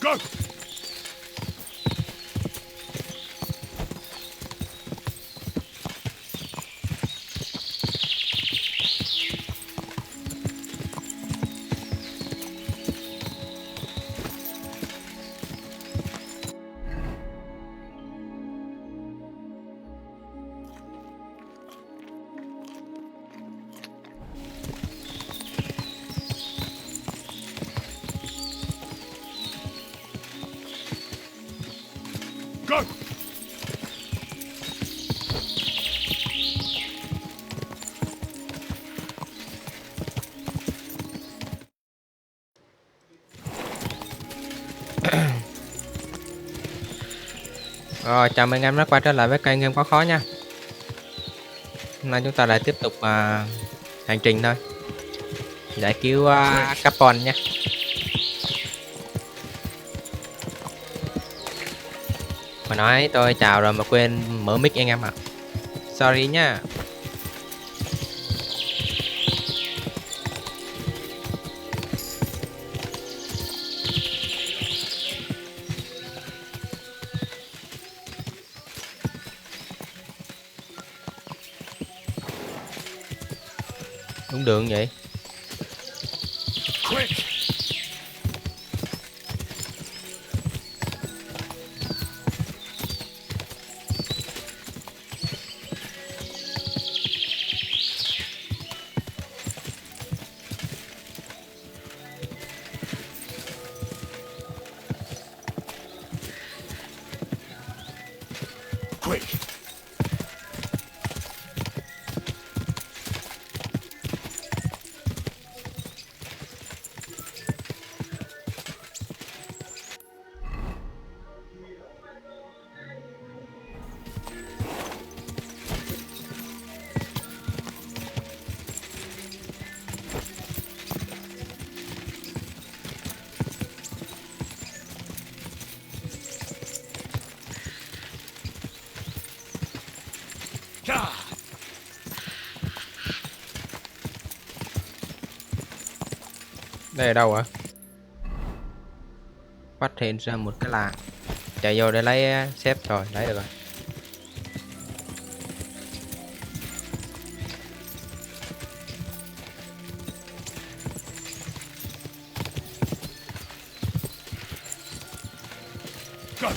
Go! Go! Rồi, chào mừng em đã quay trở lại với kênh Game Quá Khó nha. Hôm nay chúng ta lại tiếp tục hành trình thôi, giải cứu Capon nha. Mà nói tôi chào rồi mà quên mở mic anh em ạ. Sorry nha. Đúng đường vậy. Quick! Đây ở đâu ạ? Phát hiện ra một cái làng. Chạy vô để lấy xếp rồi, lấy được rồi. Go!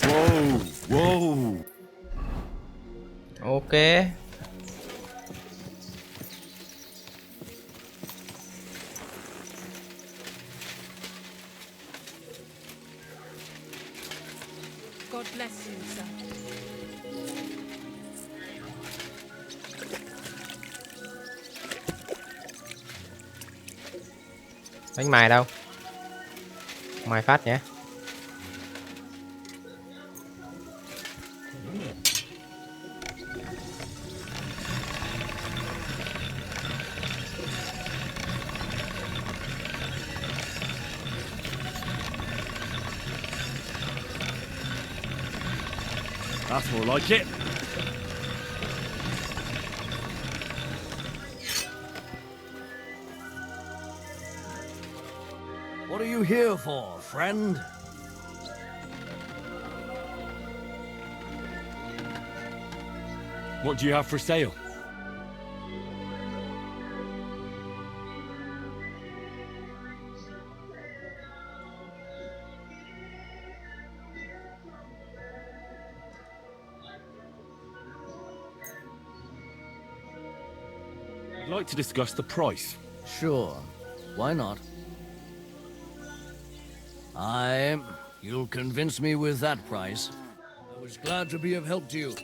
Whoa! Whoa! Ok. God bless you, sir. Bánh mài đâu? Mài phát nhé. That's more like it. What are you here for, friend? What do you have for sale? I'd like to discuss the price. Sure. Why not? You'll convince me with that price. I was glad to be of help to you.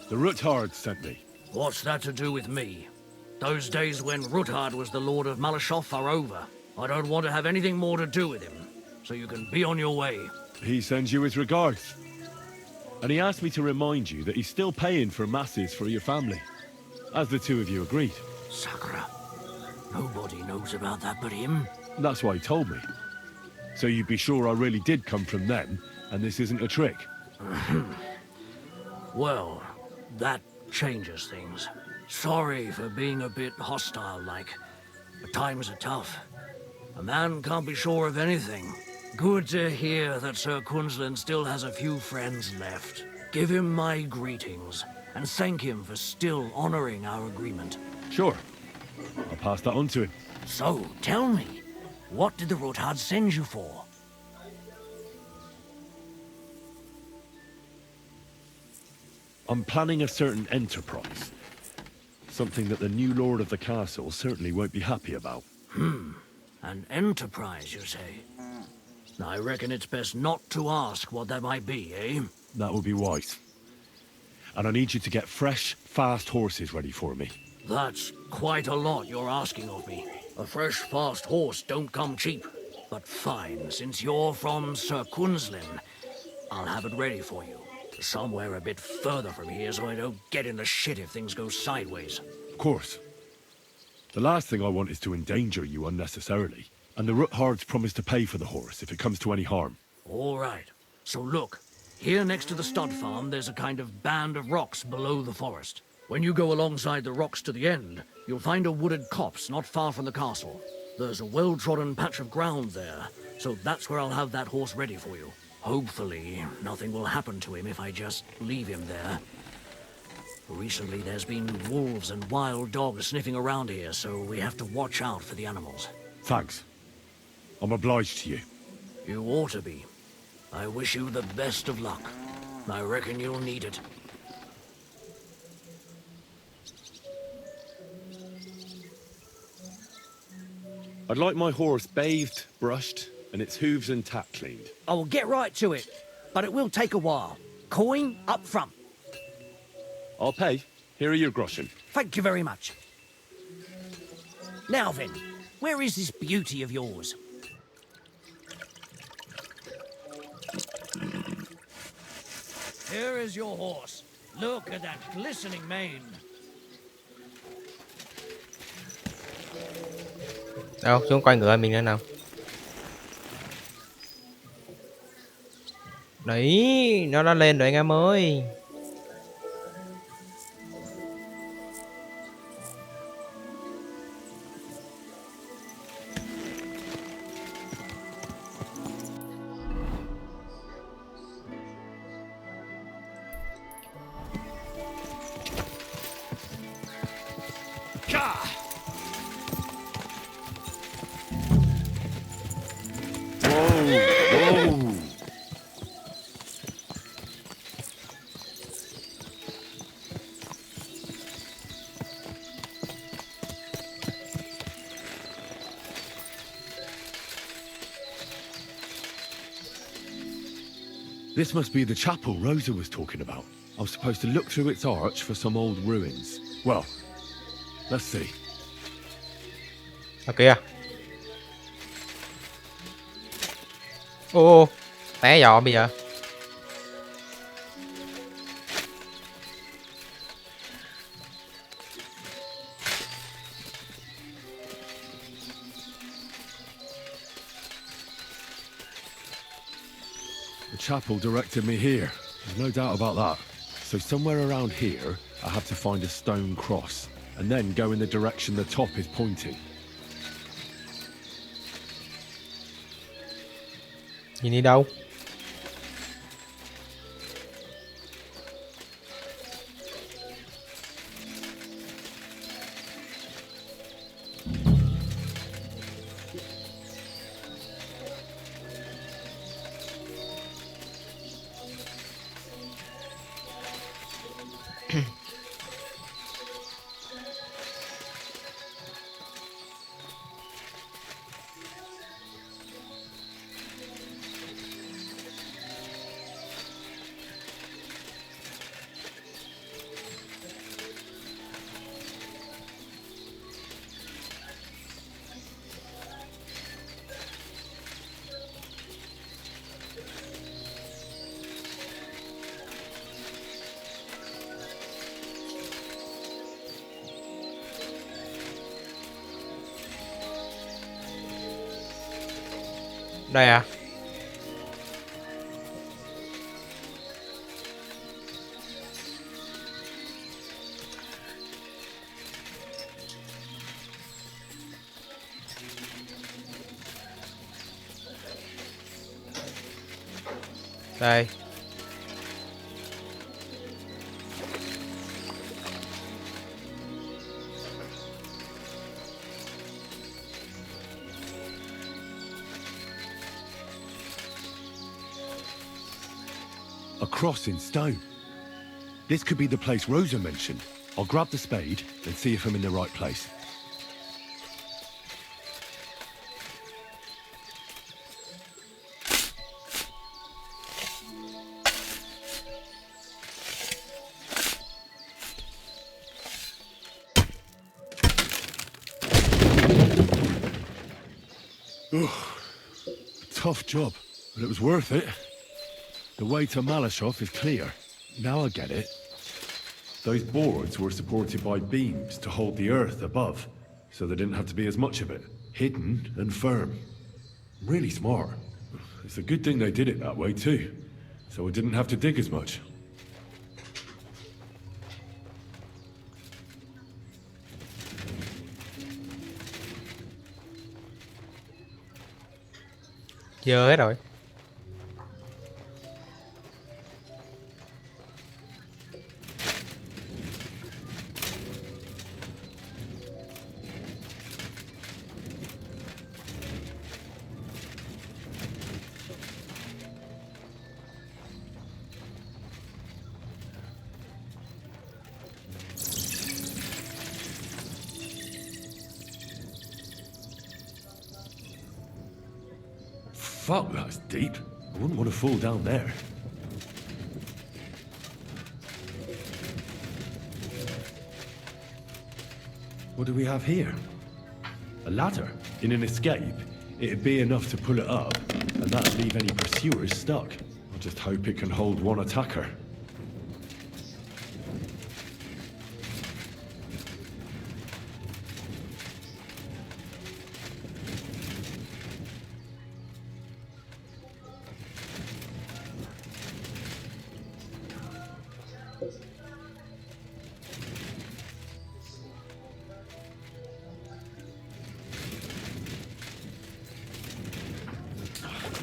The Ruthard sent me. What's that to do with me? Those days when Ruthard was the Lord of Malashov are over. I don't want to have anything more to do with him. So you can be on your way. He sends you his regards. And he asked me to remind you that he's still paying for masses for your family. As the two of you agreed. Sakura. Nobody knows about that but him. That's why he told me. So you'd be sure I really did come from them, and this isn't a trick. Well, that changes things. Sorry for being a bit hostile-like. But times are tough. A man can't be sure of anything. Good to hear that Sir Quinlan still has a few friends left. Give him my greetings, and thank him for still honoring our agreement. Sure. I'll pass that on to him. So, tell me, what did the Ruthard send you for? I'm planning a certain enterprise. Something that the new lord of the castle certainly won't be happy about. An enterprise, you say? I reckon it's best not to ask what that might be, eh? That would be wise. And I need you to get fresh, fast horses ready for me. That's quite a lot you're asking of me. A fresh, fast horse don't come cheap. But fine, since you're from Sir Quinlan, I'll have it ready for you. Somewhere a bit further from here so I don't get in the shit if things go sideways. Of course. The last thing I want is to endanger you unnecessarily. And the Ruthards promise to pay for the horse if it comes to any harm. All right. So look, here next to the stud farm, there's a kind of band of rocks below the forest. When you go alongside the rocks to the end, you'll find a wooded copse not far from the castle. There's a well-trodden patch of ground there, so that's where I'll have that horse ready for you. Hopefully, nothing will happen to him if I just leave him there. Recently, there's been wolves and wild dogs sniffing around here, so we have to watch out for the animals. Thanks. I'm obliged to you. You ought to be. I wish you the best of luck. I reckon you'll need it. I'd like my horse bathed, brushed, and its hooves and tack cleaned. I will get right to it, but it will take a while. Coin up front. I'll pay. Here are your groschen. Thank you very much. Now then, where is this beauty of yours? Here is your horse. Look at that glistening mane. Đâu, xuống coi ngựa mình nữa nào. Đấy, nó đã lên rồi anh em ơi. Whoa! This must be the chapel Rosa was talking about. I was supposed to look through its arch for some old ruins. Well, let's see. Ở kìa. Ô, té giò bây giờ. The chapel directed me here. There's no doubt about that. So somewhere around here, I have to find a stone cross, and then go in the direction the top is pointing. Nhìn đi đâu? Đây à? Đây. A cross in stone. This could be the place Rosa mentioned. I'll grab the spade and see if I'm in the right place. Tough job, but it was worth it. The way to Malashov is clear. Now I get it. Those boards were supported by beams to hold the earth above, so there didn't have to be as much of it. Hidden and firm. Really smart. It's a good thing they did it that way too, so I didn't have to dig as much. Dơ hết rồi. Fuck, that's deep. I wouldn't want to fall down there. What do we have here? A ladder. In an escape, it'd be enough to pull it up, and that'd leave any pursuers stuck. I just hope it can hold one attacker.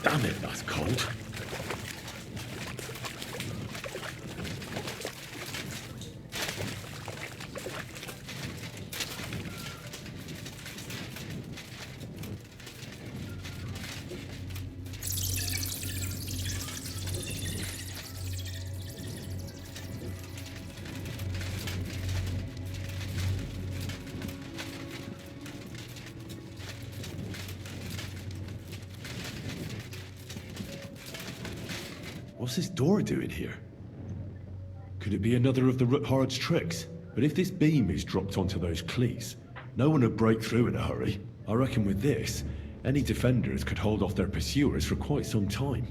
Damn it, that's cold. What's this door doing here? Could it be another of the Ruthard's tricks? But if this beam is dropped onto those cleats, no one would break through in a hurry. I reckon with this, any defenders could hold off their pursuers for quite some time.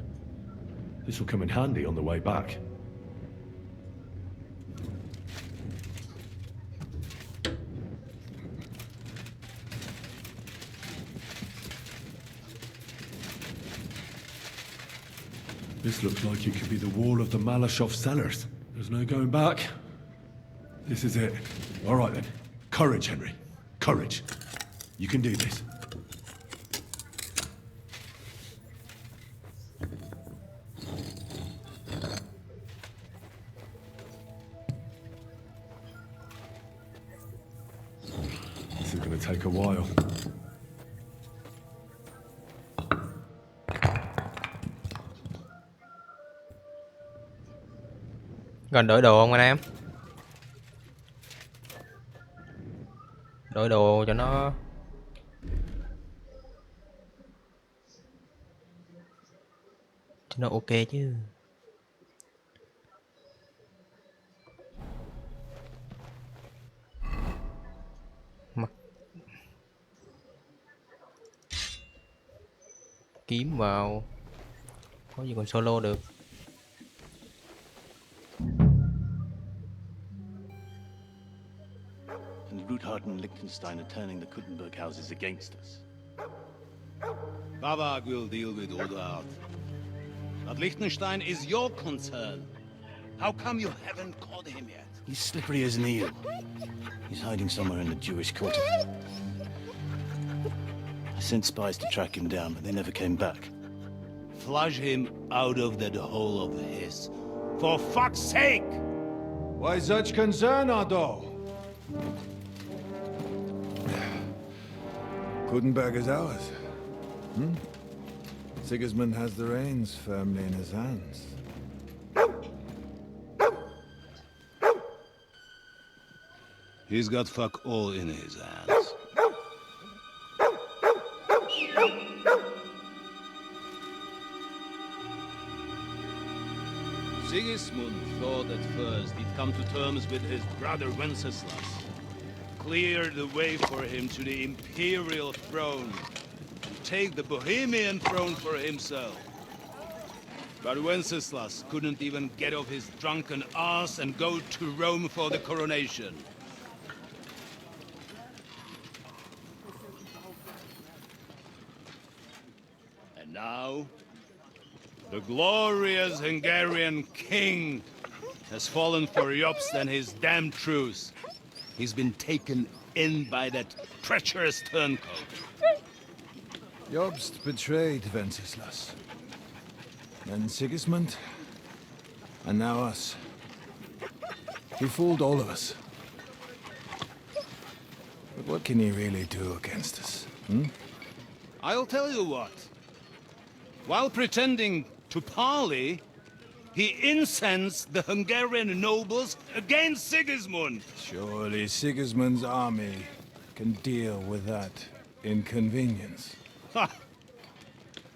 This will come in handy on the way back. This looks like it could be the wall of the Malashov cellars. There's no going back. This is it. All right then. Courage, Henry. Courage. You can do this. This is going to take a while. Gần đổi đồ không anh em? Đổi đồ cho nó ok chứ. Mặc kiếm vào, có gì còn solo được. And Ruthard and Liechtenstein are turning the Kuttenberg houses against us. Bavag will deal with all that. But Liechtenstein is your concern. How come you haven't caught him yet? He's slippery as an eel. He's hiding somewhere in the Jewish quarter. I sent spies to track him down, but they never came back. Flush him out of that hole of his. For fuck's sake! Why such concern, Otto? Gutenberg is ours. Sigismund has the reins firmly in his hands. He's got fuck all in his hands. Sigismund thought at first he'd come to terms with his brother Wenceslas, clear the way for him to the imperial throne, and take the Bohemian throne for himself. But Wenceslas couldn't even get off his drunken ass and go to Rome for the coronation. And now, the glorious Hungarian king has fallen for Jobst and his damn truce. He's been taken in by that treacherous turncoat. Jobst betrayed Wenceslas. Then Sigismund. And now us. He fooled all of us. But what can he really do against us? I'll tell you what. While pretending to parley, he incensed the Hungarian nobles against Sigismund. Surely Sigismund's army can deal with that inconvenience. Ha!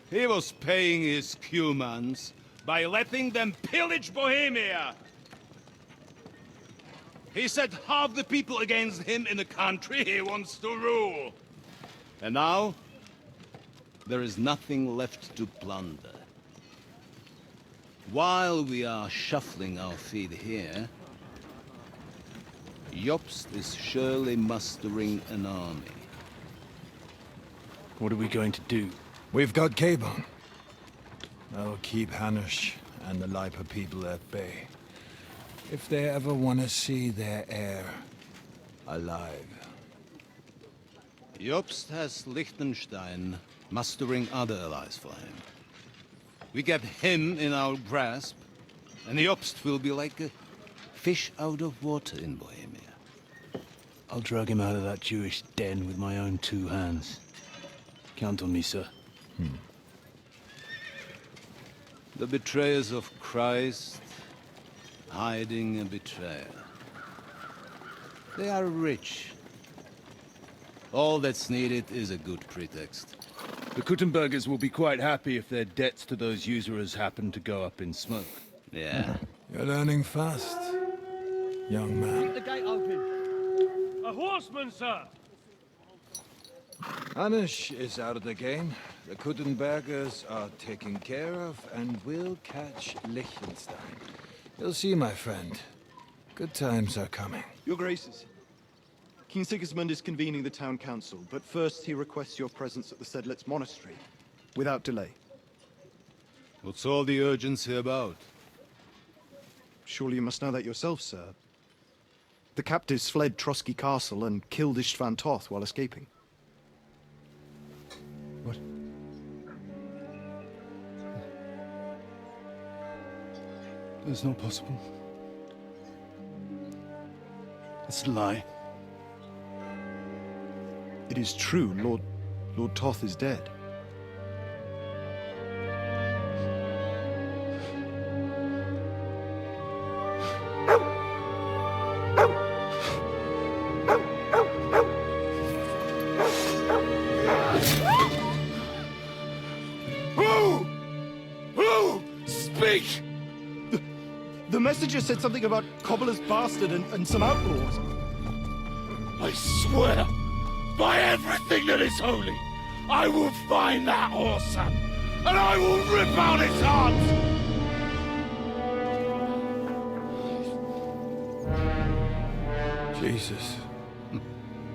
He was paying his Cumans by letting them pillage Bohemia. He set half the people against him in the country he wants to rule. And now, there is nothing left to plunder. While we are shuffling our feet here, Jobst is surely mustering an army. What are we going to do? We've got Cabon. That'll keep Hanush and the Lipa people at bay. If they ever want to see their heir alive. Jobst has Liechtenstein mustering other allies for him. We get him in our grasp, and Jobst will be like a fish out of water in Bohemia. I'll drag him out of that Jewish den with my own 2 hands. Count on me, sir. The betrayers of Christ, hiding a betrayer. They are rich. All that's needed is a good pretext. The Kuttenbergers will be quite happy if their debts to those usurers happen to go up in smoke. Yeah. You're learning fast, young man. The gate open. A horseman, sir! Hanush is out of the game. The Kuttenbergers are taken care of, and we'll catch Liechtenstein. You'll see, my friend. Good times are coming. Your Graces, King Sigismund is convening the town council, but first he requests your presence at the Sedlitz monastery, without delay. What's all the urgency about? Surely you must know that yourself, sir. The captives fled Trotsky Castle and killed Istvan Toth while escaping. What? That's not possible. It's a lie. It is true, Lord Toth is dead. Who? Speak! The messenger said something about Cobbler's bastard and some outlaws. I swear, by everything that is holy, I will find that whoreson, and I will rip out its heart! Jesus.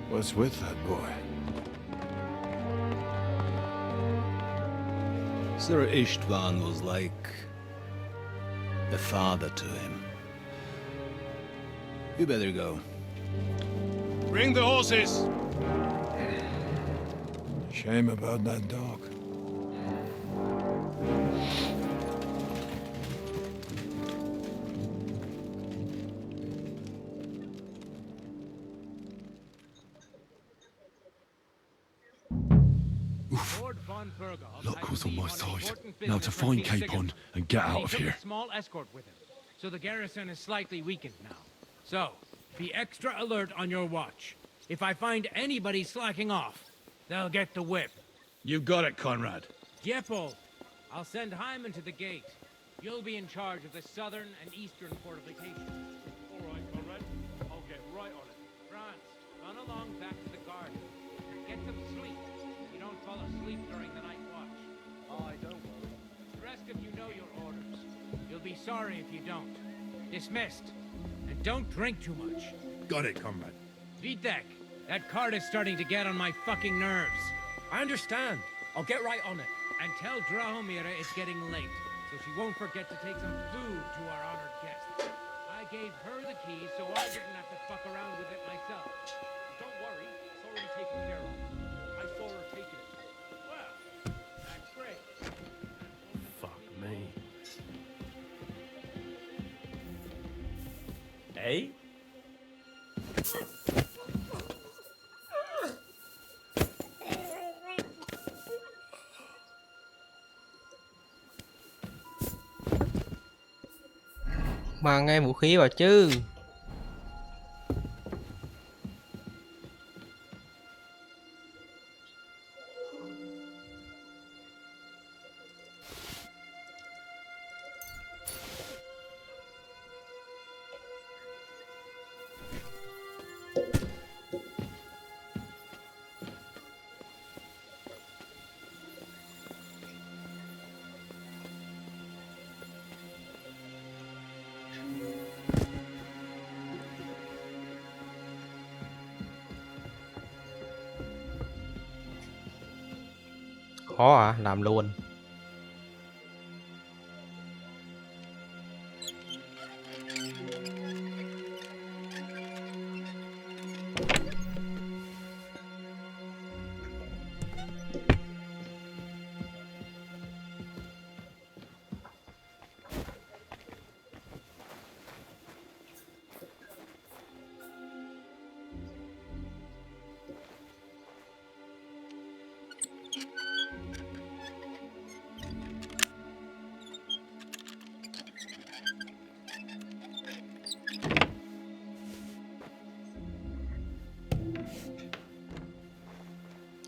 What's with that boy? Sir Istvan was like a father to him. You better go. Bring the horses! Shame about that dog. Luck was on my side. Now to find Capon and get out of here. Small escort with him, so the garrison is slightly weakened now. So, be extra alert on your watch. If I find anybody slacking off, they'll get the whip. You got it, Conrad. Jeppel, I'll send Hyman to the gate. You'll be in charge of the southern and eastern fortifications. All right, Conrad. I'll get right on it. France, run along back to the garden. Get some sleep. You don't fall asleep during the night watch. I don't worry. The rest of you know your orders. You'll be sorry if you don't. Dismissed. And don't drink too much. Got it, comrade. Vitek, that cart is starting to get on my fucking nerves. I understand. I'll get right on it. And tell Drahomira it's getting late, so she won't forget to take some food to our honored guests. I gave her the keys so I didn't have to fuck around with it myself. Don't worry. It's already taken care of. I saw her taking it. Well, that's great. Fuck me. Hey? Mang ngay vũ khí vào chứ. Khó à, làm luôn.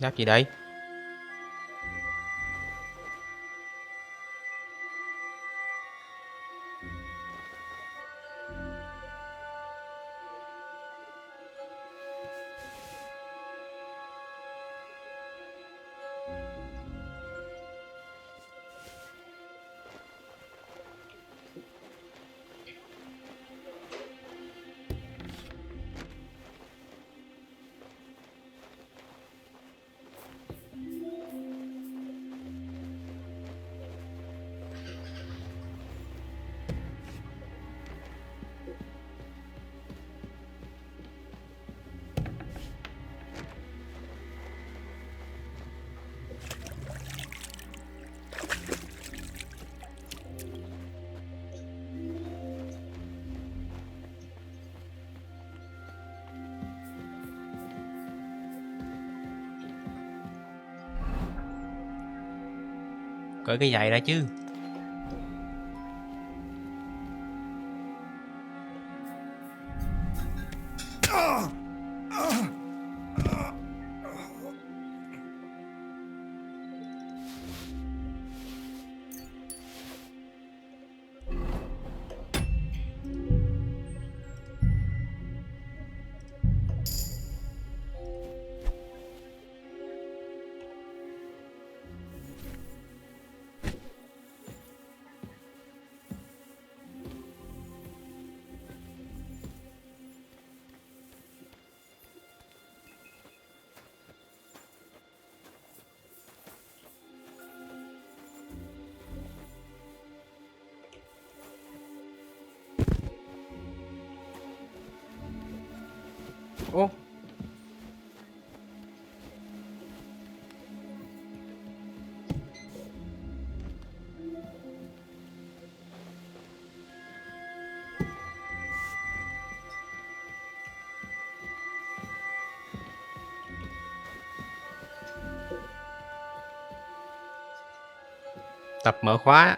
Giáp gì đây? Cởi cái giày ra chứ. Ô, tập mở khóa.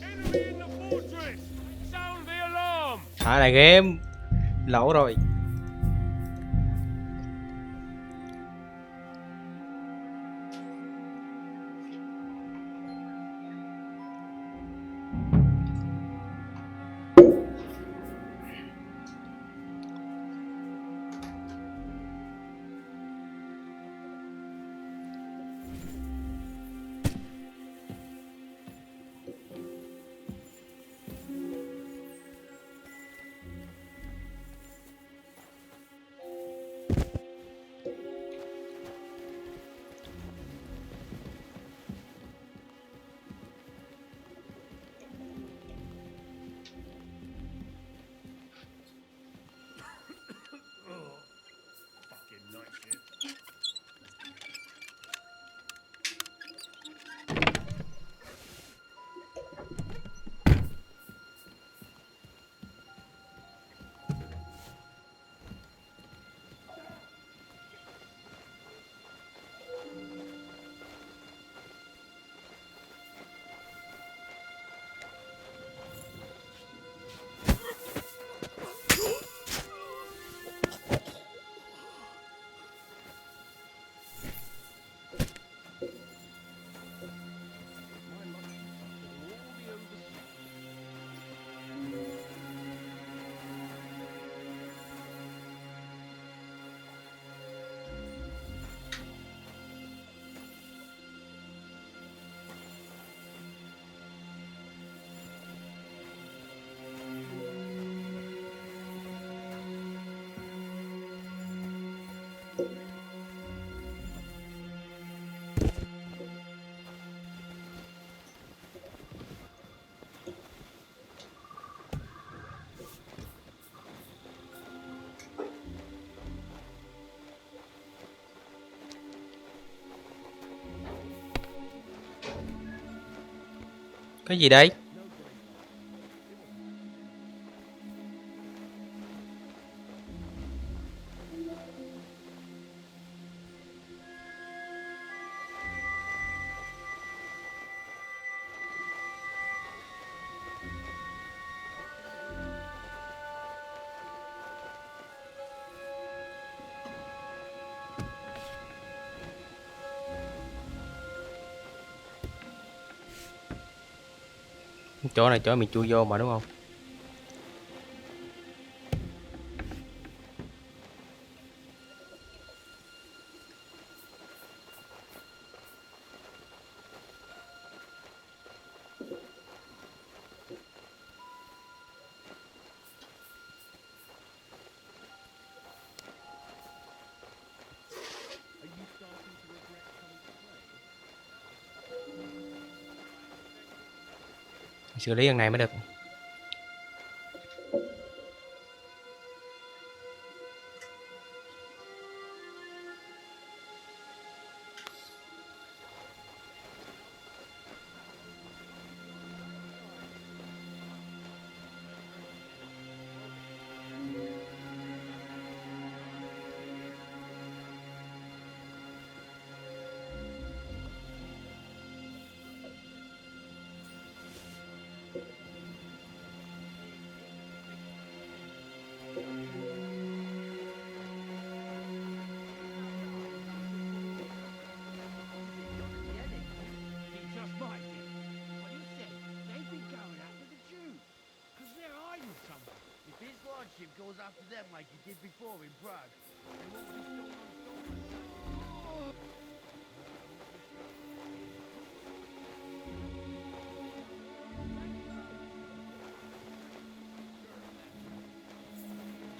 Enemy in the fortress! Sound the alarm! Thả lại game. Lẩu rồi. Fucking night shift. Cái gì đây? Chỗ này chỗ mình chui vô mà đúng không? Xử lý lần này mới được. yours after them like you did before in Prague. They won't be stolen on stone.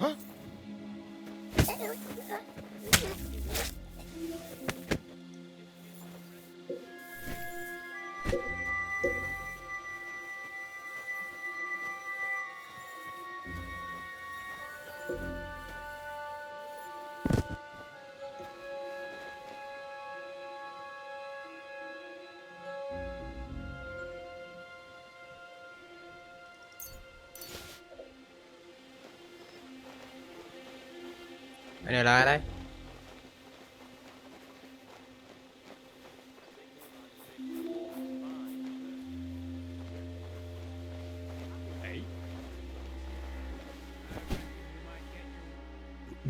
Huh? Cái này là ai đây?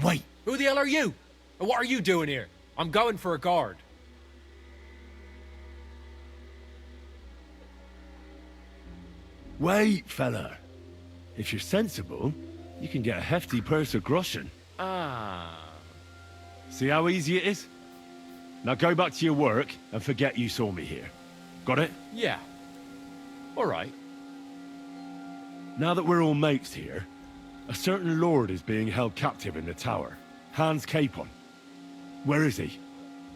Wait! Who the hell are you? And what are you doing here? I'm going for a guard. Wait, fella. If you're sensible, you can get a hefty purse of groschen. Ah. See how easy it is? Now go back to your work and forget you saw me here. Got it? Yeah. All right. Now that we're all mates here, a certain lord is being held captive in the tower. Hans Capon. Where is he?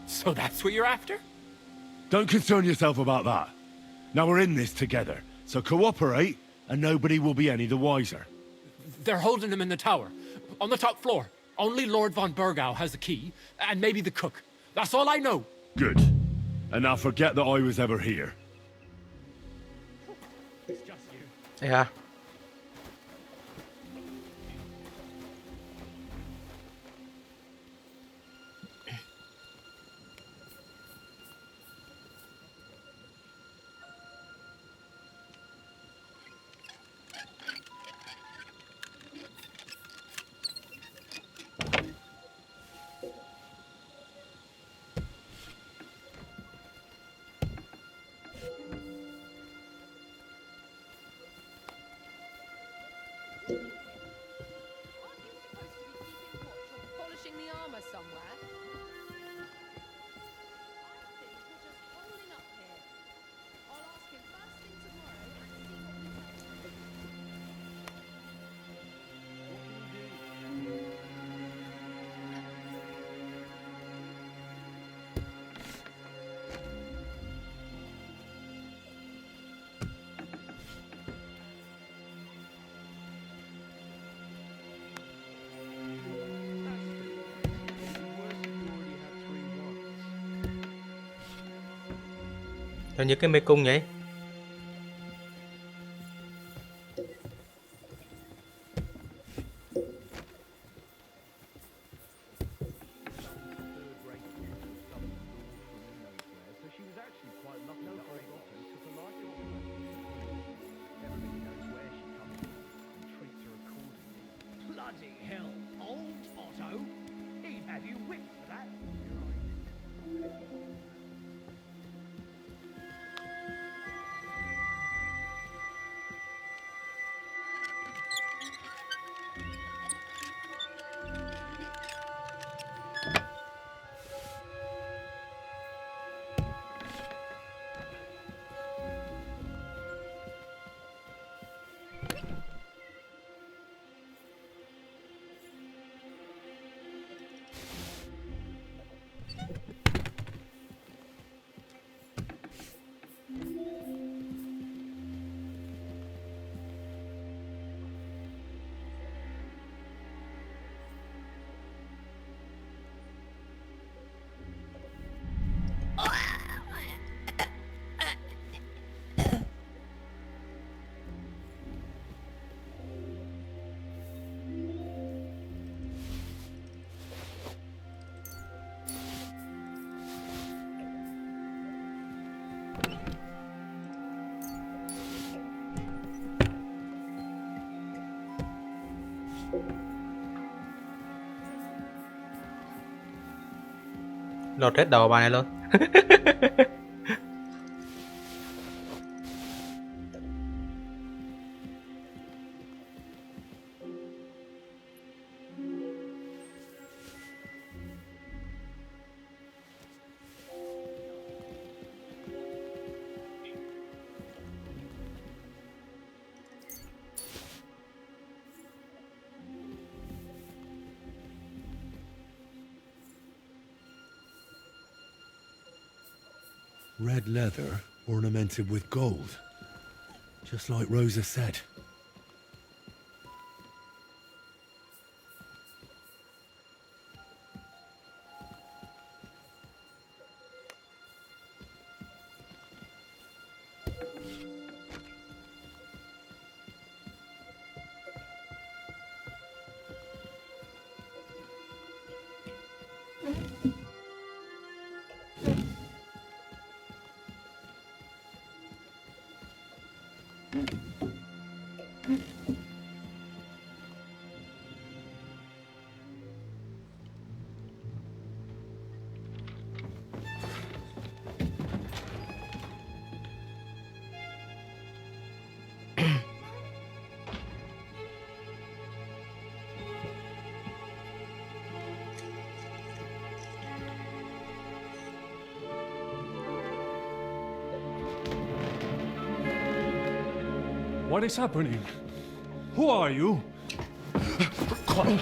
So that's what you're after? Don't concern yourself about that. Now we're in this together, so cooperate and nobody will be any the wiser. They're holding him in the tower, on the top floor. Only Lord von Burgau has the key, and maybe the cook. That's all I know. Good. And now forget that I was ever here. It's just you. Yeah. Polishing the armor somewhere. I think we're just holding up here. I'll ask him first thing tomorrow and see what we can. Hình như cái mê cung vậy. Bloody hell, old Otto? He'd have you whipped for that. Lột hết đầu bài này luôn. Red leather ornamented with gold. Just like Rosa said. What is happening? Who are you? Quiet.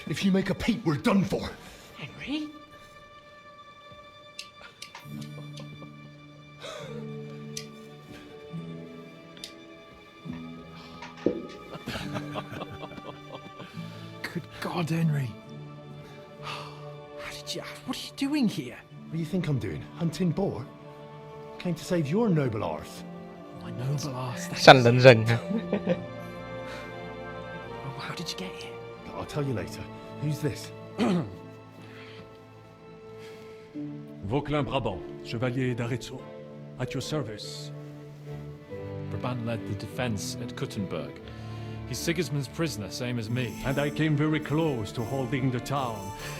If you make a peep, we're done for. Henry? Good God, Henry. What are you doing here? What do you think I'm doing? Hunting boar? Came to save your noble arse. My noble arse. Săn lợn rừng hả? How did you get here? I'll tell you later. Who's this? Vauquelin-Brabant, Chevalier d'Arezzo. At your service. Brabant led the defense at Kuttenberg. He's Sigismund's prisoner, same as me. And I came very close to holding the town.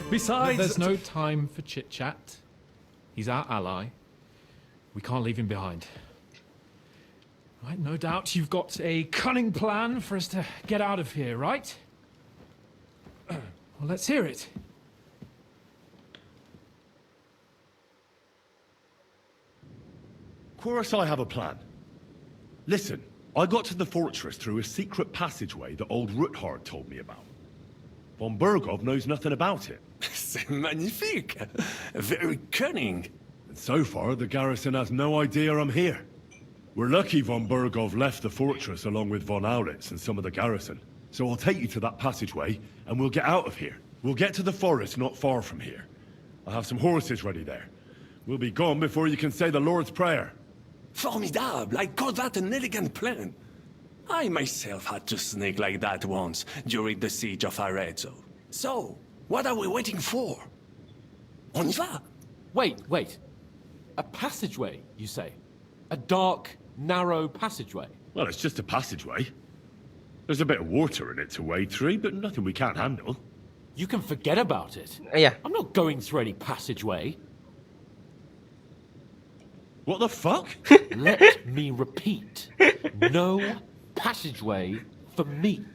Besides... There's no time for chit-chat. He's our ally. We can't leave him behind. Right, no doubt you've got a cunning plan for us to get out of here, right? Well, let's hear it. Of course I have a plan. Listen, I got to the fortress through a secret passageway that old Ruthard told me about. Von Bergov knows nothing about it. C'est magnifique. Very cunning. And so far, the garrison has no idea I'm here. We're lucky von Bergov left the fortress along with von Aulitz and some of the garrison. So I'll take you to that passageway, and we'll get out of here. We'll get to the forest not far from here. I'll have some horses ready there. We'll be gone before you can say the Lord's Prayer. Formidable. I call that an elegant plan. I myself had to sneak like that once during the siege of Arezzo. So, what are we waiting for? On y va. Wait. A passageway, you say? A dark, narrow passageway? Well, it's just a passageway. There's a bit of water in it to wade through, but nothing we can't handle. You can forget about it. Yeah. I'm not going through any passageway. What the fuck? Let me repeat. No passageway for me.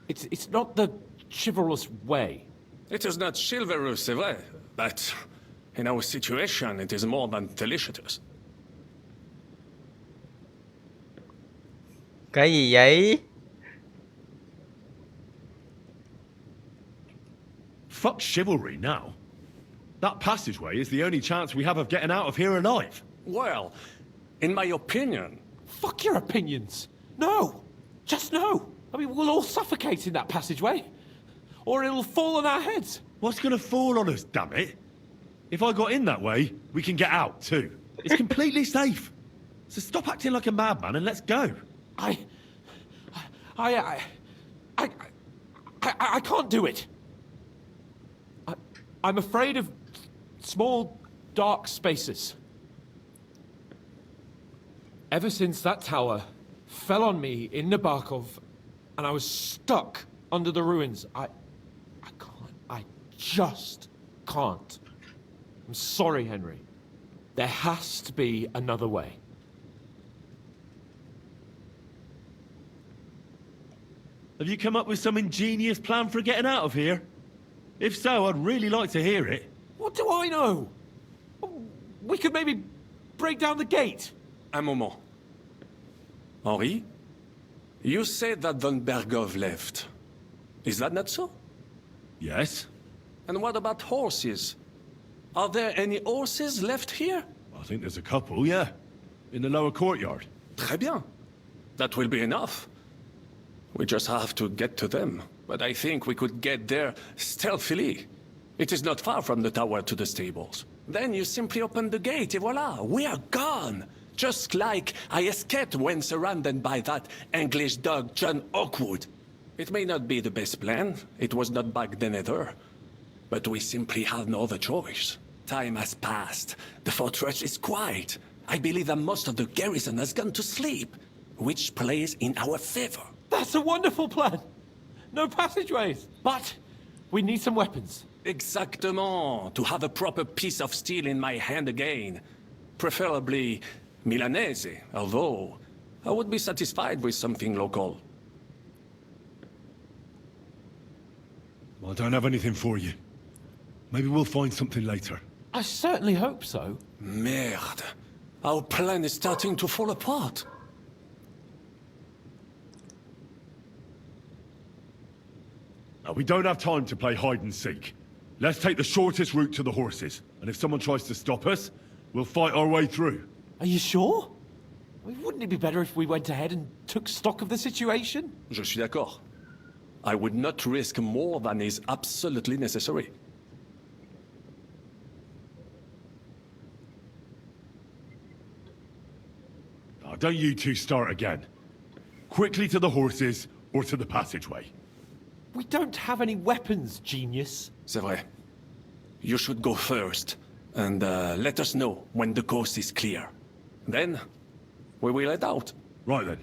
It's not the chivalrous way. It is not chivalrous, c'est vrai, but in our situation, it is more than delicious. Cái gì vậy? Fuck chivalry now. That passageway is the only chance we have of getting out of here alive. Well, in my opinion... Fuck your opinions. No. Just no. I mean, we'll all suffocate in that passageway. Or it'll fall on our heads. What's gonna fall on us, damn it? If I got in that way, we can get out too. It's completely safe. So stop acting like a madman and let's go. I can't do it. I'm afraid of small, dark spaces. Ever since that tower fell on me in Nabokov, and I was stuck under the ruins, I just can't. I'm sorry, Henry. There has to be another way. Have you come up with some ingenious plan for getting out of here? If so, I'd really like to hear it. What do I know? We could maybe break down the gate. Un moment. Henri, you said that von Bergov left. Is that not so? Yes. And what about horses? Are there any horses left here? I think there's a couple, yeah. In the lower courtyard. Très bien. That will be enough. We just have to get to them. But I think we could get there stealthily. It is not far from the tower to the stables. Then you simply open the gate, et voila, we are gone. Just like I escaped when surrounded by that English dog John Oakwood. It may not be the best plan. It was not back then either. But we simply have no other choice. Time has passed. The fortress is quiet. I believe that most of the garrison has gone to sleep, which plays in our favor. That's a wonderful plan. No passageways. But we need some weapons. Exactement. To have a proper piece of steel in my hand again. Preferably Milanese, although I would be satisfied with something local. I don't have anything for you. Maybe we'll find something later. I certainly hope so. Merde. Our plan is starting to fall apart. Now, we don't have time to play hide and seek. Let's take the shortest route to the horses. And if someone tries to stop us, we'll fight our way through. Are you sure? Wouldn't it be better if we went ahead and took stock of the situation? Je suis d'accord. I would not risk more than is absolutely necessary. Now, don't you two start again. Quickly to the horses or to the passageway. We don't have any weapons, genius. C'est vrai. You should go first, and let us know when the coast is clear. Then, we will head out. Right then.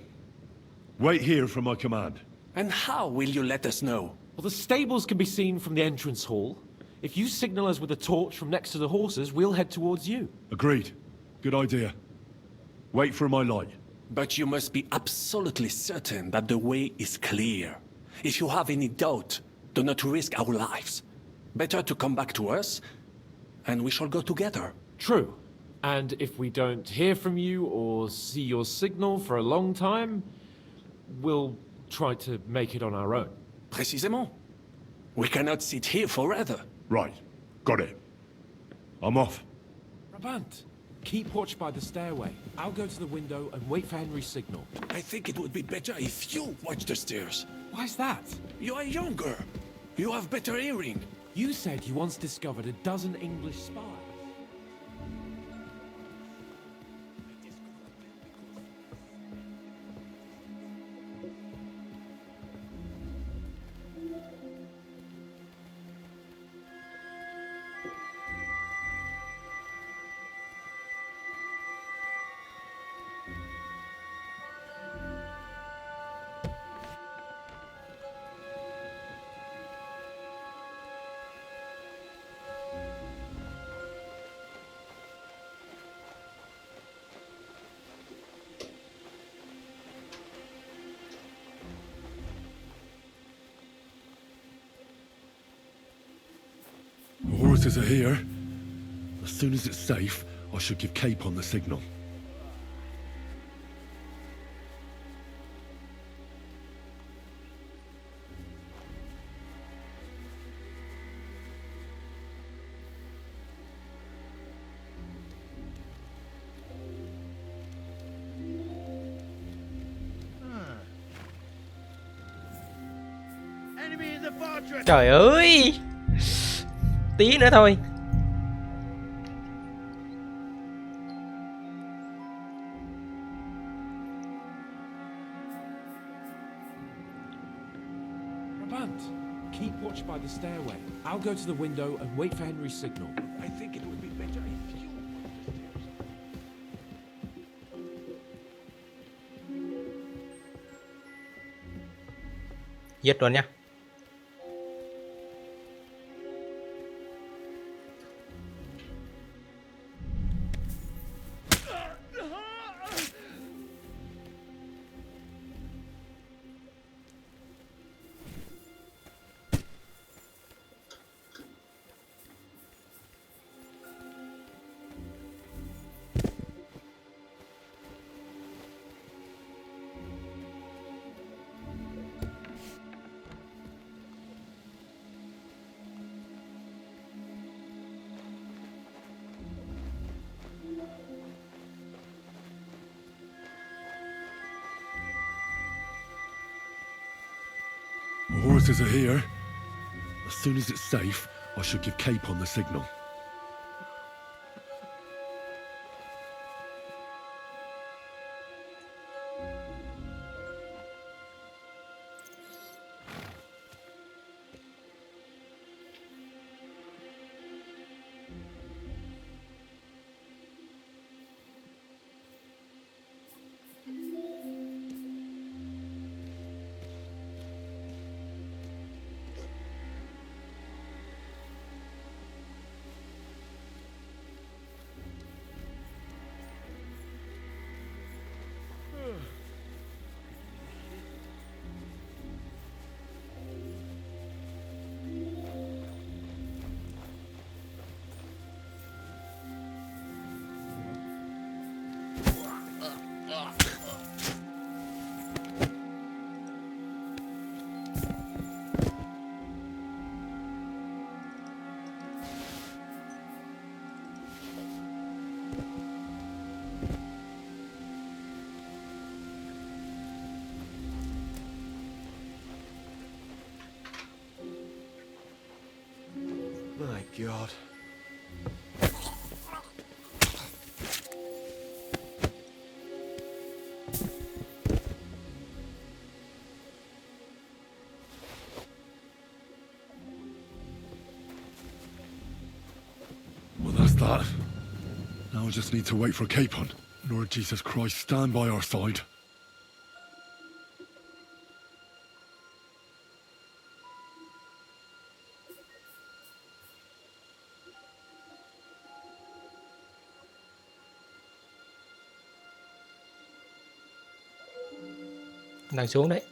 Wait here for my command. And how will you let us know? Well, the stables can be seen from the entrance hall. If you signal us with a torch from next to the horses, we'll head towards you. Agreed. Good idea. Wait for my light. But you must be absolutely certain that the way is clear. If you have any doubt, do not risk our lives. Better to come back to us, and we shall go together. True. And if we don't hear from you or see your signal for a long time, we'll try to make it on our own. Précisément. We cannot sit here forever. Right. Got it. I'm off. Brabant, keep watch by the stairway. I'll go to the window and wait for Henry's signal. I think it would be better if you watch the stairs. Why's that? You are younger. You have better hearing. You said you once discovered a dozen English spies. The horses are here. As soon as it's safe, I should give Cape on the signal. Trời ơi, tí nữa thôi. Brabant, keep watch by the stairway. I'll go to the window and wait for Henry's signal. I think it would be better if you... Giết luôn nhá. The horses are here. As soon as it's safe, I should give Capon the signal. My God. Well, that's that. Now I just need to wait for Capon. Lord Jesus Christ, stand by our side. Đang xuống đấy.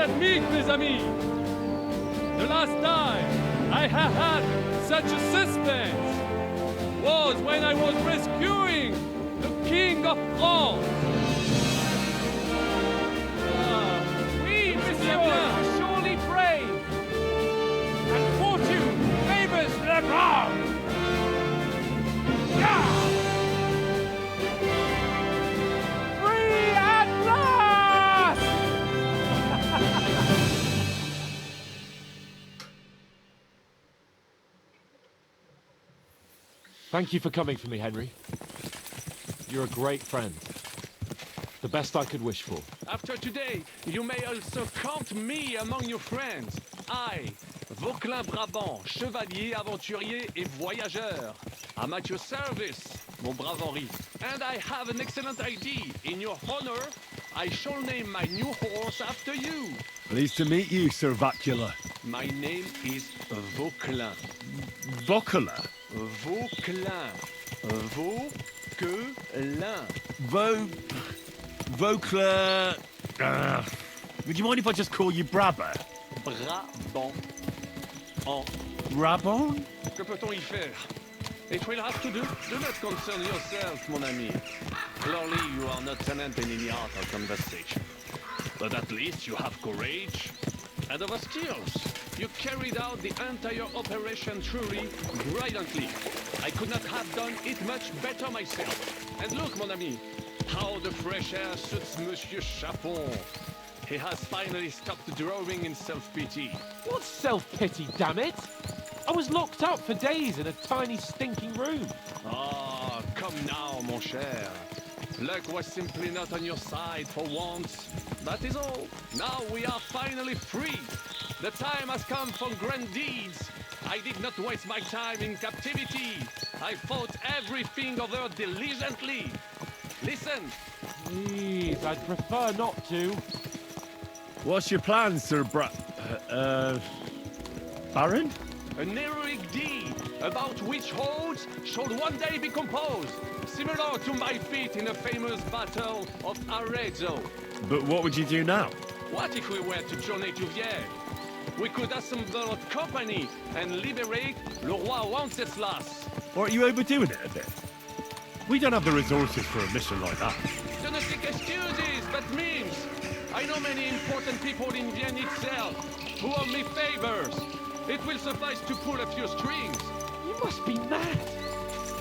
Admit, mes amis, the last time I have had such a suspense was when I was rescuing the King of France. We, monsieur, are surely brave, and fortune favors the brave. Free at last! Thank you for coming for me, Henry. You're a great friend. The best I could wish for. After today, you may also count me among your friends. I, Vauquelin Brabant, chevalier, aventurier et voyageur. I'm at your service, mon brave Henri. And I have an excellent idea. In your honor, I shall name my new horse after you. Pleased to meet you, Sir Vacula. My name is Vauquelin. Vauquelin? Vauquelin. Vauquelin. Vauquelin... would you mind if I just call you Brabber? Brabant. En. Brabant? Que peut-on y faire? It will have to do not concern yourself, mon ami. Clearly you are not tenant in any art of conversation. But at least you have courage and other skills. You carried out the entire operation truly brilliantly. I could not have done it much better myself. And look, mon ami, how the fresh air suits Monsieur Chapon. He has finally stopped drawing in self-pity. What self-pity, damn it? I was locked up for days in a tiny stinking room. Ah, come now, mon cher. Luck was simply not on your side for once. That is all. Now we are finally free. The time has come for grand deeds. I did not waste my time in captivity. I fought everything over diligently. Listen. Please, I'd prefer not to. What's your plan, Sir Baron? An heroic deed about which holds should one day be composed, similar to my feat in the famous Battle of Arezzo. But what would you do now? What if we were to journey to Vienne? We could assemble a company and liberate le roi Wenceslas. Aren't you overdoing it a bit? We don't have the resources for a mission like that. Do not seek excuses, but means. I know many important people in Vienne itself who owe me favors. It will suffice to pull a few strings. You must be mad.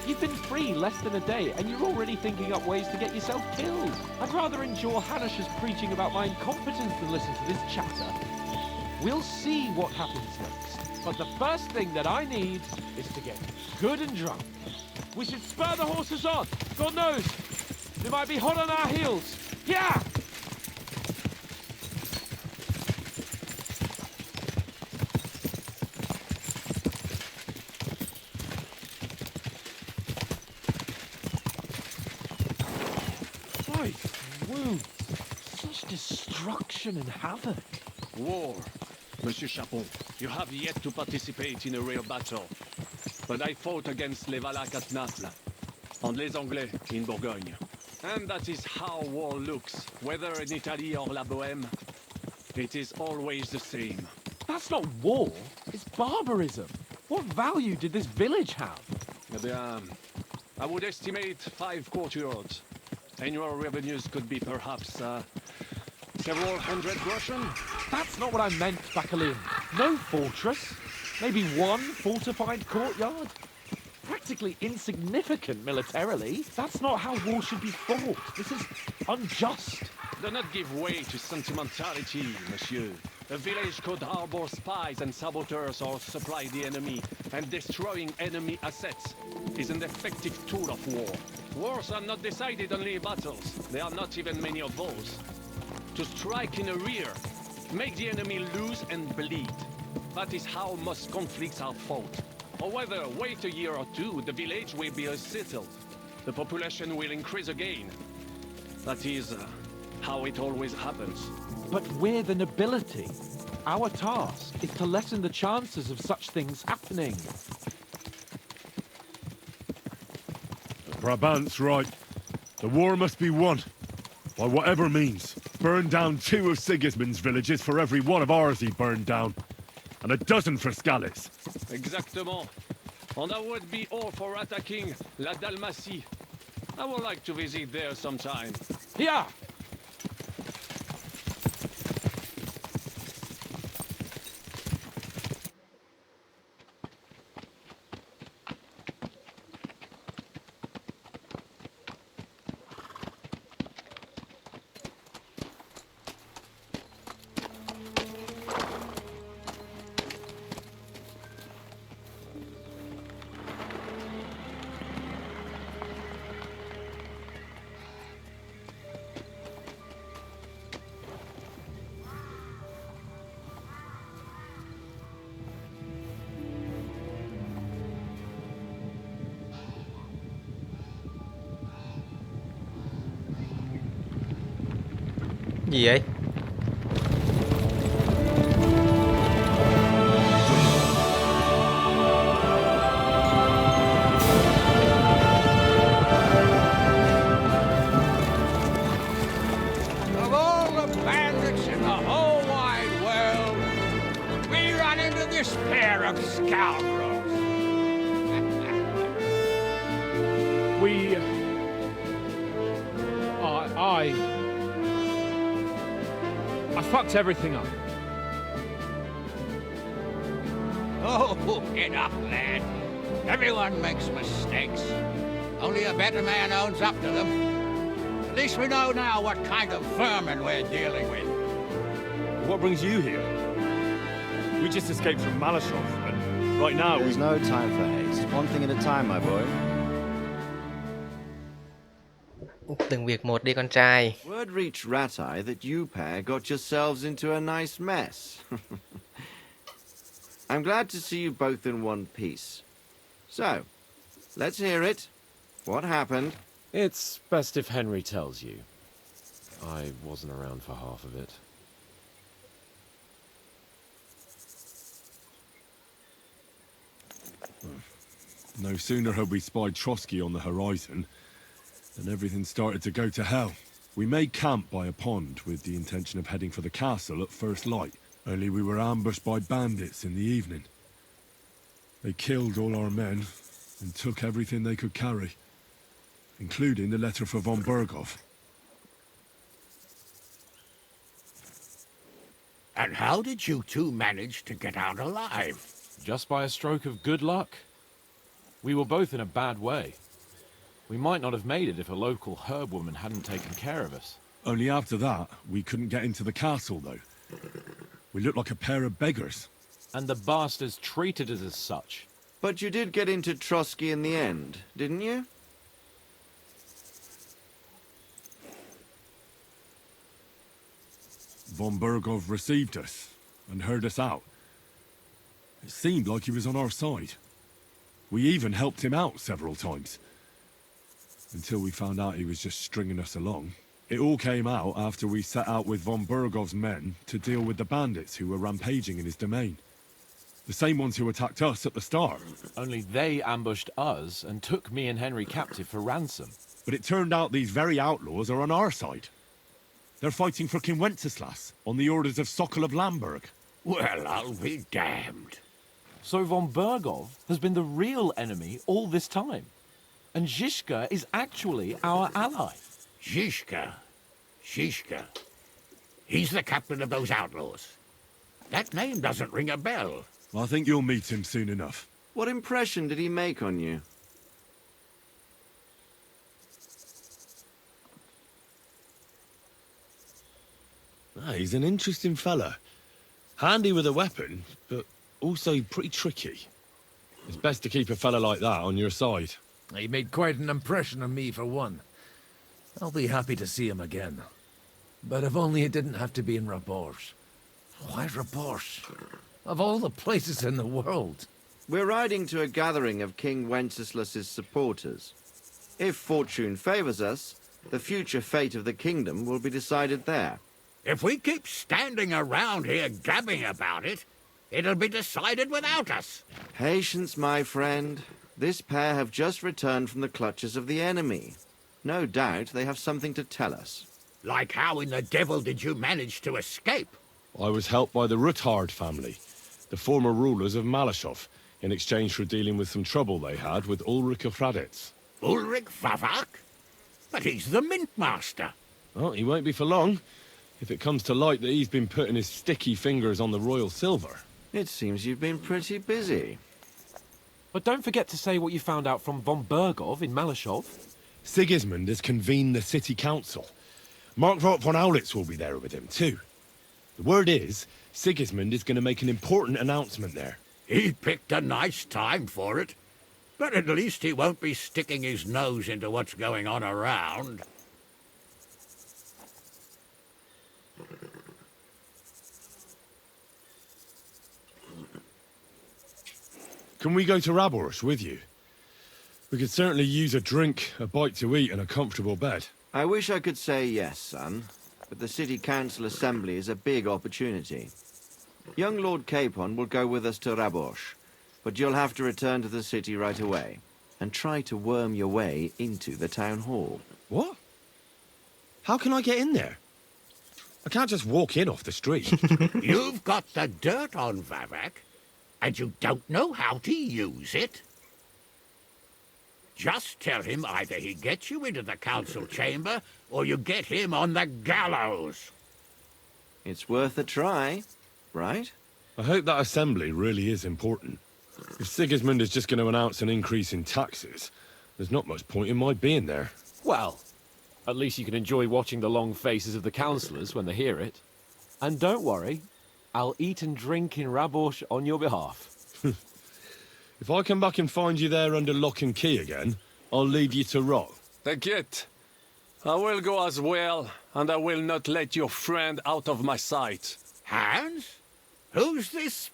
You've been free less than a day, and you're already thinking up ways to get yourself killed. I'd rather endure Hanish's preaching about my incompetence than listen to this chatter. We'll see what happens next. But the first thing that I need is to get good and drunk. We should spur the horses on. God knows, they might be hot on our heels. Yeah! Such destruction and havoc. War. Monsieur Chapon, you have yet to participate in a real battle. But I fought against les Valaques at Naples, and les Anglais in Bourgogne. And that is how war looks, whether in Italy or La Bohème. It is always the same. That's not war, it's barbarism. What value did this village have? Eh bien, I would estimate 5 courtyards. Annual revenues could be perhaps several hundred groschen. That's not what I meant, Bacalin. No fortress. Maybe one fortified courtyard. Practically insignificant militarily. That's not how war should be fought. This is unjust. Do not give way to sentimentality, monsieur. A village could harbor spies and saboteurs or supply the enemy, and destroying enemy assets is an effective tool of war. Wars are not decided only in battles. There are not even many of those. To strike in the rear, make the enemy lose and bleed. That is how most conflicts are fought. However, wait a year or two, the village will be settled. The population will increase again. That is how it always happens. But we're the nobility. Our task is to lessen the chances of such things happening. Brabant's right. The war must be won. By whatever means. Burn down 2 of Sigismund's villages for every one of ours he burned down. And a dozen for Scallis. Exactement. And I would be all for attacking La Dalmatie. I would like to visit there sometime. Yeah! Gì vậy? Of all the bandits in the whole wide world, we run into this pair of scoundrels. I fucked everything up. Oh, get up, lad. Everyone makes mistakes. Only a better man owns up to them. At least we know now what kind of vermin we're dealing with. What brings you here? We just escaped from Malashov, and right now There's no time for haste. One thing at a time, my boy. Từng việc một đi con trai. Word reached Rat Eye that you pair got yourselves into a nice mess. I'm glad to see you both in one piece. So, let's hear it. What happened? It's best if Henry tells you. I wasn't around for half of it. No sooner had we spied Trotsky on the horizon than everything started to go to hell. We made camp by a pond with the intention of heading for the castle at first light, only we were ambushed by bandits in the evening. They killed all our men and took everything they could carry, including the letter for von Berghoff. And how did you two manage to get out alive? Just by a stroke of good luck. We were both in a bad way. We might not have made it if a local herb woman hadn't taken care of us. Only after that, we couldn't get into the castle, though. We looked like a pair of beggars. And the bastards treated us as such. But you did get into Trotsky in the end, didn't you? Von Berghoff received us and heard us out. It seemed like he was on our side. We even helped him out several times. Until we found out he was just stringing us along. It all came out after we set out with von Berghoff's men to deal with the bandits who were rampaging in his domain. The same ones who attacked us at the start. Only they ambushed us and took me and Henry captive for ransom. But it turned out these very outlaws are on our side. They're fighting for QUYийнHC on the orders of Sokol of Lamberg. Well, I'll be damned. So von Berghoff has been the real enemy all this time. And Zhishka is actually our ally. Zhishka. He's the captain of those outlaws. That name doesn't ring a bell. I think you'll meet him soon enough. What impression did he make on you? He's an interesting fella. Handy with a weapon, but also pretty tricky. It's best to keep a fella like that on your side. He made quite an impression on me, for one. I'll be happy to see him again. But if only it didn't have to be in Rabosh. Why Rabosh? Of all the places in the world. We're riding to a gathering of King Wenceslas's supporters. If fortune favors us, the future fate of the kingdom will be decided there. If we keep standing around here gabbing about it, it'll be decided without us. Patience, my friend. This pair have just returned from the clutches of the enemy. No doubt they have something to tell us. Like how in the devil did you manage to escape? I was helped by the Ruthard family, the former rulers of Malashov, in exchange for dealing with some trouble they had with Ulrich of Raditz. Ulrich Favak? But he's the mint master. Well, he won't be for long, if it comes to light that he's been putting his sticky fingers on the royal silver. It seems you've been pretty busy. But don't forget to say what you found out from von Berghoff in Malashov. Sigismund has convened the city council. Markvart von Aulitz will be there with him, too. The word is, Sigismund is going to make an important announcement there. He picked a nice time for it. But at least he won't be sticking his nose into what's going on around. Can we go to Raborsh with you? We could certainly use a drink, a bite to eat, and a comfortable bed. I wish I could say yes, son, but the City Council Assembly is a big opportunity. Young Lord Capon will go with us to Raborsh, but you'll have to return to the city right away, and try to worm your way into the town hall. What? How can I get in there? I can't just walk in off the street. You've got the dirt on Vavak, and you don't know how to use it? Just tell him either he gets you into the council chamber, or you get him on the gallows. It's worth a try, right? I hope that assembly really is important. If Sigismund is just going to announce an increase in taxes, there's not much point in my being there. Well, at least you can enjoy watching the long faces of the councillors when they hear it. And don't worry, I'll eat and drink in Raborsh on your behalf. If I come back and find you there under lock and key again, I'll lead you to rot. Take it. I will go as well, and I will not let your friend out of my sight. Hans? Who's this?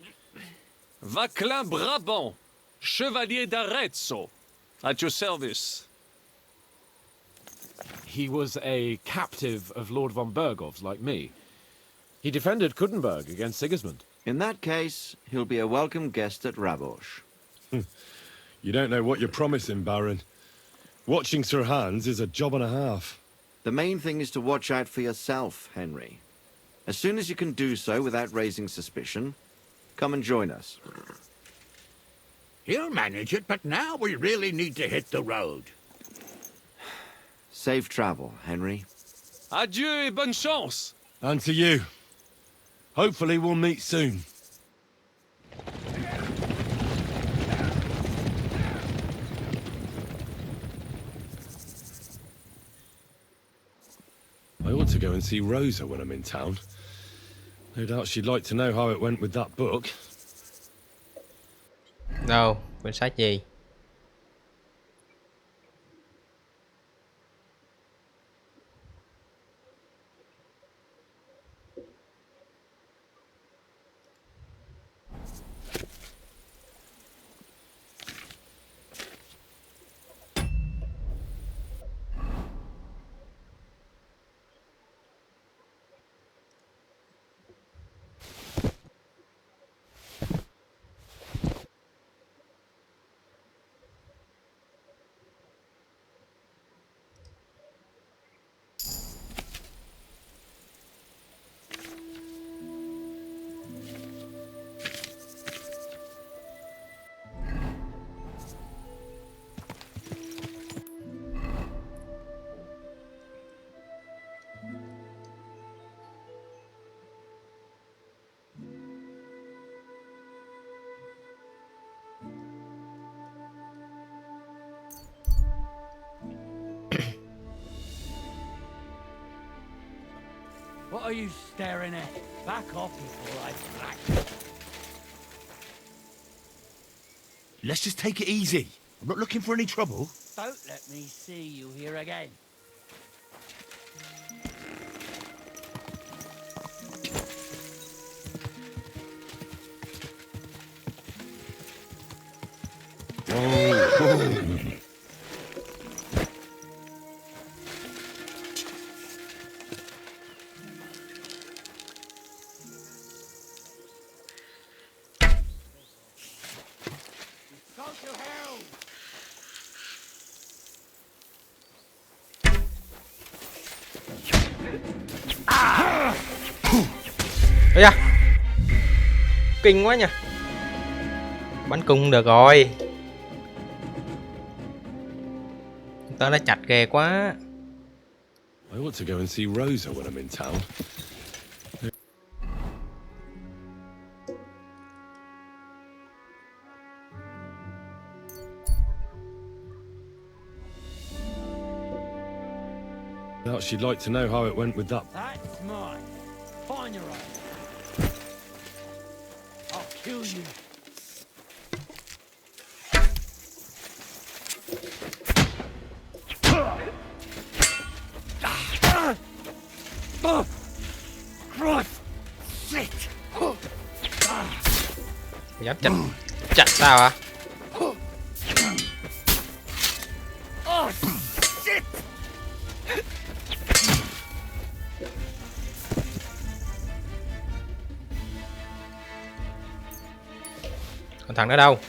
Vaclin Brabant, Chevalier d'Arezzo, at your service. He was a captive of Lord von Bergov's, like me. He defended Kuttenberg against Sigismund. In that case, he'll be a welcome guest at Rabosh. You don't know what you're promising, Baron. Watching Sir Hans is a job and a half. The main thing is to watch out for yourself, Henry. As soon as you can do so without raising suspicion, come and join us. He'll manage it, but now we really need to hit the road. Safe travel, Henry. Adieu et bonne chance. And to you. Hopefully we'll meet soon. I ought to go and see Rosa when I'm in town. No doubt she'd like to know how it went with that book. Đâu, quyển sách gì? What are you staring at? Back off before I crack. Let's just take it easy. I'm not looking for any trouble. Don't let me see you here again. Ây da, kinh quá nhỉ. Bắn cung được rồi. Tao đã chặt ghê quá. I ought to go and see Rosa when I'm in town. Doubt she'd like to know how it went with that. That's mine. Find your own. I'll kill you. Dám chặt tao à? Còn thằng đó đâu?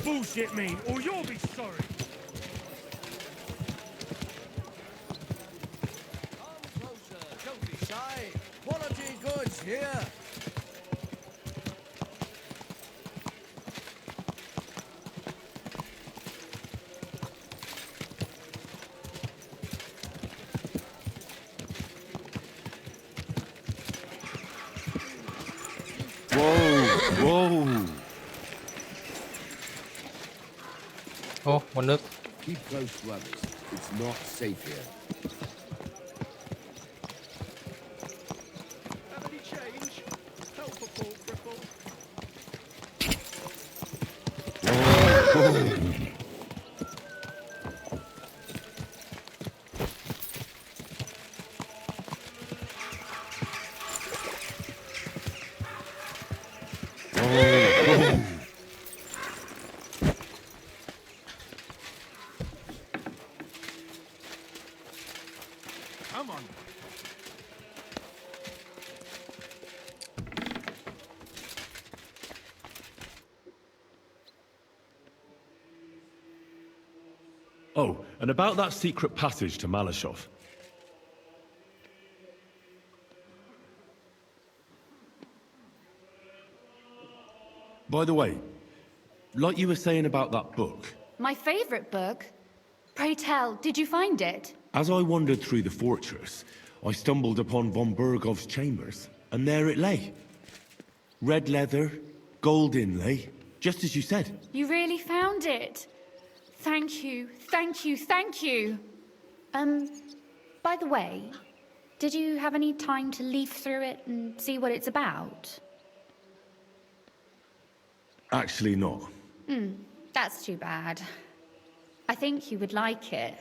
bullshit me, or you'll be sorry. Come closer, don't be shy. Quality goods here. Whoa! Ô, nguồn nước. Keep close to others. It's not safe here. Have any change? Help a poor cripple. Come on. Oh, and about that secret passage to Malashov. By the way, like you were saying about that book, My favourite book? Pray tell, did you find it? as I wandered through the fortress, I stumbled upon von Bergov's chambers, and there it lay. Red leather, gold inlay, just as you said. You really found it? Thank you, thank you, thank you. By the way, did you have any time to leaf through it and see what it's about? Actually not. That's too bad. I think you would like it.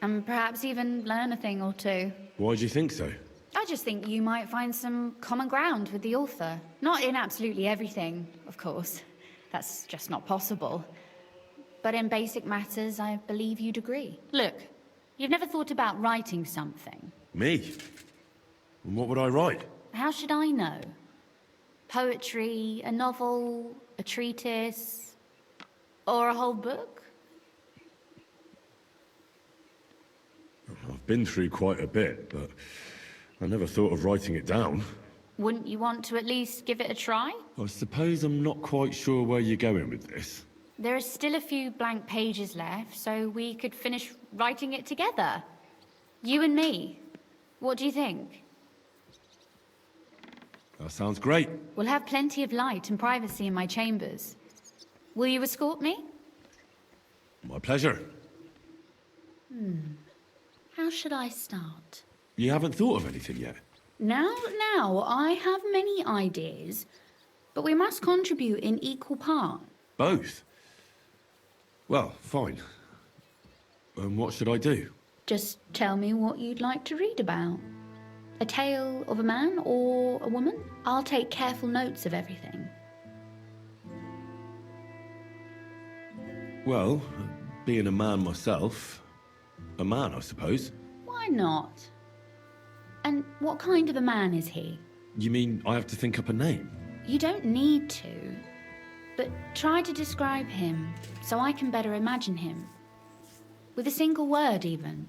And perhaps even learn a thing or two. Why do you think so? I just think you might find some common ground with the author. Not in absolutely everything, of course. That's just not possible. But in basic matters, I believe you'd agree. Look, you've never thought about writing something. Me? And what would I write? How should I know? Poetry, a novel, a treatise, or a whole book? I've been through quite a bit, but I never thought of writing it down. Wouldn't you want to at least give it a try? I suppose I'm not quite sure where you're going with this. There are still a few blank pages left, so we could finish writing it together. You and me. What do you think? That sounds great. We'll have plenty of light and privacy in my chambers. Will you escort me? My pleasure. How should I start? You haven't thought of anything yet? Now, I have many ideas, but we must contribute in equal part. Both? Well, fine. And what should I do? Just tell me what you'd like to read about. A tale of a man or a woman? I'll take careful notes of everything. Well, being a man myself, a man, I suppose. Why not? And what kind of a man is he? You mean I have to think up a name? You don't need to, but try to describe him so I can better imagine him. With a single word, even.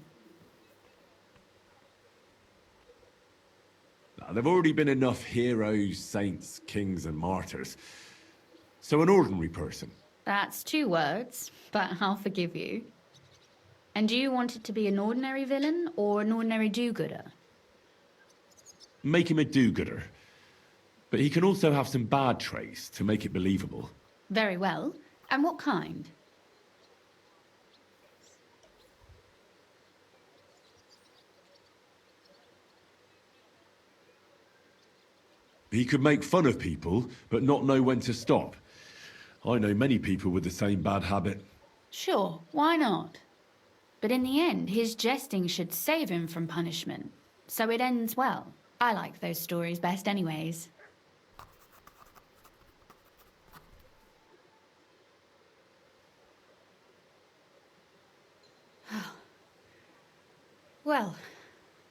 Now, there've already been enough heroes, saints, kings, and martyrs. So an ordinary person. That's 2 words, but I'll forgive you. And do you want it to be an ordinary villain or an ordinary do-gooder? Make him a do-gooder. But he can also have some bad traits to make it believable. Very well. And what kind? He could make fun of people, but not know when to stop. I know many people with the same bad habit. Sure, why not? But in the end, his jesting should save him from punishment. So it ends well. I like those stories best anyways. Well,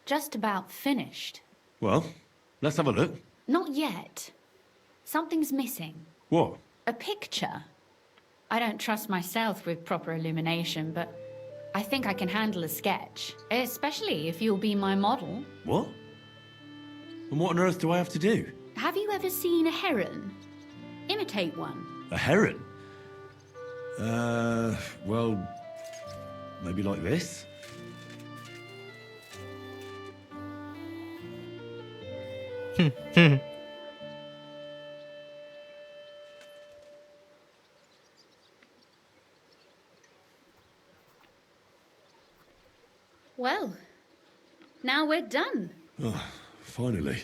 just about finished. Well, let's have a look. Not yet. Something's missing. What? A picture. I don't trust myself with proper illumination, but I think I can handle a sketch, especially if you'll be my model. What? And what on earth do I have to do? Have you ever seen a heron? Imitate one. A heron? Well, maybe like this? Well, now we're done. Oh, finally.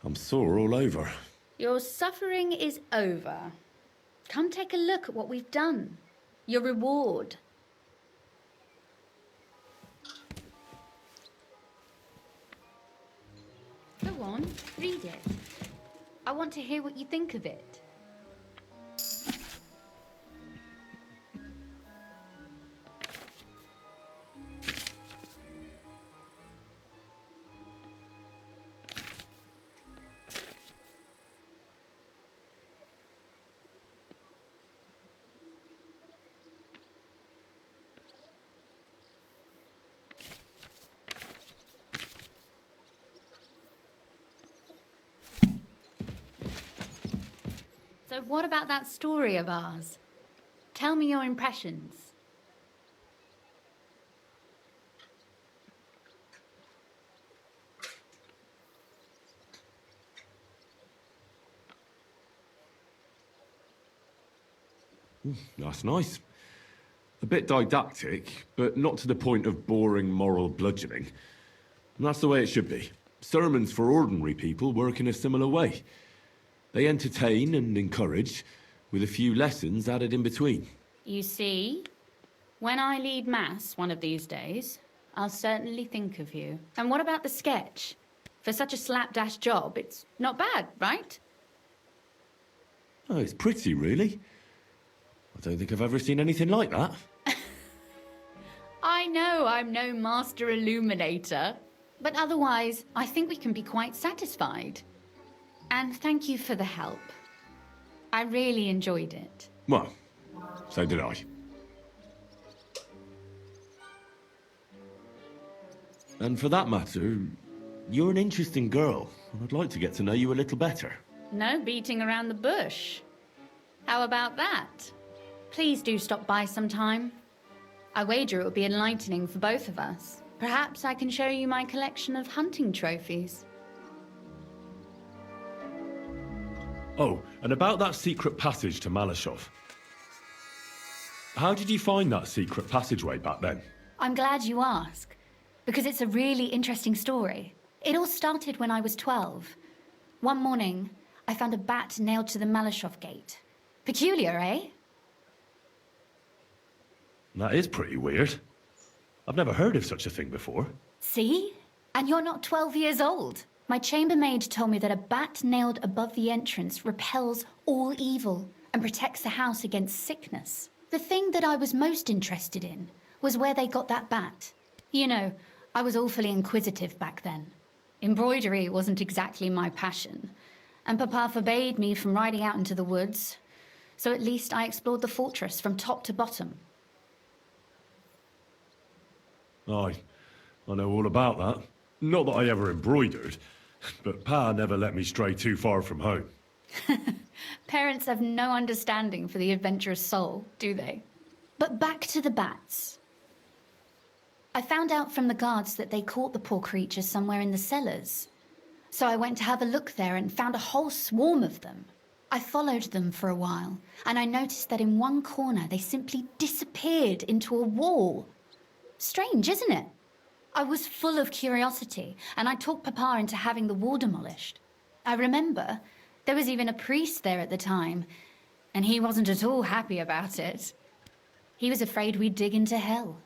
I'm sore all over. Your suffering is over. Come take a look at what we've done. Your reward. Go on, read it. I want to hear what you think of it. So what about that story of ours? Tell me your impressions. That's nice. A bit didactic, but not to the point of boring moral bludgeoning. And that's the way it should be. Sermons for ordinary people work in a similar way. They entertain and encourage, with a few lessons added in between. You see, when I lead mass one of these days, I'll certainly think of you. And what about the sketch? For such a slapdash job, it's not bad, right? Oh, it's pretty, really. I don't think I've ever seen anything like that. I know I'm no master illuminator, but otherwise, I think we can be quite satisfied. And thank you for the help. I really enjoyed it. Well, so did I. And for that matter, you're an interesting girl, and I'd like to get to know you a little better. No beating around the bush. How about that? Please do stop by sometime. I wager it will be enlightening for both of us. Perhaps I can show you my collection of hunting trophies. Oh, and about that secret passage to Malashov. How did you find that secret passageway back then? I'm glad you ask, because it's a really interesting story. It all started when I was 12. One morning, I found a bat nailed to the Malashov gate. Peculiar, eh? That is pretty weird. I've never heard of such a thing before. See? And you're not 12 years old. My chambermaid told me that a bat nailed above the entrance repels all evil and protects the house against sickness. The thing that I was most interested in was where they got that bat. You know, I was awfully inquisitive back then. Embroidery wasn't exactly my passion, and Papa forbade me from riding out into the woods, so at least I explored the fortress from top to bottom. Aye, I know all about that. Not that I ever embroidered, but Pa never let me stray too far from home. Parents have no understanding for the adventurous soul, do they? But back to the bats. I found out from the guards that they caught the poor creatures somewhere in the cellars. So I went to have a look there and found a whole swarm of them. I followed them for a while, and I noticed that in one corner they simply disappeared into a wall. Strange, isn't it? I was full of curiosity, and I talked Papa into having the wall demolished. I remember there was even a priest there at the time, and he wasn't at all happy about it. He was afraid we'd dig into hell.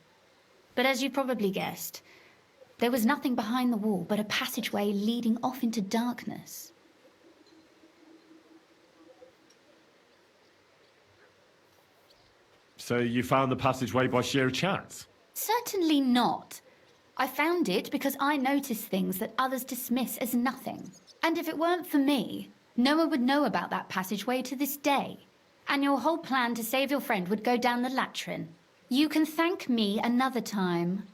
But as you probably guessed, there was nothing behind the wall but a passageway leading off into darkness. So you found the passageway by sheer chance? Certainly not. I found it because I noticed things that others dismiss as nothing. And if it weren't for me, no one would know about that passageway to this day. And your whole plan to save your friend would go down the latrine. You can thank me another time.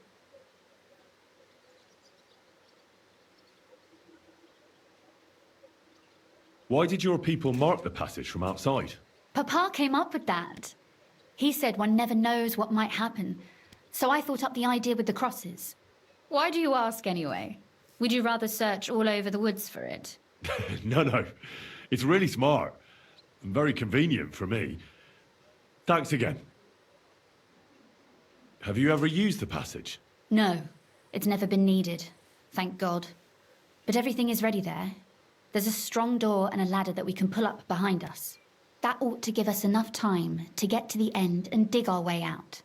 Why did your people mark the passage from outside? Papa came up with that. He said one never knows what might happen, so I thought up the idea with the crosses. Why do you ask anyway? Would you rather search all over the woods for it? No. It's really smart. And very convenient for me. Thanks again. Have you ever used the passage? No, it's never been needed. Thank God. But everything is ready there. There's a strong door and a ladder that we can pull up behind us. That ought to give us enough time to get to the end and dig our way out.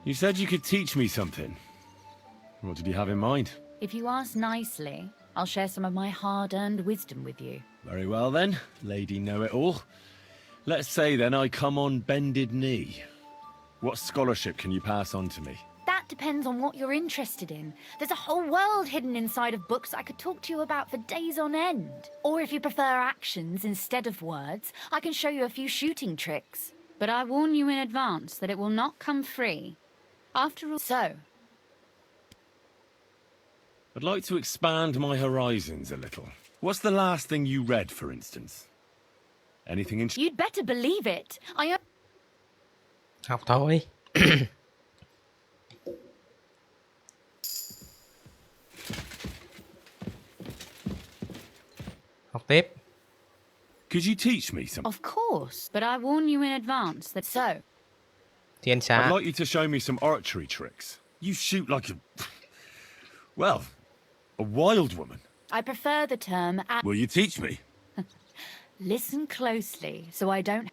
You said you could teach me something. What did you have in mind? If you ask nicely, I'll share some of my hard-earned wisdom with you. Very well then, Lady Know-It-All. Let's say then I come on bended knee. What scholarship can you pass on to me? That depends on what you're interested in. There's a whole world hidden inside of books I could talk to you about for days on end. Or if you prefer actions instead of words, I can show you a few shooting tricks. But I warn you in advance that it will not come free. After all, so... I'd like to expand my horizons a little. What's the last thing you read, for instance? Anything interesting? You'd better believe it. Học thôi. Học tiếp. Could you teach me something? Of course, but I warn you in advance that so. Thiên xá. I'd like you to show me some archery tricks. You shoot like a... well, a wild woman. I prefer the term... Will you teach me? Listen closely, so I don't...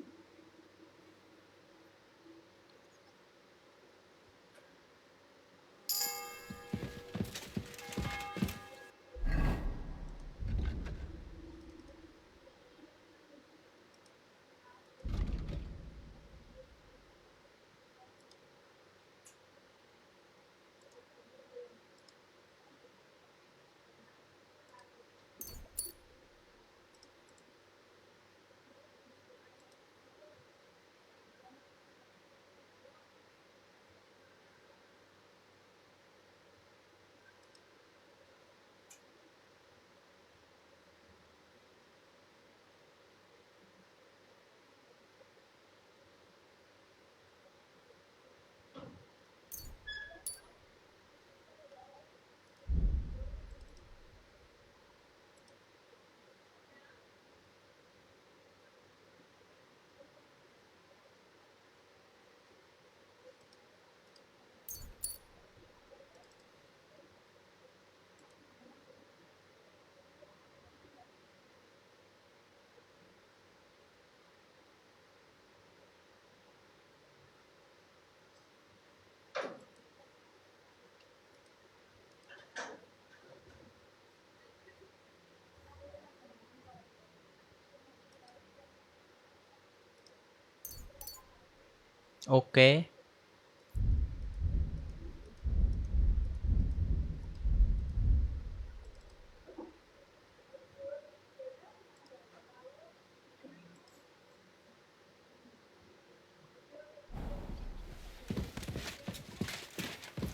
Ok.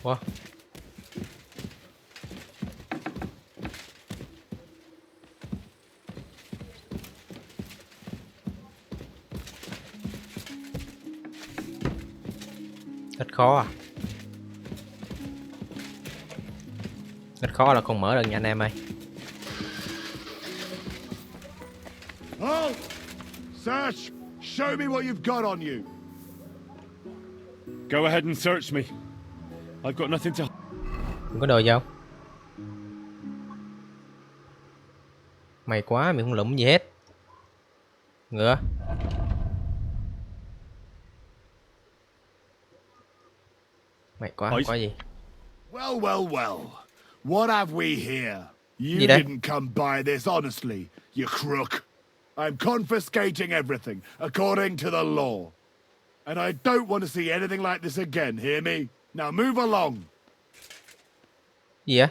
Wow. Rất khó à. Rất khó là không mở được nha anh em ơi. Halt! Search! Show me what you've got on you. Go ahead and search me. I've got nothing to... Không có đồ gì không? Mày quá, mày không lụm gì hết. Ngựa. Mày quá, không có gì. Well, well, well. What have we here? You Gì đây? didn't come by this honestly, you crook. I'm confiscating everything, according to the law. And I don't want to see anything like this again, hear me? Now move along. Gì á?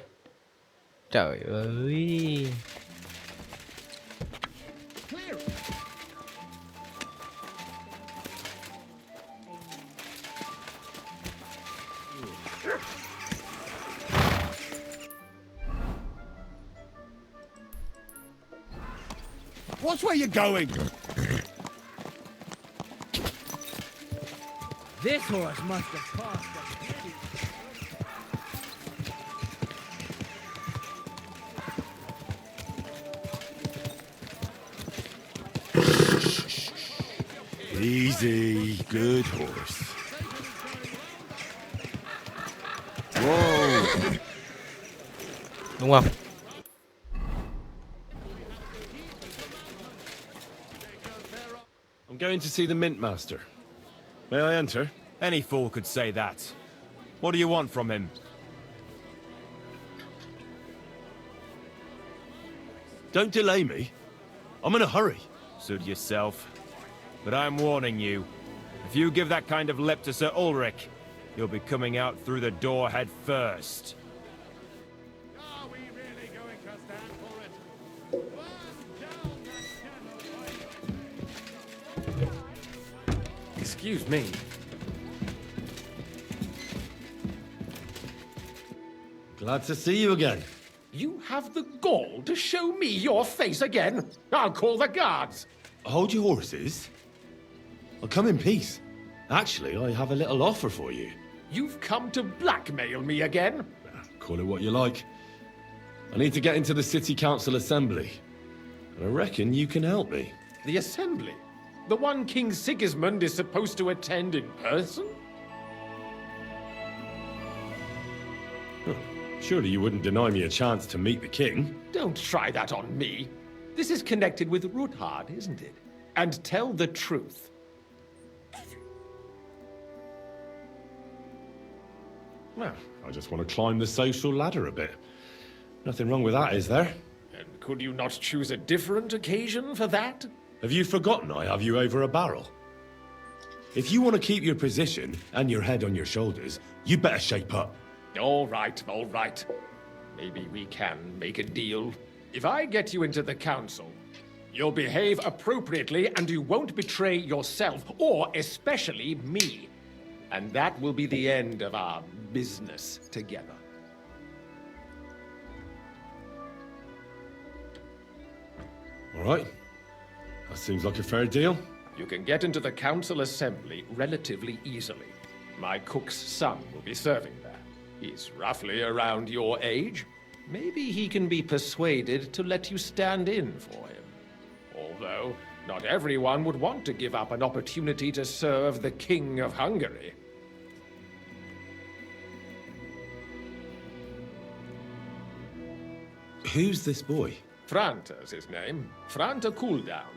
Trời ơi. Watch where you're going. This horse must have cost a pretty... Easy, good horse. Wow. Đúng không? I'm going to see the Mint Master. May I enter? Any fool could say that. What do you want from him? Don't delay me. I'm in a hurry. Suit yourself. But I'm warning you. If you give that kind of lip to Sir Ulrich, you'll be coming out through the door head first. Excuse me. Glad to see you again. You have the gall to show me your face again? I'll call the guards. Hold your horses. I'll come in peace. Actually, I have a little offer for you. You've come to blackmail me again? Call it what you like. I need to get into the City Council Assembly. And I reckon you can help me. The Assembly? The one King Sigismund is supposed to attend in person? Surely you wouldn't deny me a chance to meet the king? Don't try that on me. This is connected with Ruthard, isn't it? And tell the truth. Well, I just want to climb the social ladder a bit. Nothing wrong with that, is there? And could you not choose a different occasion for that? Have you forgotten I have you over a barrel? If you want to keep your position and your head on your shoulders, you better shape up. All right, all right. Maybe we can make a deal. If I get you into the council, you'll behave appropriately and you won't betray yourself, or especially me. And that will be the end of our business together. All right. That seems like a fair deal. You can get into the council assembly relatively easily. My cook's son will be serving there. He's roughly around your age. Maybe he can be persuaded to let you stand in for him. Although, not everyone would want to give up an opportunity to serve the King of Hungary. Who's this boy? Franta's his name. Franta Cooldown.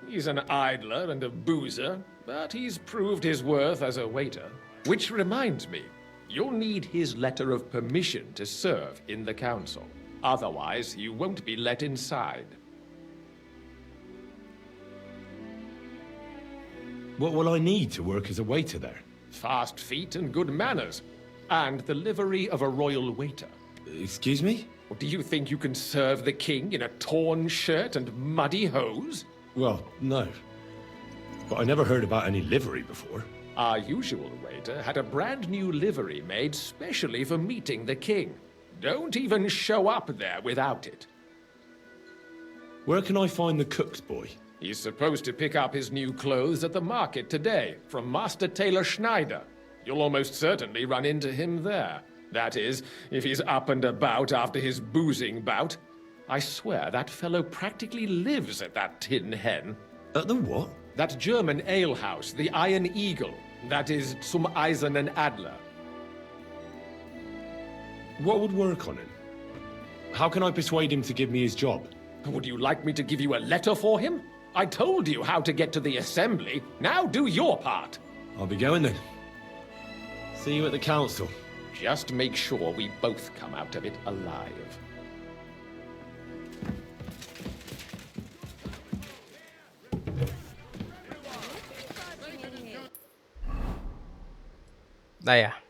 He's an idler and a boozer, but he's proved his worth as a waiter. Which reminds me, you'll need his letter of permission to serve in the council. Otherwise, you won't be let inside. What will I need to work as a waiter there? Fast feet and good manners. And the livery of a royal waiter. Excuse me? Do you think you can serve the king in a torn shirt and muddy hose? Well, no. But I never heard about any livery before. Our usual waiter had a brand new livery made specially for meeting the king. Don't even show up there without it. Where can I find the cook's boy? He's supposed to pick up his new clothes at the market today from Master Tailor Schneider. You'll almost certainly run into him there. That is, if he's up and about after his boozing bout. I swear that fellow practically lives at that Tin Hen. At the what? That German alehouse, the Iron Eagle. That is Zum Eisernen Adler. What would work on him? How can I persuade him to give me his job? Would you like me to give you a letter for him? I told you how to get to the assembly. Now do your part. I'll be going then. See you at the council. Just make sure we both come out of it alive. Đây à?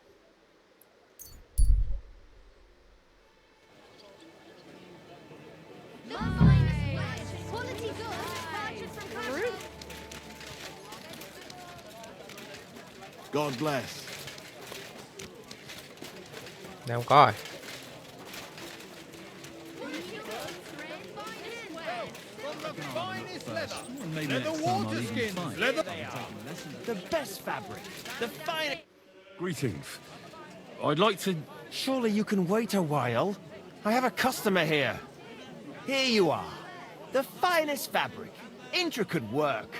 God bless. Đây không có rồi. Leather water skins. Leather. The best fabric. The finest. Greetings. I'd like to... Surely you can wait a while. I have a customer here. Here you are. The finest fabric. Intricate work.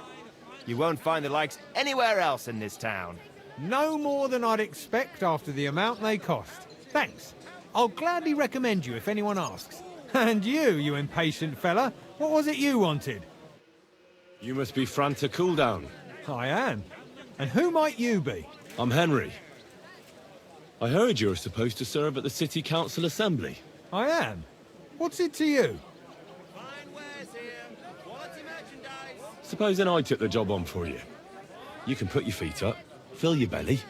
You won't find the likes anywhere else in this town. No more than I'd expect after the amount they cost. Thanks. I'll gladly recommend you if anyone asks. And you impatient fella, what was it you wanted? You must be Fran to Cooldown. I am. And who might you be? I'm Henry. I heard you're supposed to serve at the City Council Assembly. I am. What's it to you? Supposing I took the job on for you. You can put your feet up, fill your belly,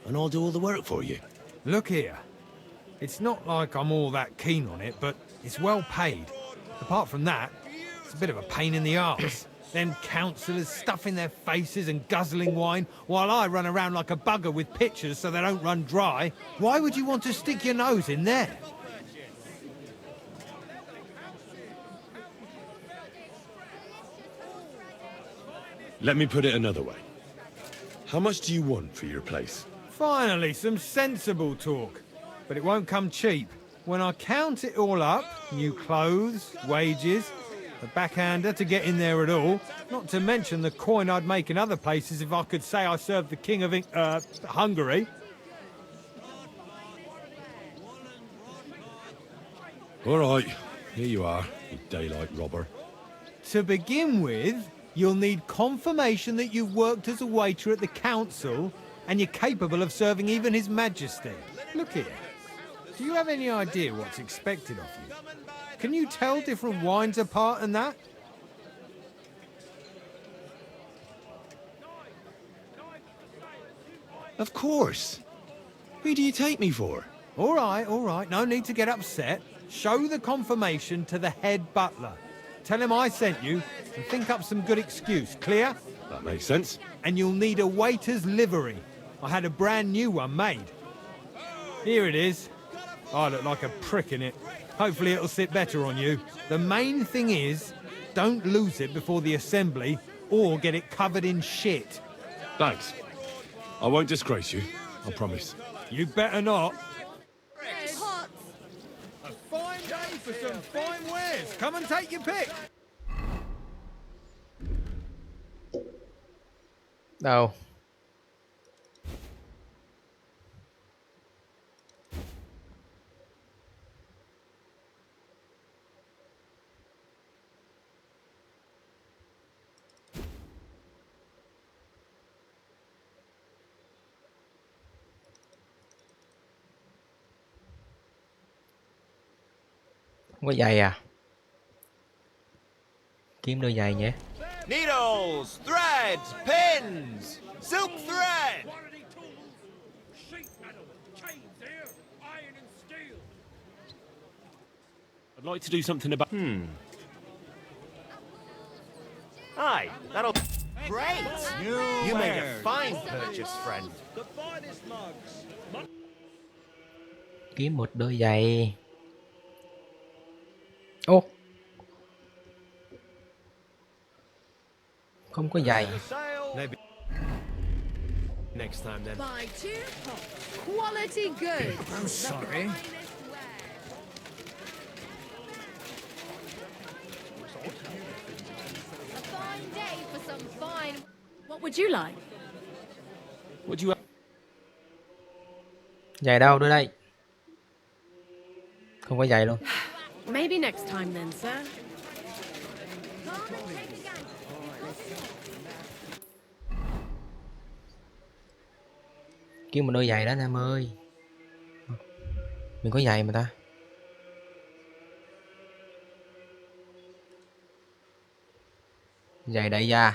and I'll do all the work for you. Look here. It's not like I'm all that keen on it, but it's well paid. Apart from that, it's a bit of a pain in the arse. Them councillors stuffing their faces and guzzling wine, while I run around like a bugger with pitchers so they don't run dry. Why would you want to stick your nose in there? Let me put it another way. How much do you want for your place? Finally, some sensible talk. But it won't come cheap. When I count it all up, new clothes, wages, a backhander to get in there at all, not to mention the coin I'd make in other places if I could say I served the King of Hungary. All right, here you are, you daylight robber. To begin with, you'll need confirmation that you've worked as a waiter at the council and you're capable of serving even His Majesty. Look here. Do you have any idea what's expected of you? Can you tell different wines apart and that? Of course. Who do you take me for? All right. No need to get upset. Show the confirmation to the head butler. Tell him I sent you and think up some good excuse. Clear? That makes sense. And you'll need a waiter's livery. I had a brand new one made. Here it is. I look like a prick in it. Hopefully it'll sit better on you. The main thing is, don't lose it before the assembly or get it covered in shit. Thanks. I won't disgrace you, I promise. You better not. A fine day for some fine wares. Come and take your pick. Đâu? Không có giày à? Kiếm đôi giày nhé. Needles, threads, pins, silk thread. I'd like to do something about... Aye, that'll... Great! You made a fine purchase, friend. Kiếm một đôi giày. Ô, không có giày. Maybe next time then. Buy 2 pots. Quality goods. I'm sorry. A fine day for some fine. What would you like? Would you... Giày đâu, đưa đây. Không có giày luôn. Maybe next time then, sir. Kiếm một đôi giày đó anh em ơi. Mình có giày mà ta. Giày đại gia.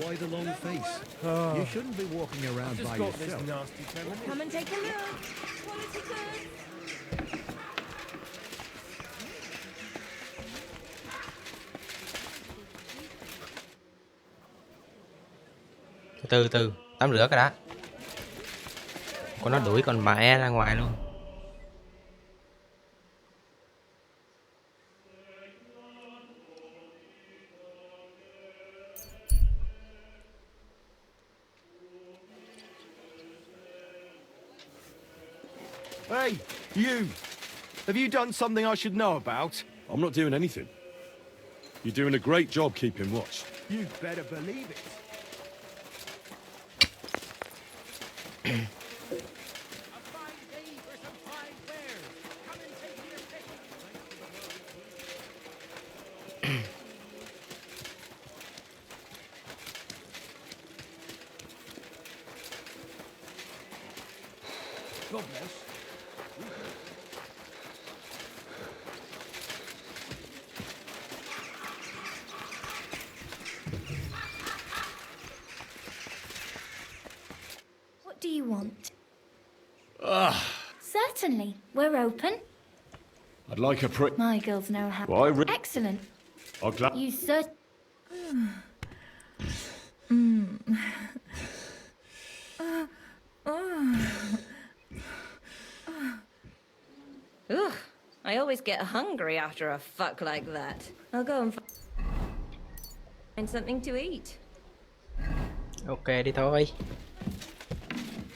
Why the long face? You shouldn't be walking around by yourself. Come and take a look. Quality good. Từ từ, tắm rửa cái đã. Con nó đuổi con mẹ ra ngoài luôn. Hey, you! Have you done something I should know about? I'm not doing anything. You're doing a great job keeping watch. You better believe it. God bless. What do you want? Ah, Certainly. We're open. I'd like a prick. My girls know how. Why, Excellent. I'm glad. You cert. Ugh, I always get hungry after a fuck like that. I'll go and find something to eat. Ok đi thôi.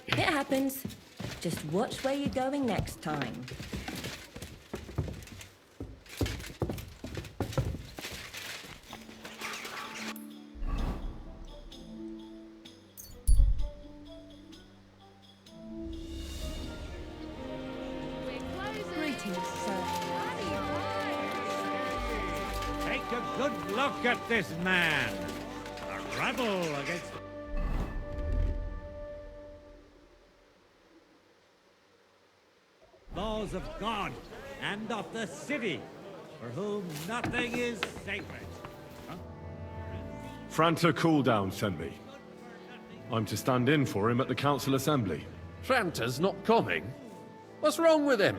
It happens. Just watch where you're going next time. Greetings, sir. Take a good look at this man. A rebel against laws of God and of the city, for whom nothing is sacred. Franta Cooldown sent me. I'm to stand in for him at the council assembly. Franta's not coming? What's wrong with him?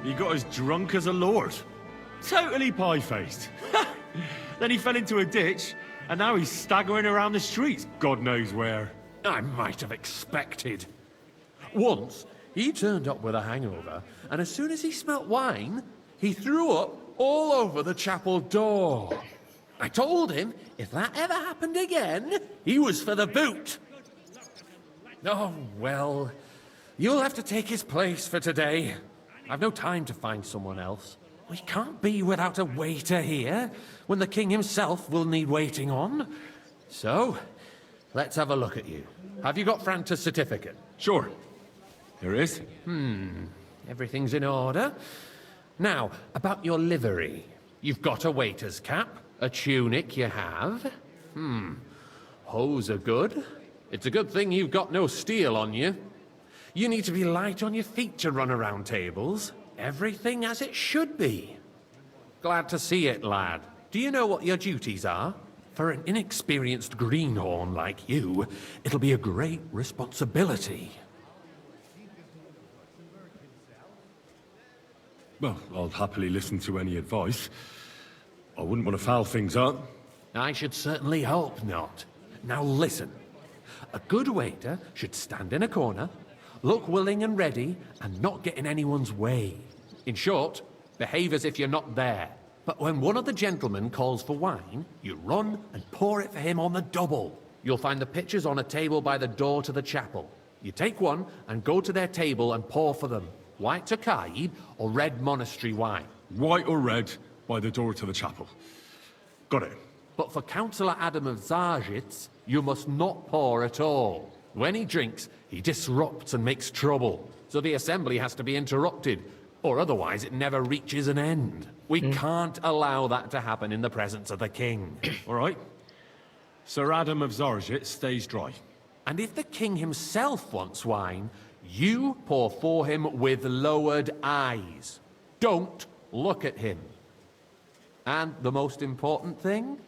He got as drunk as a lord. Totally pie-faced. Then he fell into a ditch, and now he's staggering around the streets, God knows where. I might have expected. Once, he turned up with a hangover, and as soon as he smelt wine, he threw up all over the chapel door. I told him if that ever happened again, he was for the boot. Oh, well, you'll have to take his place for today. I've no time to find someone else. We can't be without a waiter here, when the king himself will need waiting on. So, let's have a look at you. Have you got Franta's certificate? Sure. There is. Everything's in order. Now, about your livery. You've got a waiter's cap, a tunic you have. Hose are good. It's a good thing you've got no steel on you. You need to be light on your feet to run around tables. Everything as it should be. Glad to see it, lad. Do you know what your duties are? For an inexperienced greenhorn like you, it'll be a great responsibility. Well, I'll happily listen to any advice. I wouldn't want to foul things up. I should certainly hope not. Now listen. A good waiter should stand in a corner, look willing and ready, and not get in anyone's way. In short, behave as if you're not there. But when one of the gentlemen calls for wine, you run and pour it for him on the double. You'll find the pitchers on a table by the door to the chapel. You take one and go to their table and pour for them. White Tokaib or red monastery wine. White or red, by the door to the chapel. Got it. But for Councillor Adam of Zarjitz, you must not pour at all. When he drinks, he disrupts and makes trouble. So the assembly has to be interrupted, or otherwise it never reaches an end. We can't allow that to happen in the presence of the king. All right. Sir Adam of Zarjitz stays dry. And if the king himself wants wine, you pour for him with lowered eyes. Don't look at him. And the most important thing?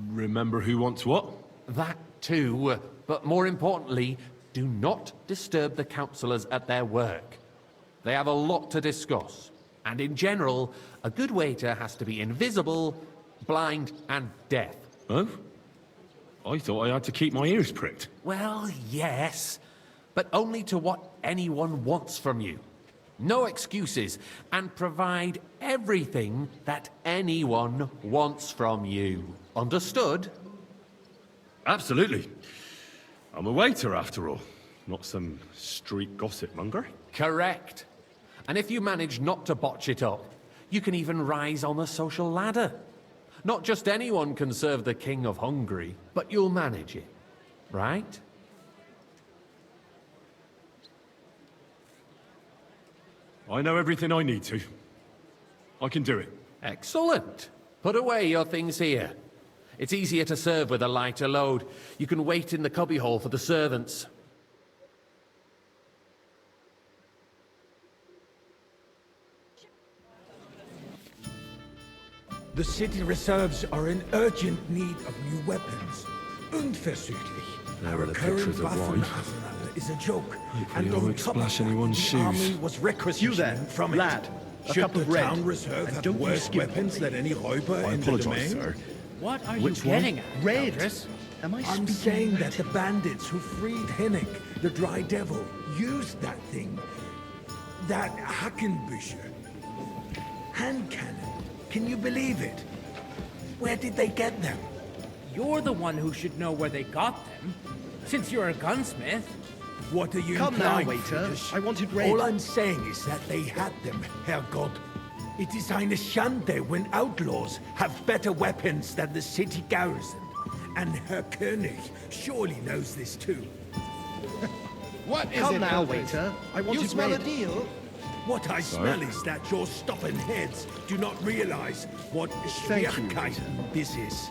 Remember who wants what? That too. But more importantly, do not disturb the councillors at their work. They have a lot to discuss. And in general, a good waiter has to be invisible, blind, and deaf. Oh? I thought I had to keep my ears pricked. Well, yes, but only to what anyone wants from you. No excuses, and provide everything that anyone wants from you. Understood? Absolutely. I'm a waiter, after all. Not some street gossip monger. Correct. And if you manage not to botch it up, you can even rise on the social ladder. Not just anyone can serve the King of Hungary, but you'll manage it, right? I know everything I need to. I can do it. Excellent. Put away your things here. It's easier to serve with a lighter load. You can wait in the cubbyhole for the servants. The city reserves are in urgent need of new weapons. Unverzüglich. There are Our the current pictures of wine. Waffenarsenal is a joke. Hopefully I on won't top splash of that, anyone's the army shoes. was requisitioned You then, from lad. it. A Should cup the of red. town reserve And have don't you worse skip weapons it. than any Räuber I in the apologize, domain? sir. What are you Which one? getting at, Red. Countess? Am I I'm speaking saying right? that the bandits who freed Hennig, the Dry Devil, used that thing. That Hackenbücher. Hand cannon. Can you believe it? Where did they get them? You're the one who should know where they got them, since you're a gunsmith. What are you Come now, implying, waiter. Friedrich? I wanted red. All I'm saying is that they had them, Herrgott. It is eine Schande when outlaws have better weapons than the city garrison. And Herr König surely knows this too. What is it, now, waiter? I wanted You smell red. a deal? What I Sorry? smell is that your stubborn heads do not realize what Thank you, Schwierigkeiten this is.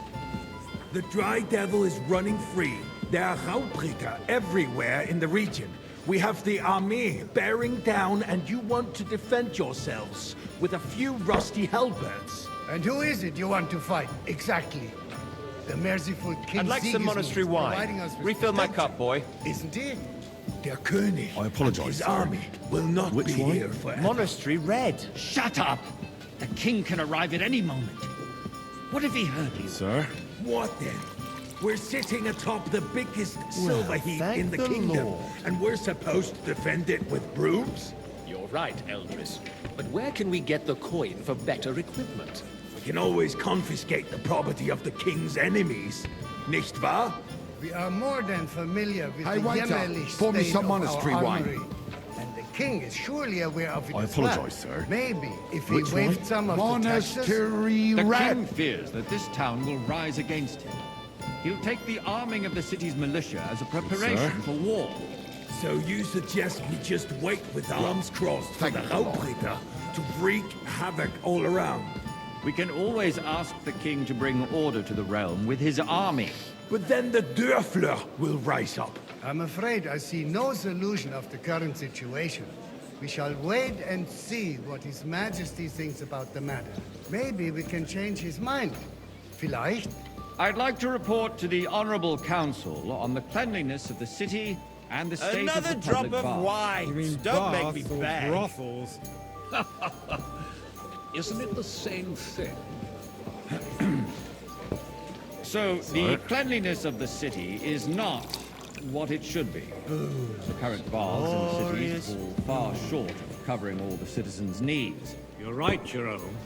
The Dry Devil is running free. There are Raubritter everywhere in the region. We have the army bearing down, and you want to defend yourselves with a few rusty halberds. And who is it you want to fight, exactly? The merciful King I'd like some Sigismund monastery providing wine. us with Refill my protection, cup, boy. Isn't it? Der König I and apologize, his sir. army will not Which be one? here forever. Monastery red. Shut up! The king can arrive at any moment. What if he heard you? Sir? What then? We're sitting atop the biggest silver heap thank in the the kingdom, Lord. and we're supposed to defend it with brooms? You're right, Eldris. But where can we get the coin for better equipment? We can always confiscate the property of the king's enemies, nicht wahr? We are more than familiar with Hey, the waiter, Yemeli pour me state some of our monastery wine. armory. And the king is surely aware of it I as well. apologize, sir. Maybe if Which he waived one? some of the taxes... Monastery The red. king fears that this town will rise against him. He'll take the arming of the city's militia as a preparation for war. So you suggest we just wait with arms crossed for the Raubritter to wreak havoc all around? We can always ask the king to bring order to the realm with his army. But then the Dörfler will rise up. I'm afraid I see no solution of the current situation. We shall wait and see what His Majesty thinks about the matter. Maybe we can change his mind. Vielleicht? I'd like to report to the Honorable Council on the cleanliness of the city and the state Another of the drop public of baths. wine. Don't make me beg. brothels? Isn't it the same thing? So, the cleanliness of the city is not what it should be. The current baths in the city fall far short of covering all the citizens' needs. You're right, Jerome.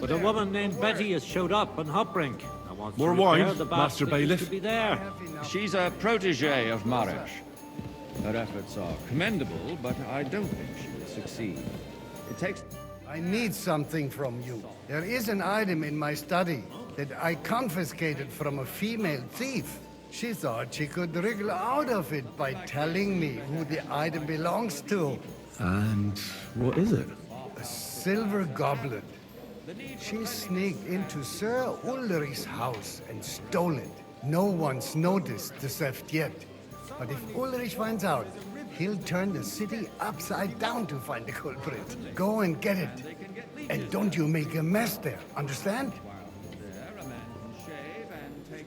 But a woman named Betty has showed up on Hopbrink. and wants to More repair wine, the baths Master that used Bailiff. to be there. She's a protege of Maresh. Her efforts are commendable, but I don't think she will succeed. It takes... I need something from you. There is an item in my study that I confiscated from a female thief. She thought she could wriggle out of it by telling me who the item belongs to. And what is it? A silver goblet. She sneaked into Sir Ulrich's house and stole it. No one's noticed the theft yet. But if Ulrich finds out, He'll turn the city upside down to find the culprit. Go and get it. And don't you make a mess there, understand?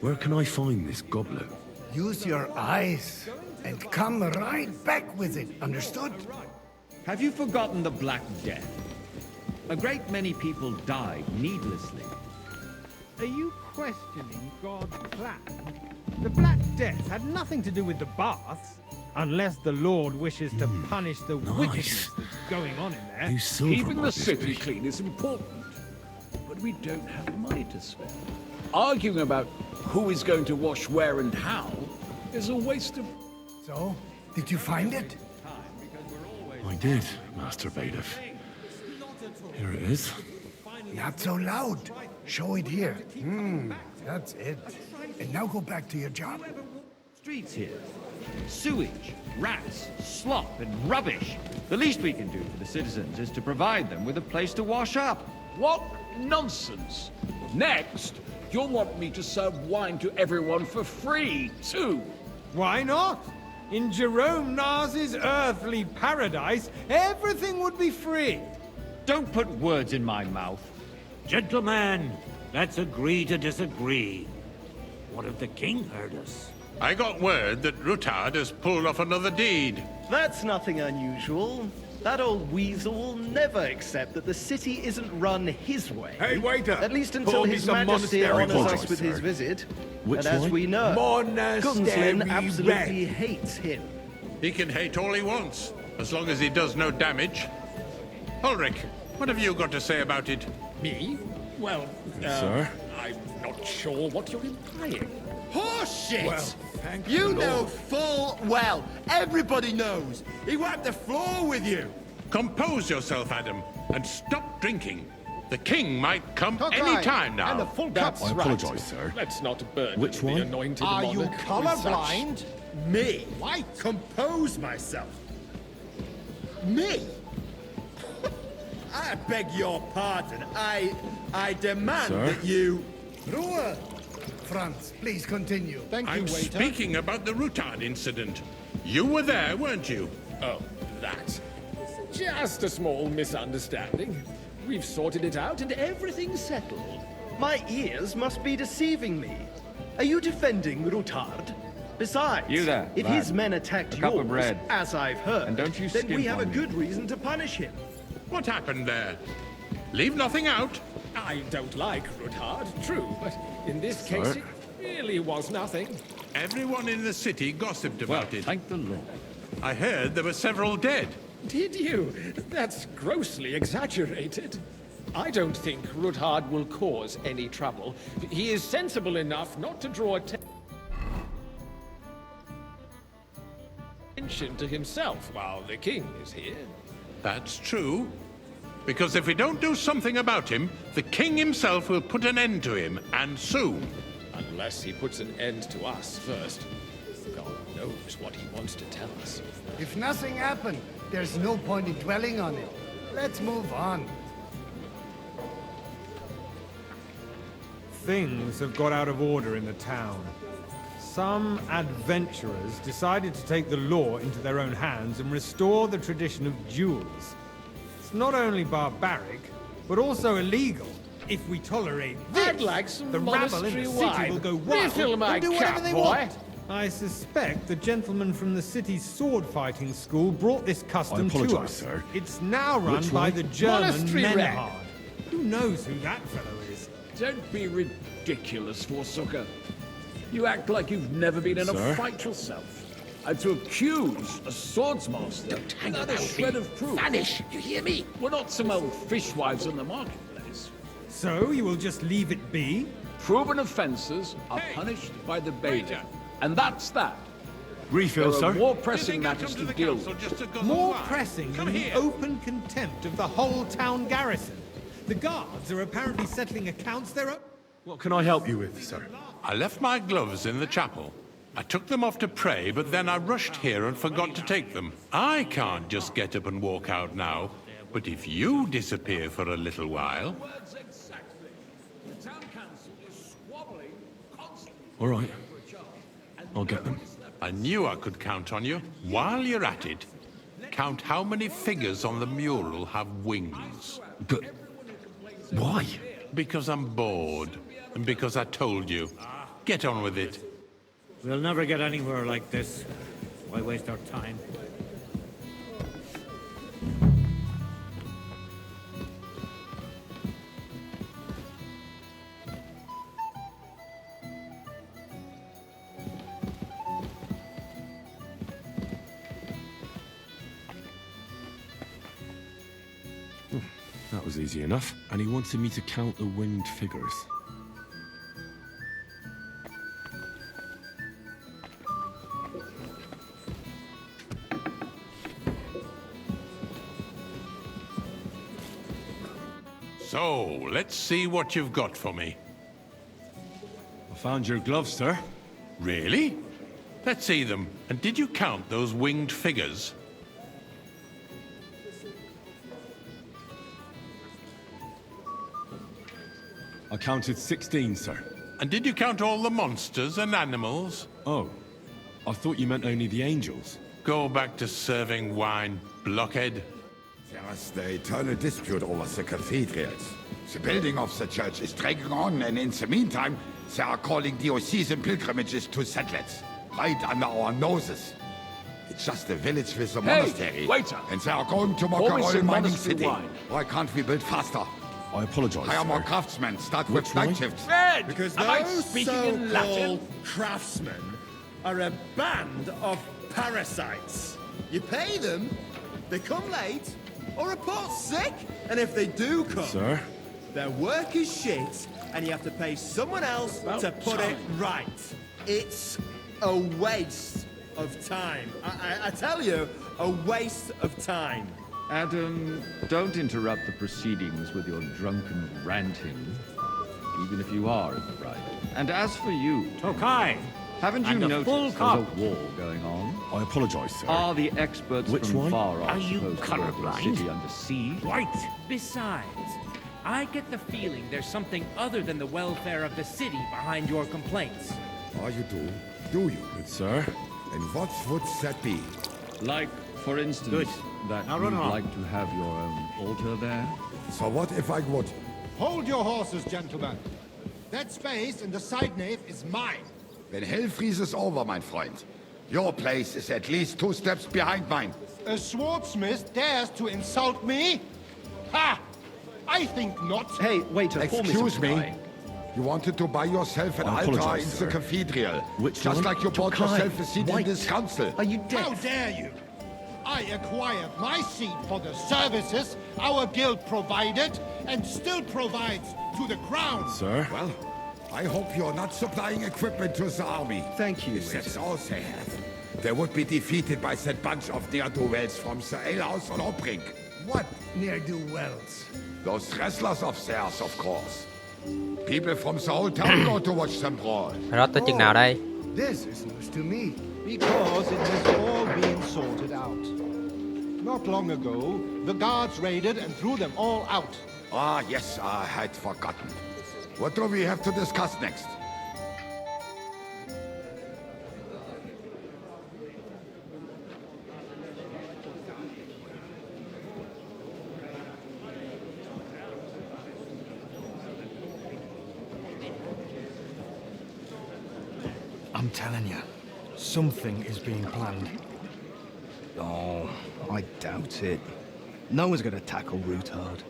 Where can I find this goblet? Use your eyes and come right back with it, understood? Have you forgotten the Black Death? A great many people died needlessly. Are you questioning God's plan? The Black Death had nothing to do with the baths, unless the Lord wishes to punish the wickedness that's going on in there. Keeping the city clean is important, but we don't have money to spend. Arguing about who is going to wash where and how is a waste of... So, did you find it? I did, Master Bailiff. Here it is. Not so loud. Show it here. That's it. And now go back to your job. Streets here. Sewage, rats, slop, and rubbish. The least we can do for the citizens is to provide them with a place to wash up. What nonsense! Next, you'll want me to serve wine to everyone for free, too. Why not? In Jerome Nas's earthly paradise, everything would be free. Don't put words in my mouth. Gentlemen, let's agree to disagree. What if the king heard us? I got word that Rutard has pulled off another deed. That's nothing unusual. That old weasel will never accept that the city isn't run his way. Hey, waiter! At least until Pour me His some Majesty monastery honors wine, us with sir. his visit. Which and as wine? we know, Monastery Gunslin absolutely red. hates him. He can hate all he wants, as long as he does no damage. Ulrich, what have you got to say about it? Me? Well, Sir? I'm not sure what you're implying. Horseshit! Well, thank you the know Lord. full well. Everybody knows. He wiped the floor with you. Compose yourself, Adam, and stop drinking. The king might come Tokai, any time now. and the full That's cup. right. sir. Let's not burden Which the one? anointed Are you monarch with colorblind? such- Me? Why compose myself? Me? I beg your pardon. I demand Sir? that you... Ruhe! Franz, please continue. Thank you, I'm waiter. speaking about the Rutard incident. You were there, weren't you? Oh, that. Just a small misunderstanding. We've sorted it out and everything's settled. My ears must be deceiving me. Are you defending Rutard? Besides, You there, if lad. his men attacked A cup of yours, bread. as I've heard, And don't you then we skimp have a on me. good reason to punish him. What happened there? Leave nothing out. I don't like Rutard, true, but in this Sir? case it really was nothing. Everyone in the city gossiped about it. Thank the Lord. I heard there were several dead. Did you? That's grossly exaggerated. I don't think Rutard will cause any trouble. He is sensible enough not to draw attention to himself while the king is here. That's true. Because if we don't do something about him, the king himself will put an end to him, and soon. Unless he puts an end to us first. God knows what he wants to tell us. If nothing happened, there's no point in dwelling on it. Let's move on. Things have got out of order in the town. Some adventurers decided to take the law into their own hands and restore the tradition of duels. It's not only barbaric, but also illegal. If we tolerate this, I'd like some the rabble in monastery the city wine. will go wild Refill my and do whatever cup, they boy. want. I suspect the gentleman from the city's sword fighting school brought this custom to apologise, us. sir. It's now run Which by one? the German Monastery red. Menhard. Who knows who that fellow is? Don't be ridiculous, Forsooker. You act like you've never been in a Sir? fight yourself. And to accuse a swordsmaster without a shred of proof. Vanish, you hear me? We're not some old fishwives on the marketplace. So you will just leave it be? Proven offences are punished by the bailiff. And that's that. Refill, There are sir. more pressing matters to deal with. More pressing than the open contempt of the whole town garrison. The guards are apparently settling accounts their own. What can I help you with, sir? I left my gloves in the chapel. I took them off to pray, but then I rushed here and forgot to take them. I can't just get up and walk out now. But if you disappear for a little while... All right. I'll get them. I knew I could count on you. While you're at it, count how many figures on the mural have wings. But why? Because I'm bored, and because I told you. Get on with it. We'll never get anywhere like this. Why waste our time? That was easy enough. And he wanted me to count the winged figures. So, let's see what you've got for me. I found your gloves, sir. Really? Let's see them. And did you count those winged figures? I counted 16, sir. And did you count all the monsters and animals? Oh, I thought you meant only the angels. Go back to serving wine, blockhead. There's the eternal dispute over the cathedrals. The building of the church is dragging on, and in the meantime, they are calling diocesan pilgrimages to settlers, right under our noses. It's just a village with a monastery. Waiter! And they are going to Pour me Mock some mining monastery city. wine. Why can't we build faster? I apologize, Hire more sir. craftsmen, start Which with night wine? shifts. Red! Because Am I those speaking in Latin? so-called craftsmen are a band of parasites. You pay them, they come late, or report sick, and if they do come, Sir? their work is shit, and you have to pay someone else to put it right. It's a waste of time. I tell you, a waste of time. Adam, don't interrupt the proceedings with your drunken ranting, even if you are in the right. And as for you, Tokai! haven't you And a noticed full there's cup. a war going on? I apologize, sir. Are the experts Which from one? far off Are you supposed to go to the colorblind? city under siege? White! Besides, I get the feeling there's something other than the welfare of the city behind your complaints. Oh, you do? Do you? Good, sir. And what would that be? Like, for instance, Good. that Now you'd run along. like to have your own altar there? So what if I would? Hold your horses, gentlemen. That space in the side nave is mine. Then hell freezes over, my friend. Your place is at least 2 steps behind mine. A swordsmith dares to insult me? Ha! I think not. Hey, waiter, pour me some Excuse me. Tokai. You wanted to buy yourself an I altar in apologize, the sir. cathedral. Which Just one? like you bought Tokai. yourself a seat in White. this council. Are you How deaf? dare you? I acquired my seat for the services our guild provided and still provides to the crown. Sir? Well, I hope you're not supplying equipment to the army. Thank you, If that's waiter. all they have, they would be defeated by that bunch of ne'er-do-wells from the alehouse on Obrink. What ne'er-do-wells? Those wrestlers of theirs, of course. People from the whole town go to watch them brawl. Đó tới chừng nào đây? This is news to me. Because it has all been sorted out. Not long ago, the guards raided and threw them all out. Ah, yes, I had forgotten. What do we have to discuss next? I'm telling you, something is being planned. Oh, I doubt it. No one's gonna tackle Rootard.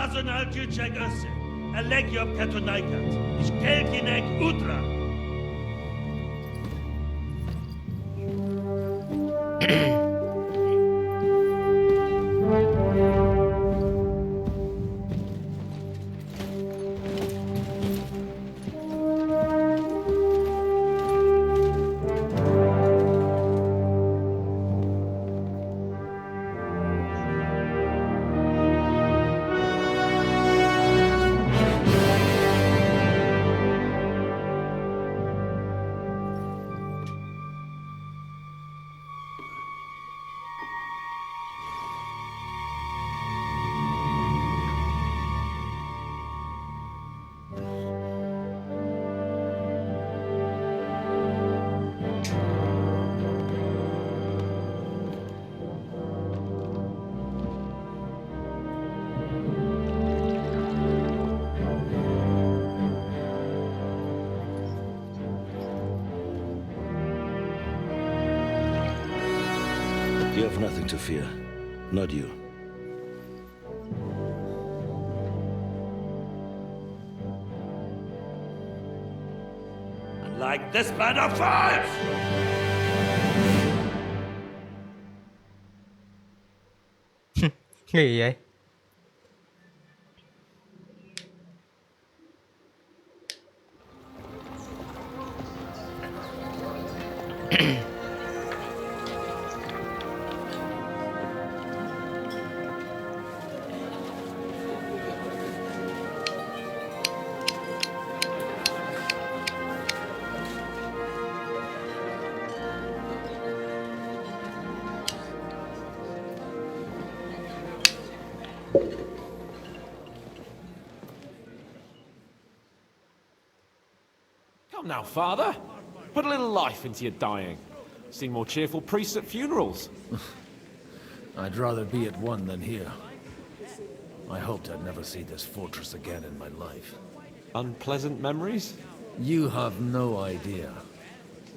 Azonal QUYийнHC, Elegiop Katonaikat, Ishkelkinek Utra. nothing to fear. Not you. Like this man of fight! Cái gì vậy? Come now, Father. Put a little life into your dying. Seen more cheerful priests at funerals. I'd rather be at one than here. I hoped I'd never see this fortress again in my life. Unpleasant memories? You have no idea.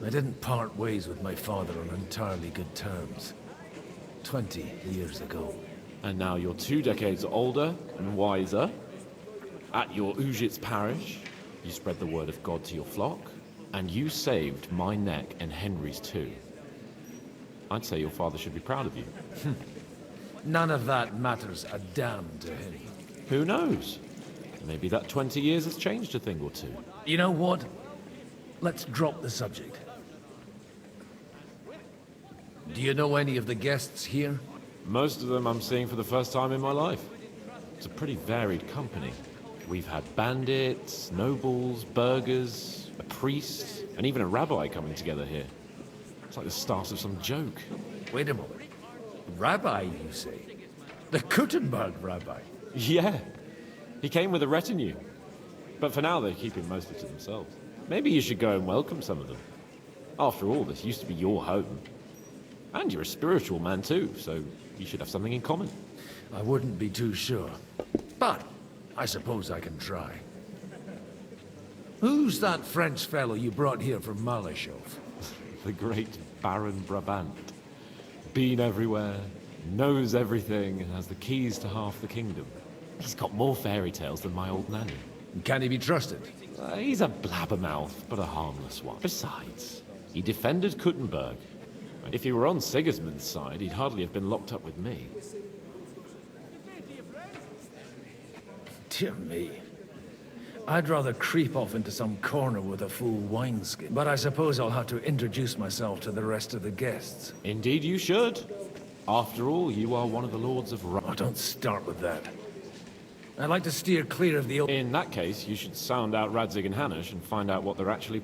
I didn't part ways with my father on entirely good terms. 20 years ago. And now you're 2 decades older and wiser. At your Ujit's parish, you spread the word of God to your flock, and you saved my neck and Henry's too. I'd say your father should be proud of you. None of that matters a damn to him. Who knows? Maybe that 20 years has changed a thing or two. You know what? Let's drop the subject. Do you know any of the guests here? Most of them I'm seeing for the first time in my life. It's a pretty varied company. We've had bandits, nobles, burghers, a priest, and even a rabbi coming together here. It's like the start of some joke. Wait a moment. Rabbi, you say? The Kuttenberg rabbi? Yeah. He came with a retinue. But for now, they're keeping mostly to themselves. Maybe you should go and welcome some of them. After all, this used to be your home. And you're a spiritual man too, so you should have something in common. I wouldn't be too sure. But I suppose I can try. Who's that French fellow you brought here from Malachov? The great Baron Brabant. Been everywhere, knows everything, and has the keys to half the kingdom. He's got more fairy tales than my old nanny. Can he be trusted? He's a blabbermouth, but a harmless one. Besides, he defended Kuttenberg. If he were on Sigismund's side, he'd hardly have been locked up with me. Dear me. I'd rather creep off into some corner with a full wineskin. But I suppose I'll have to introduce myself to the rest of the guests. Indeed you should. After all, you are one of the Lords of Oh, don't start with that. I'd like to steer clear of the... In that case, you should sound out Radzig and Hanush and find out what they're actually...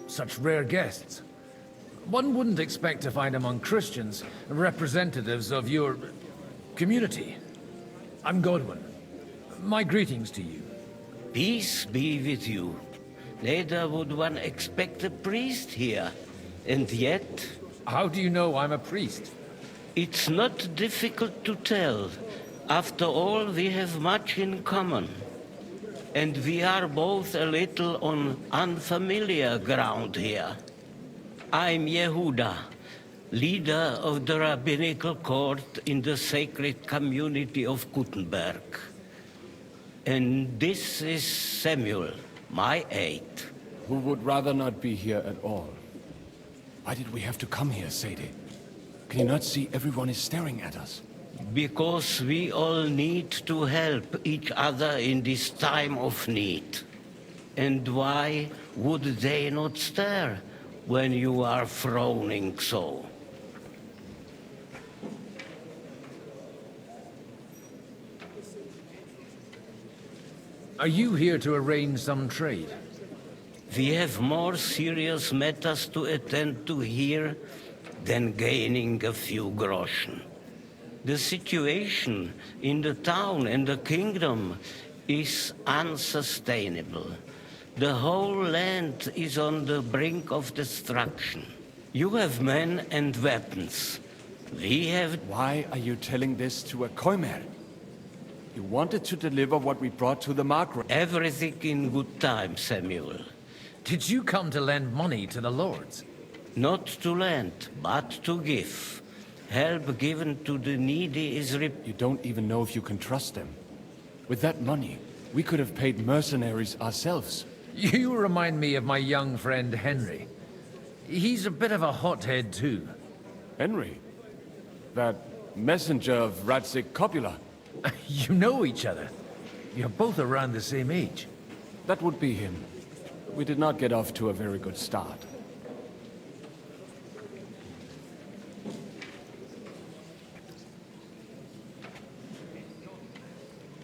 Such rare guests. One wouldn't expect to find among Christians representatives of your community. I'm Godwin. My greetings to you. Peace be with you. Neither would one expect a priest here. And yet... How do you know I'm a priest? It's not difficult to tell. After all, we have much in common. And we are both a little on unfamiliar ground here. I'm Yehuda, leader of the rabbinical court in the sacred community of Kuttenberg. And this is Samuel, my aide. Who would rather not be here at all. Why did we have to come here, Sadie? Can you not see everyone is staring at us? Because we all need to help each other in this time of need. And why would they not stare when you are frowning so? Are you here to arrange some trade? We have more serious matters to attend to here than gaining a few groschen. The situation in the town and the kingdom is unsustainable. The whole land is on the brink of destruction. You have men and weapons. We have... Why are you telling this to a Koimer? You wanted to deliver what we brought to the Margrave. Everything in good time, Samuel. Did you come to lend money to the lords? Not to lend, but to give. Help given to the needy is You don't even know if you can trust them. With that money, we could have paid mercenaries ourselves. You remind me of my young friend Henry. He's a bit of a hothead too. Henry? That messenger of Radzik Copula? You know each other. You're both around the same age. That would be him. We did not get off to a very good start.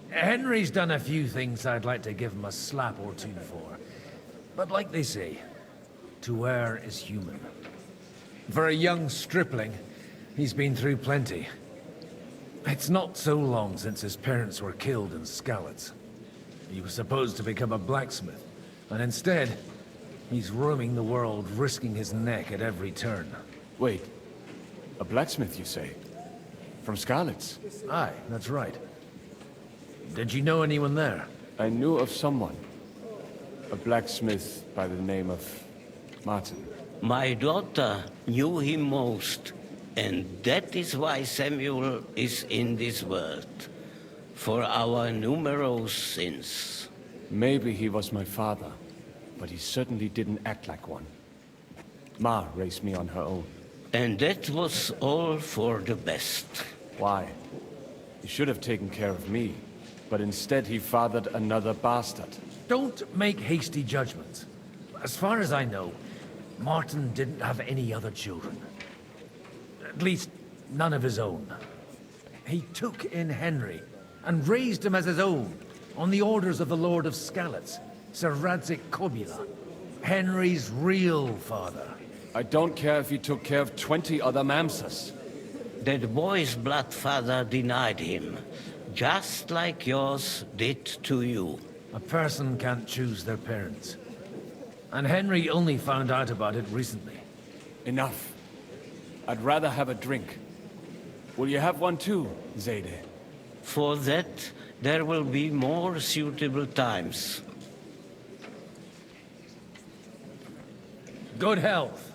Henry's done a few things I'd like to give him a slap or two for. But like they say, to err is human. For a young stripling, he's been through plenty. It's not so long since his parents were killed in Skalitz. He was supposed to become a blacksmith, and instead, he's roaming the world, risking his neck at every turn. Wait, a blacksmith, you say? From Skalitz? Aye, that's right. Did you know anyone there? I knew of someone. A blacksmith by the name of Martin. My daughter knew him most, and that is why Samuel is in this world. For our numerous sins. Maybe he was my father, but he certainly didn't act like one. Ma raised me on her own. And that was all for the best. Why? He should have taken care of me, but instead he fathered another bastard. Don't make hasty judgments. As far as I know, Martin didn't have any other children. At least, none of his own. He took in Henry and raised him as his own, on the orders of the Lord of Skalitz, Sir Radzik Copula, Henry's real father. I don't care if he took care of 20 other Mamsas. That boy's blood father denied him, just like yours did to you. A person can't choose their parents. And Henry only found out about it recently. Enough. I'd rather have a drink. Will you have one too, Zayde? For that, there will be more suitable times. Good health.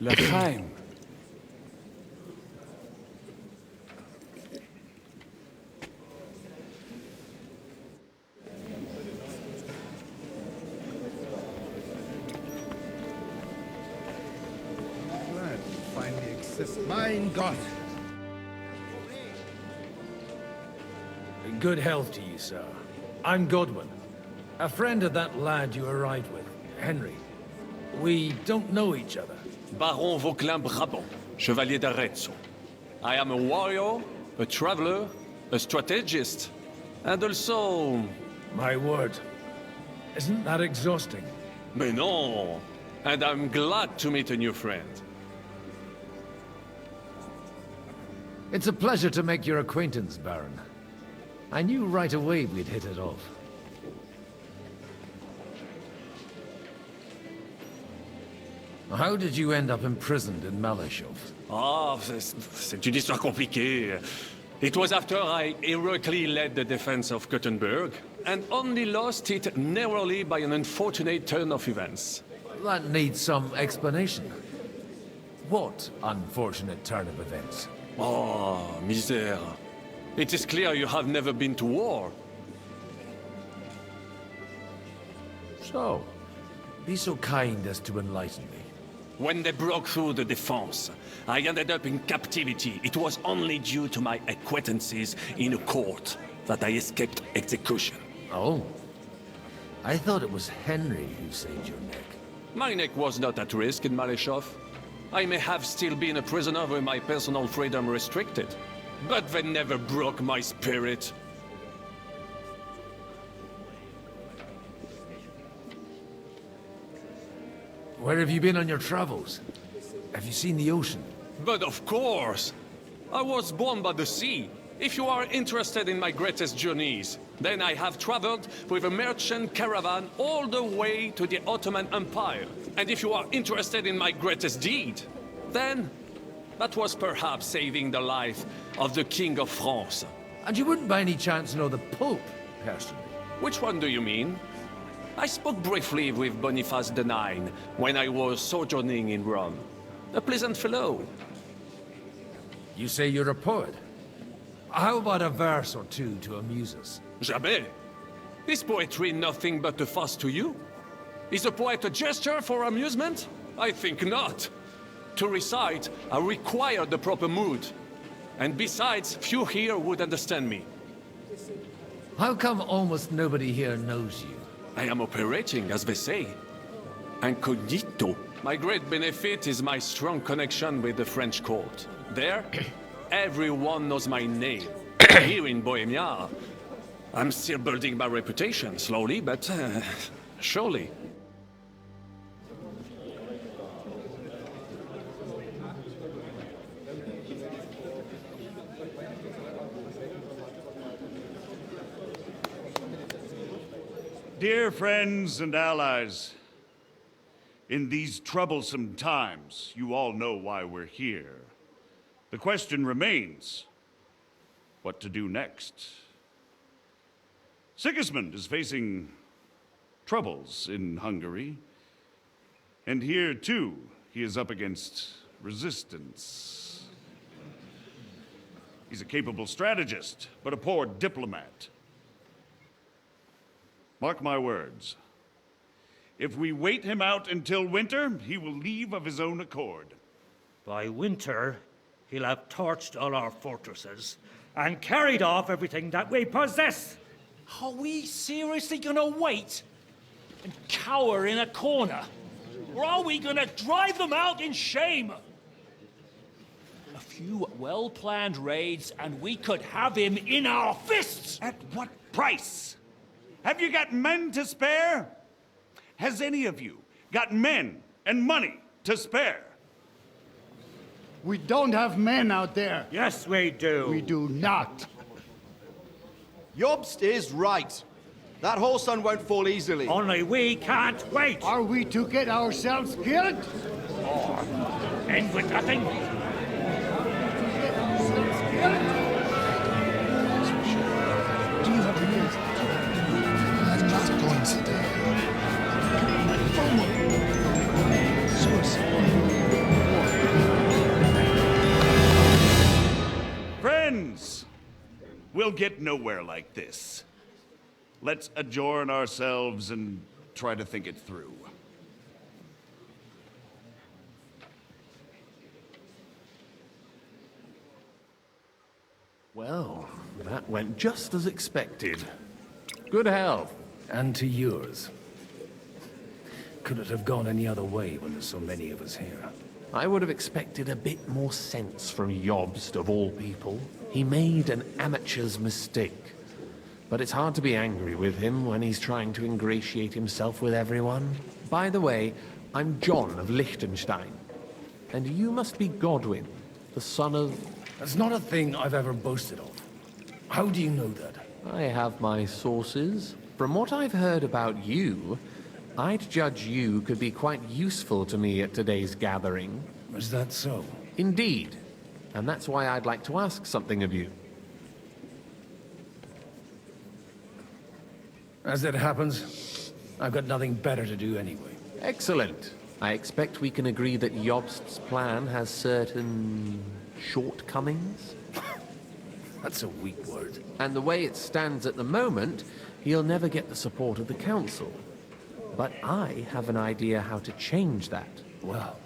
L'chaim. Glad we finally accept. Mein Gott! Good health to you, sir. I'm Godwin, a friend of that lad you arrived with, Henry. We don't know each other. Baron Vauquelin Brabant, Chevalier d'Arezzo. I am a warrior, a traveler, a strategist, and also... My word. Isn't that exhausting? Mais non! And I'm glad to meet a new friend. It's a pleasure to make your acquaintance, Baron. I knew right away we'd hit it off. How did you end up imprisoned in Malashov? Ah, c'est une histoire compliquée. It was after I heroically led the defense of Gothenburg, and only lost it narrowly by an unfortunate turn of events. That needs some explanation. What unfortunate turn of events? Oh, misère. It is clear you have never been to war. So, be so kind as to enlighten me. When they broke through the defense, I ended up in captivity. It was only due to my acquaintances in a court that I escaped execution. Oh. I thought it was Henry who saved your neck. My neck was not at risk in Malashov. I may have still been a prisoner with my personal freedom restricted, but they never broke my spirit. Where have you been on your travels? Have you seen the ocean? But of course! I was born by the sea. If you are interested in my greatest journeys, then I have traveled with a merchant caravan all the way to the Ottoman Empire. And if you are interested in my greatest deed, then that was perhaps saving the life of the King of France. And you wouldn't by any chance know the Pope, personally? Which one do you mean? I spoke briefly with Boniface IX when I was sojourning in Rome. A pleasant fellow. You say you're a poet? How about a verse or two to amuse us? Jamais. Is poetry nothing but a fuss to you? Is a poet a gesture for amusement? I think not. To recite, I require the proper mood. And besides, few here would understand me. How come almost nobody here knows you? I am operating, as they say. Incognito. My great benefit is my strong connection with the French court. There, everyone knows my name. Here in Bohemia, I'm still building my reputation, slowly, but surely. Dear friends and allies, in these troublesome times, you all know why we're here. The question remains, what to do next? Sigismund is facing troubles in Hungary, and here too, he is up against resistance. He's a capable strategist, but a poor diplomat. Mark my words. If we wait him out until winter, he will leave of his own accord. By winter, he'll have torched all our fortresses and carried off everything that we possess. Are we seriously gonna wait and cower in a corner? Or are we gonna drive them out in shame? A few well-planned raids and we could have him in our fists! At what price? Have you got men to spare? Has any of you got men and money to spare? We don't have men out there. Yes, we do. We do not. Jobst is right. That whole sun won't fall easily. Only we can't wait. Are we to get ourselves killed? Or end with nothing? Do you have the news? I'm not going today. Friends, we'll get nowhere like this. Let's adjourn ourselves and try to think it through. Well, that went just as expected. Good health. And to yours. Could it have gone any other way when there's so many of us here? I would have expected a bit more sense from Jobst, of all people. He made an amateur's mistake. But it's hard to be angry with him when he's trying to ingratiate himself with everyone. By the way, I'm John of Liechtenstein. And you must be Godwin, the son of... That's not a thing I've ever boasted of. How do you know that? I have my sources. From what I've heard about you, I'd judge you could be quite useful to me at today's gathering. Is that so? Indeed. And that's why I'd like to ask something of you. As it happens, I've got nothing better to do anyway. Excellent. I expect we can agree that Jobst's plan has certain shortcomings? That's a weak word. And the way it stands at the moment, he'll never get the support of the council. But I have an idea how to change that. Well,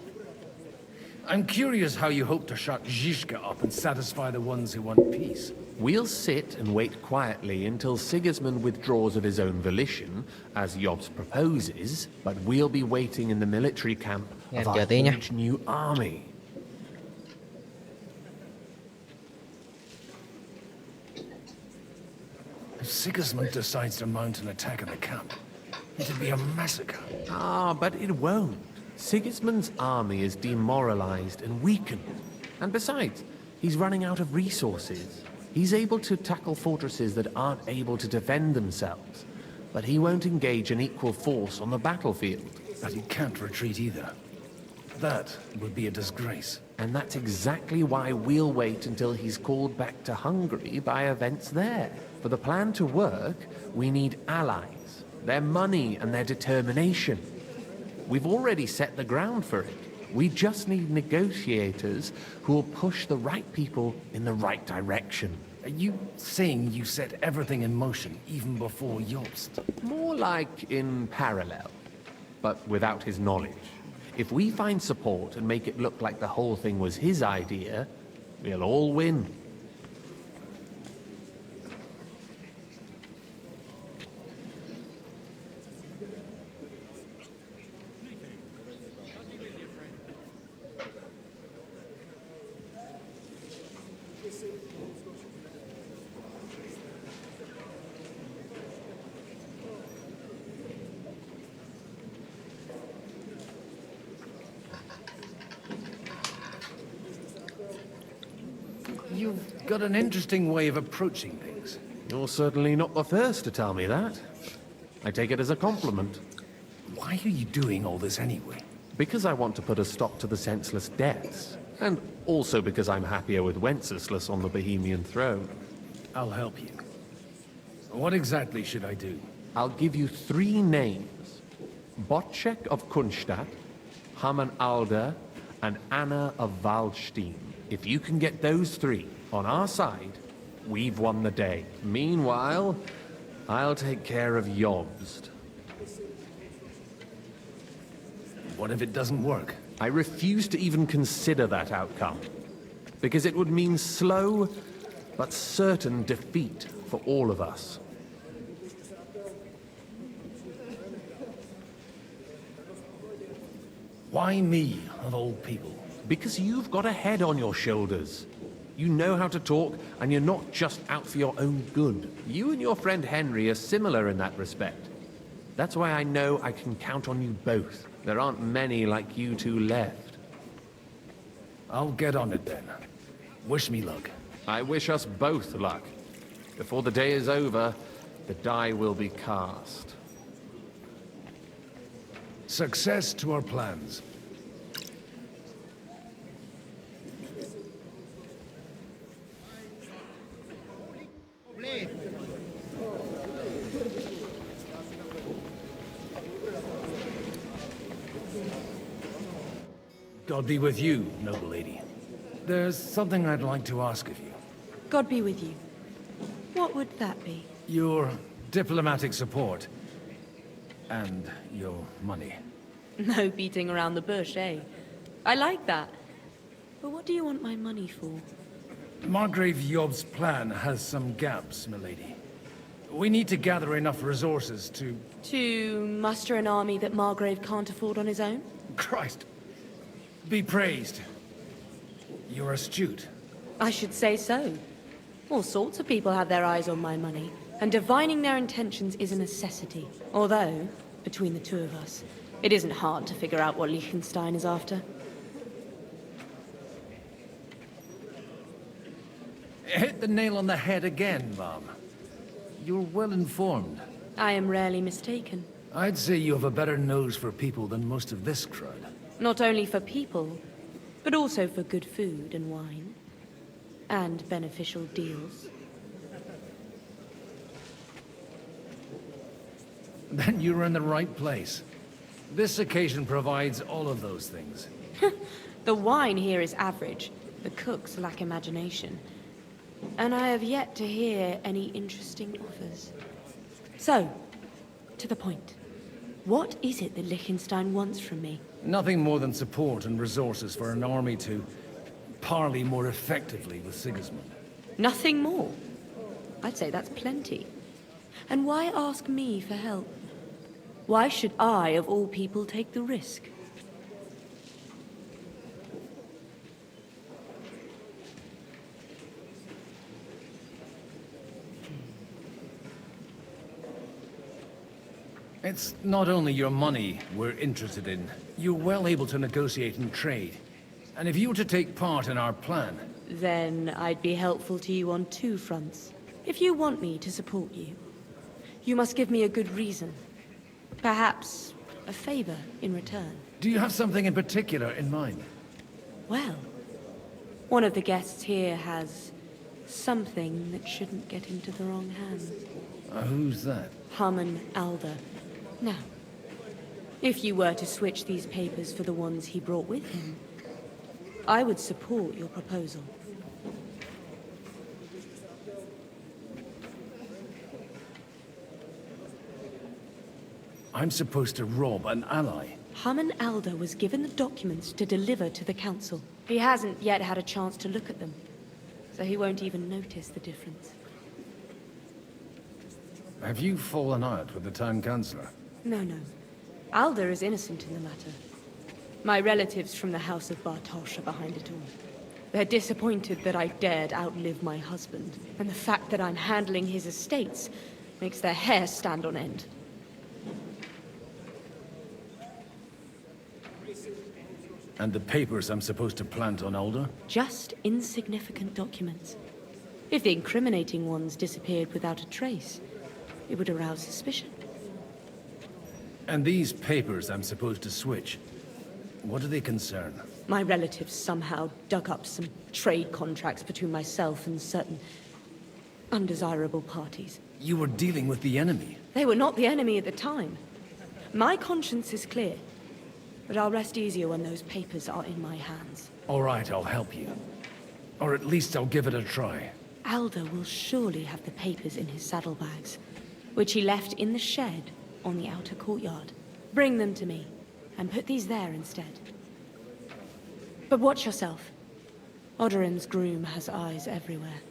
I'm curious how you hope to shut Zizka up and satisfy the ones who want peace. We'll sit and wait quietly until Sigismund withdraws of his own volition, as Jobst proposes, but we'll be waiting in the military camp of our huge new army. If Sigismund decides to mount an attack on the camp, it'd be a massacre. Ah, but it won't. Sigismund's army is demoralized and weakened. And besides, he's running out of resources. He's able to tackle fortresses that aren't able to defend themselves. But he won't engage an equal force on the battlefield. But he can't retreat either. that would be a disgrace. And that's exactly why we'll wait until he's called back to Hungary by events there. For the plan to work, we need allies, their money and their determination. We've already set the ground for it. We just need negotiators who will push the right people in the right direction. Are you saying you set everything in motion even before Jobst? More like in parallel, but without his knowledge. If we find support and make it look like the whole thing was his idea, we'll all win. You've got an interesting way of approaching things. You're certainly not the first to tell me that. I take it as a compliment. Why are you doing all this anyway? Because I want to put a stop to the senseless deaths. And also because I'm happier with Wenceslas on the Bohemian throne. I'll help you. What exactly should I do? I'll give you 3 names. Botchek of Kunstadt, Haman Alder, and Anna of Waldstein. If you can get those 3 on our side, we've won the day. Meanwhile, I'll take care of Jobst. What if it doesn't work? I refuse to even consider that outcome. Because it would mean slow, but certain defeat for all of us. Why me, of all people? Because you've got a head on your shoulders. You know how to talk, and you're not just out for your own good. You and your friend Henry are similar in that respect. That's why I know I can count on you both. There aren't many like you two left. I'll get on it then. Wish me luck. I wish us both luck. Before the day is over, the die will be cast. Success to our plans. God be with you, noble lady. There's something I'd like to ask of you. God be with you. What would that be? Your diplomatic support. And your money. No beating around the bush, eh? I like that. But what do you want my money for? Margrave Job's plan has some gaps, milady. We need to gather enough resources to... To muster an army that Margrave can't afford on his own? Christ. Be praised. You're astute. I should say so. All sorts of people have their eyes on my money, and divining their intentions is a necessity. Although, between the two of us, it isn't hard to figure out what Liechtenstein is after. Hit the nail on the head again, Mom. You're well informed. I am rarely mistaken. I'd say you have a better nose for people than most of this crowd. Not only for people, but also for good food and wine. And beneficial deals. Then you're in the right place. This occasion provides all of those things. The wine here is average. The cooks lack imagination. And I have yet to hear any interesting offers. So, to the point. What is it that Liechtenstein wants from me? Nothing more than support and resources for an army to parley more effectively with Sigismund. Nothing more? I'd say that's plenty. And why ask me for help? Why should I, of all people, take the risk? It's not only your money we're interested in. You're well able to negotiate and trade. And if you were to take part in our plan... Then I'd be helpful to you on 2 fronts. If you want me to support you, you must give me a good reason. Perhaps a favor in return. Do you have something in particular in mind? Well, one of the guests here has something that shouldn't get into the wrong hands. Who's that? Harmon Alder. Now, if you were to switch these papers for the ones he brought with him, I would support your proposal. I'm supposed to rob an ally. Harmon Alder was given the documents to deliver to the council. He hasn't yet had a chance to look at them, so he won't even notice the difference. Have you fallen out with the town councillor? No. Alder is innocent in the matter. My relatives from the House of Bartosz are behind it all. They're disappointed that I dared outlive my husband, and the fact that I'm handling his estates makes their hair stand on end. And the papers I'm supposed to plant on Alder? Just insignificant documents. If the incriminating ones disappeared without a trace, it would arouse suspicion. And these papers I'm supposed to switch, what do they concern? My relatives somehow dug up some trade contracts between myself and certain undesirable parties. You were dealing with the enemy. They were not the enemy at the time. My conscience is clear, but I'll rest easier when those papers are in my hands. All right, I'll help you. Or at least I'll give it a try. Alder will surely have the papers in his saddlebags, which he left in the shed on the outer courtyard. Bring them to me, and put these there instead. But watch yourself. Odorim's groom has eyes everywhere.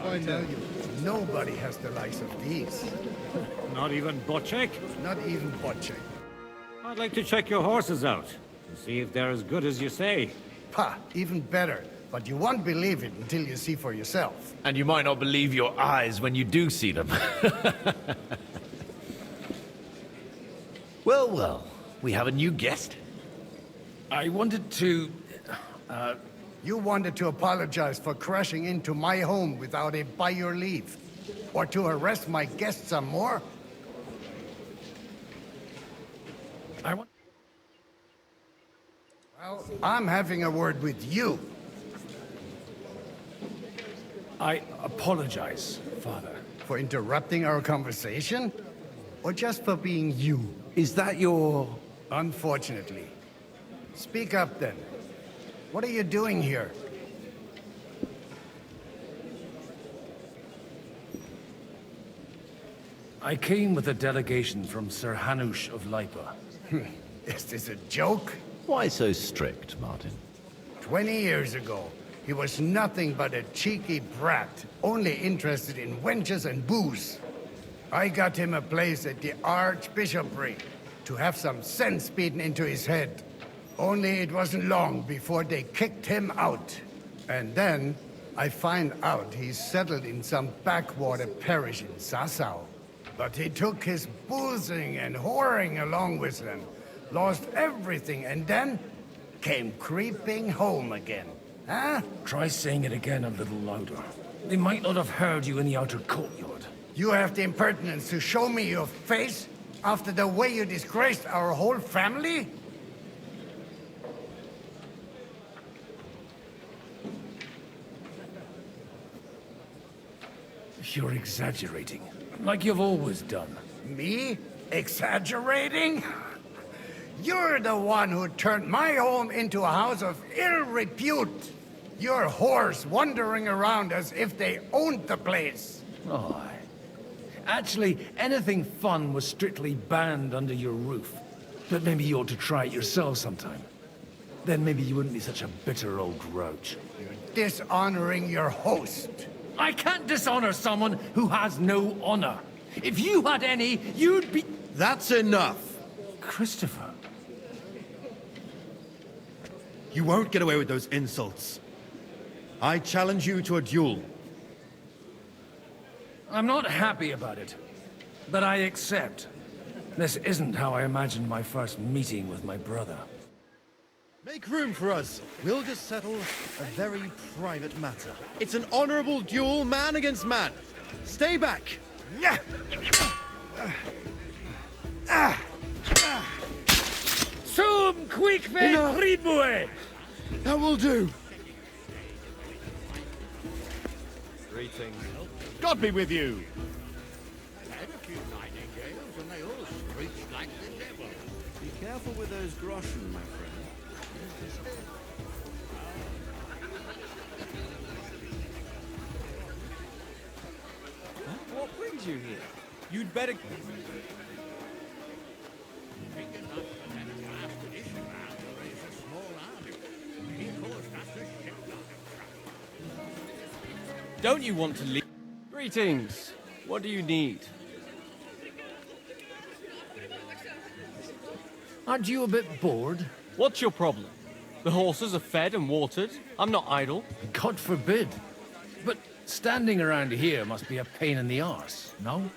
I tell you, nobody has the likes of these. Not even Bocek? Not even Bocek. I'd like to check your horses out, and see if they're as good as you say. Ha, even better. But you won't believe it until you see for yourself. And you might not believe your eyes when you do see them. Well, we have a new guest. I wanted to... You wanted to apologize for crashing into my home without it by your leave. Or to arrest my guests some more? Well, I'm having a word with you. I apologize, Father. For interrupting our conversation? Or just for being you? Is that your... Unfortunately. Speak up then. What are you doing here? I came with a delegation from Sir Hanush of Lipa. Is this a joke? Why so strict, Martin? 20 years ago, he was nothing but a cheeky brat, only interested in wenches and booze. I got him a place at the Archbishopric to have some sense beaten into his head. Only it wasn't long before they kicked him out. And then I find out he's settled in some backwater parish in Sassau. But he took his boozing and whoring along with him, lost everything, and then came creeping home again. Huh? Try saying it again a little louder. They might not have heard you in the outer courtyard. You have the impertinence to show me your face after the way you disgraced our whole family? You're exaggerating, like you've always done. Me? Exaggerating? You're the one who turned my home into a house of ill repute. Your whores wandering around as if they owned the place. Oh, actually, anything fun was strictly banned under your roof. But maybe you ought to try it yourself sometime. Then maybe you wouldn't be such a bitter old grouch. You're dishonoring your host. I can't dishonor someone who has no honor. If you had any, you'd be... That's enough. Christopher. You won't get away with those insults. I challenge you to a duel. I'm not happy about it, but I accept. This isn't how I imagined my first meeting with my brother. Make room for us. We'll just settle a very private matter. It's an honorable duel, man against man. Stay back. Sum QUYYNHC Ridmue! That will do. Greetings. God be with you. Be careful with those groschen, my friend. What brings you here? You'd better... Don't you want to leave? Greetings. What do you need? Aren't you a bit bored? What's your problem? The horses are fed and watered. I'm not idle. God forbid. But standing around here must be a pain in the arse, no?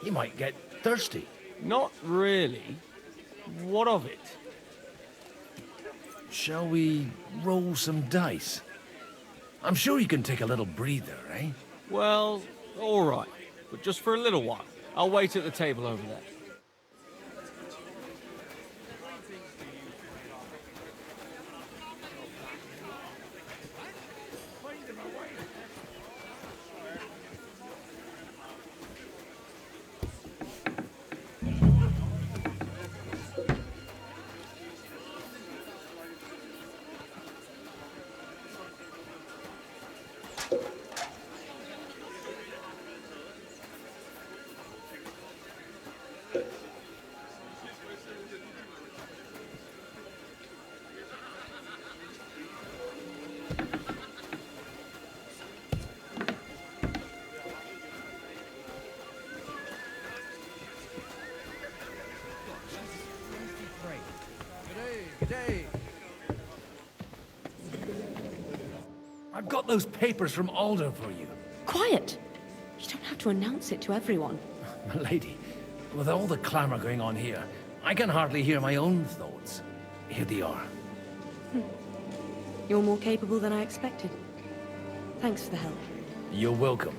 You might get thirsty. Not really. What of it? Shall we roll some dice? I'm sure you can take a little breather, eh? Well, all right. But just for a little while. I'll wait at the table over there. I've got those papers from Alder for you. Quiet! You don't have to announce it to everyone. My lady, with all the clamour going on here, I can hardly hear my own thoughts. Here they are. You're more capable than I expected. Thanks for the help. You're welcome.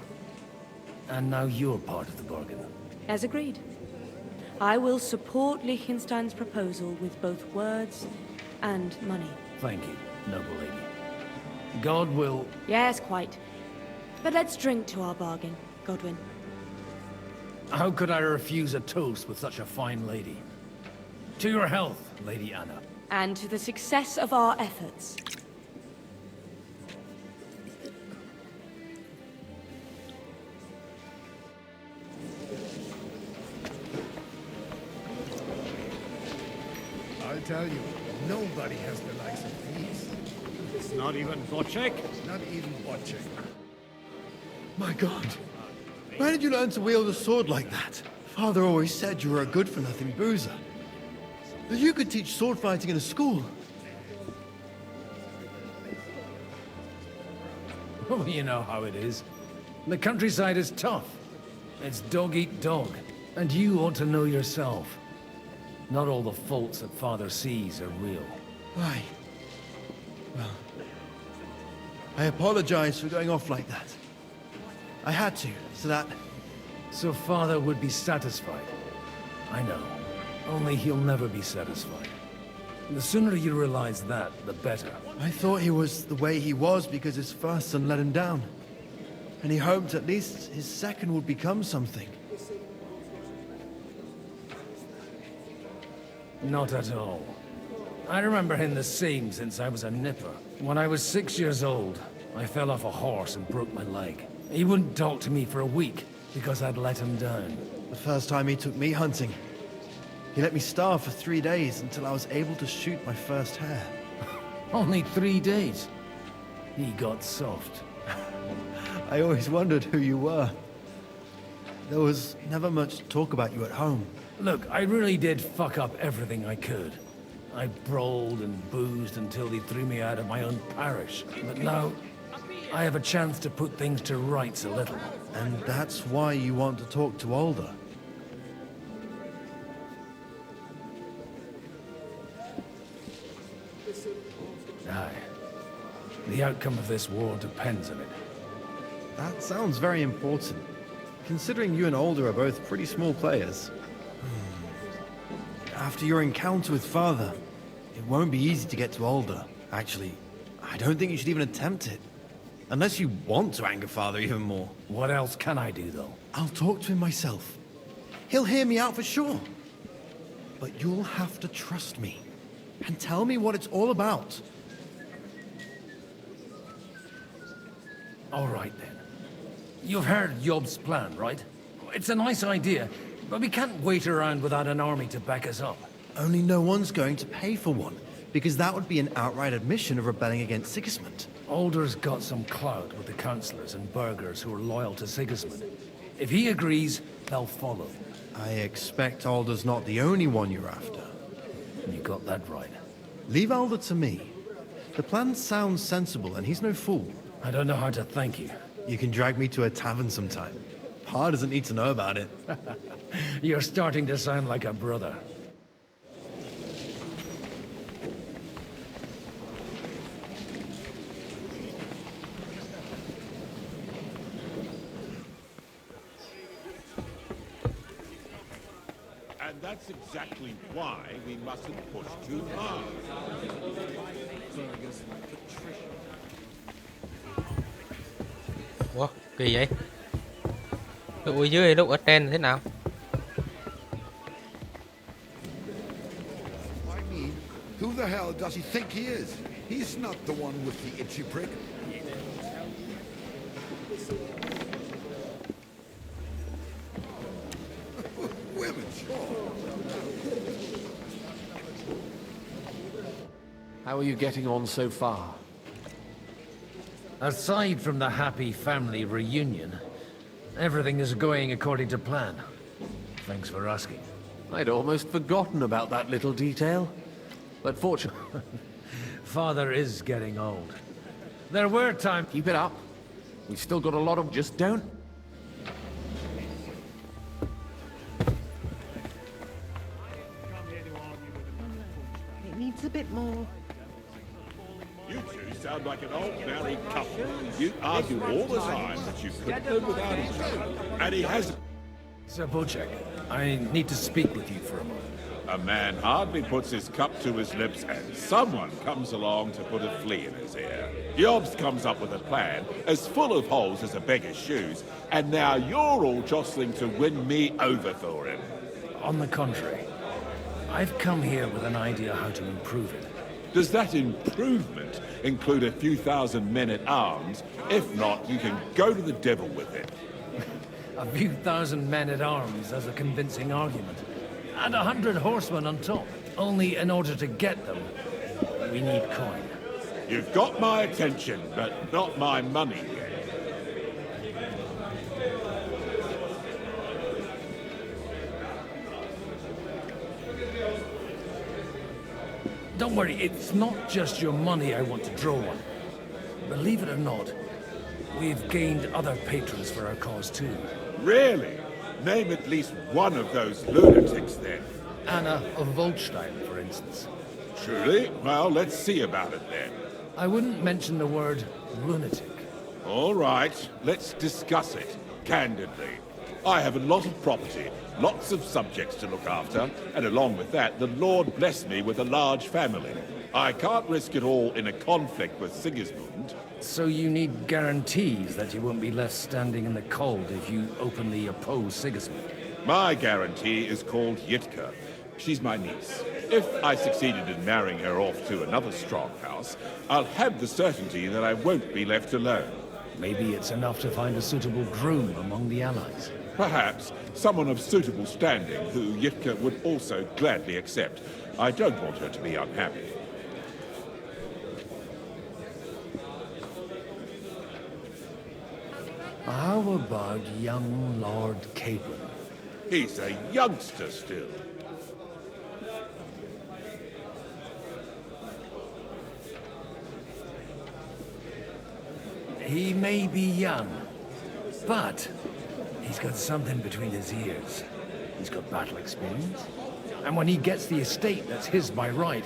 And now you're part of the bargain. As agreed. I will support Liechtenstein's proposal with both words and money. Thank you, noble lady. God will... Yes, quite. But let's drink to our bargain, Godwyn. How could I refuse a toast with such a fine lady? To your health, Lady Anna. And to the success of our efforts. I'll tell you, nobody has the likes of these. It's not even Wojciech. Not even Wojciech. My God. Where did you learn to wield a sword like that? Father always said you were a good-for-nothing boozer. That you could teach sword fighting in a school. Oh, you know how it is. The countryside is tough. It's dog eat dog. And you ought to know yourself. Not all the faults that Father sees are real. Aye. Well, I apologize for going off like that. I had to, so that... So Father would be satisfied. I know. Only he'll never be satisfied. The sooner you realize that, the better. I thought he was the way he was because his first son let him down. And he hoped at least his second would become something. Not at all. I remember him the same since I was a nipper. When I was 6 years old, I fell off a horse and broke my leg. He wouldn't talk to me for a week because I'd let him down. The first time he took me hunting, he let me starve for 3 days until I was able to shoot my first hare. Only 3 days? He got soft. I always wondered who you were. There was never much talk about you at home. Look, I really did fuck up everything I could. I brawled and boozed until they threw me out of my own parish. But now, I have a chance to put things to rights a little. And that's why you want to talk to Alder. Aye. The outcome of this war depends on it. That sounds very important, considering you and Alder are both pretty small players. After your encounter with Father, it won't be easy to get to Alder. Actually, I don't think you should even attempt it. Unless you want to anger Father even more. What else can I do, though? I'll talk to him myself. He'll hear me out for sure. But you'll have to trust me and tell me what it's all about. All right, then. You've heard Yob's plan, right? It's a nice idea, but we can't wait around without an army to back us up. Only no one's going to pay for one, because that would be an outright admission of rebelling against Sigismund. Alder's got some clout with the councillors and burghers who are loyal to Sigismund. If he agrees, they'll follow. I expect Alder's not the only one you're after. You got that right. Leave Alder to me. The plan sounds sensible, and he's no fool. I don't know how to thank you. You can drag me to a tavern sometime. Pa doesn't need to know about it. You're starting to sound like a brother. And that's exactly why we mustn't push too hard. Ủa, kỳ vậy? Lúc ở dưới lúc ở trên thế nào? I mean, who the hell does he think he is? He's not the one with the itchy prick. Women, sure. How are you getting on so far? Aside from the happy family reunion, everything is going according to plan. Thanks for asking. I'd almost forgotten about that little detail. But fortunately... Father is getting old. There were times... Keep it up. We've still got a lot of... Just don't... It needs a bit more. You two sound like an old married couple. You argue all the time that you couldn't live without each other. And he has... Sir Bocek, I need to speak with you for a moment. A man hardly puts his cup to his lips and someone comes along to put a flea in his ear. Jobst comes up with a plan as full of holes as a beggar's shoes, and now you're all jostling to win me over for him. On the contrary, I've come here with an idea how to improve it. Does that improvement include a few thousand men-at-arms? If not, you can go to the devil with it. A few thousand men-at-arms as a convincing argument. And 100 horsemen on top. Only in order to get them, we need coin. You've got my attention, but not my money yet. Don't worry, it's not just your money I want to draw on. Believe it or not, we've gained other patrons for our cause too. Really? Name at least one of those lunatics, then. Anna of Volstein, for instance. Truly? Well, let's see about it, then. I wouldn't mention the word lunatic. All right, let's discuss it, candidly. I have a lot of property, lots of subjects to look after, and along with that, the Lord blessed me with a large family. I can't risk it all in a conflict with Sigismund. So you need guarantees that you won't be left standing in the cold if you openly oppose Sigismund? My guarantee is called Yitka. She's my niece. If I succeeded in marrying her off to another strong house, I'll have the certainty that I won't be left alone. Maybe it's enough to find a suitable groom among the allies. Perhaps someone of suitable standing who Yitka would also gladly accept. I don't want her to be unhappy. How about young Lord Capon? He's a youngster still. He may be young, but he's got something between his ears. He's got battle experience. And when he gets the estate that's his by right,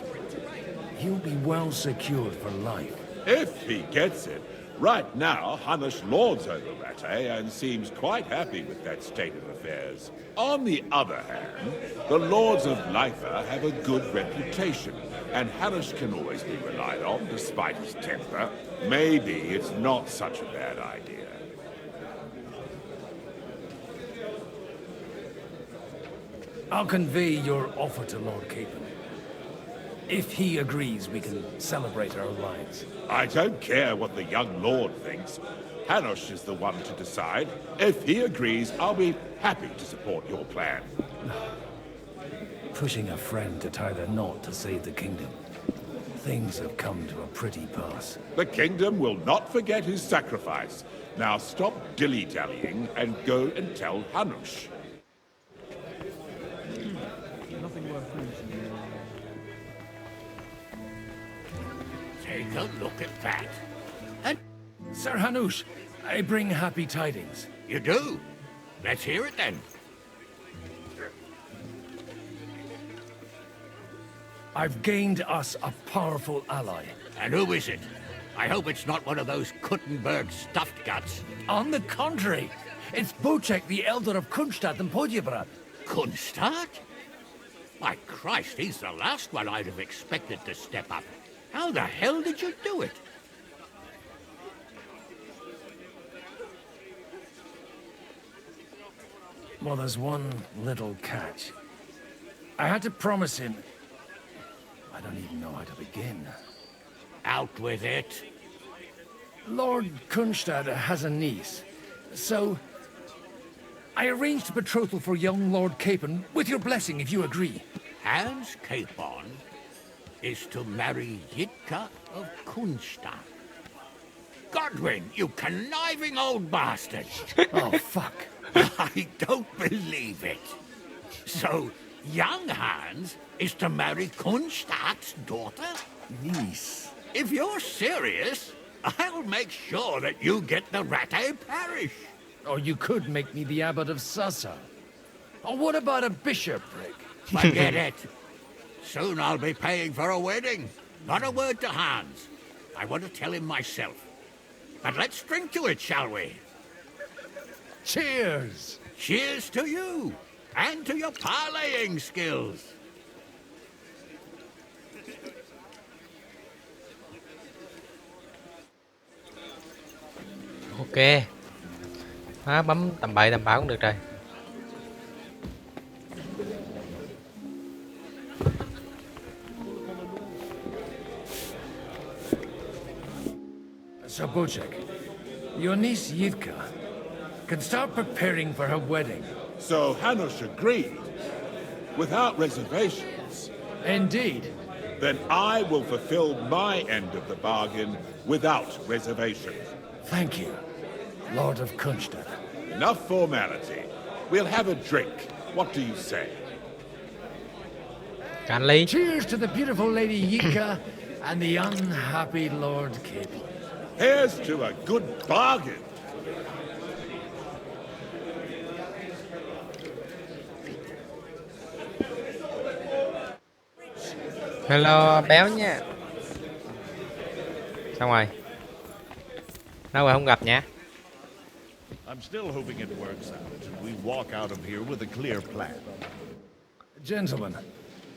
he'll be well secured for life. If he gets it. Right now, Hanush lords over Rattay and seems quite happy with that state of affairs. On the other hand, the Lords of Lifer have a good reputation, and Hanush can always be relied on despite his temper. Maybe it's not such a bad idea. I'll convey your offer to Lord Capon. If he agrees, we can celebrate our lives. I don't care what the young lord thinks. Hanush is the one to decide. If he agrees, I'll be happy to support your plan. Pushing a friend to tie the knot to save the kingdom. Things have come to a pretty pass. The kingdom will not forget his sacrifice. Now stop dilly-dallying and go and tell Hanush. Take a look at that. And Sir Hanush, I bring happy tidings. You do? Let's hear it then. I've gained us a powerful ally. And who is it? I hope it's not one of those Kuttenberg stuffed guts. On the contrary, it's Bocek, the Elder of Kunstadt and Podjebrad. Kunstadt? My Christ, he's the last one I'd have expected to step up. How the hell did you do it? Well, there's one little catch. I had to promise him... I don't even know how to begin. Out with it. Lord Kunstadt has a niece, so... I arranged a betrothal for young Lord Capon, with your blessing, if you agree. Hans Capon is to marry Yitka of Kunstadt. Godwin, you conniving old bastard! Oh, fuck. I don't believe it. So, young Hans is to marry Kunstadt's daughter? Niece. If you're serious, I'll make sure that you get the Rattay parish. Or you could make me the abbot of Sassa. Or what about a bishopric? Forget it. Soon I'll be paying for a wedding. Not a word to Hans. I want to tell him myself. But let's drink to it, shall we? Cheers! Cheers to you, and to your parlaying skills. Ok. Bấm tầm bậy tầm bạ cũng được rồi. So, Bocek, your niece Yitka can start preparing for her wedding. So Hanush agreed, without reservations. Indeed. Then I will fulfill my end of the bargain without reservation. Thank you, Lord of Kunstadt. Enough formality. We'll have a drink. What do you say? Canly. Cheers to the beautiful Lady Yitka and the unhappy Lord Capon. Here's to a good bargain. Hello béo nha. Xong rồi. Đâu rồi không gặp nha. I'm still hoping it works out and we walk out of here with a clear plan. Gentlemen,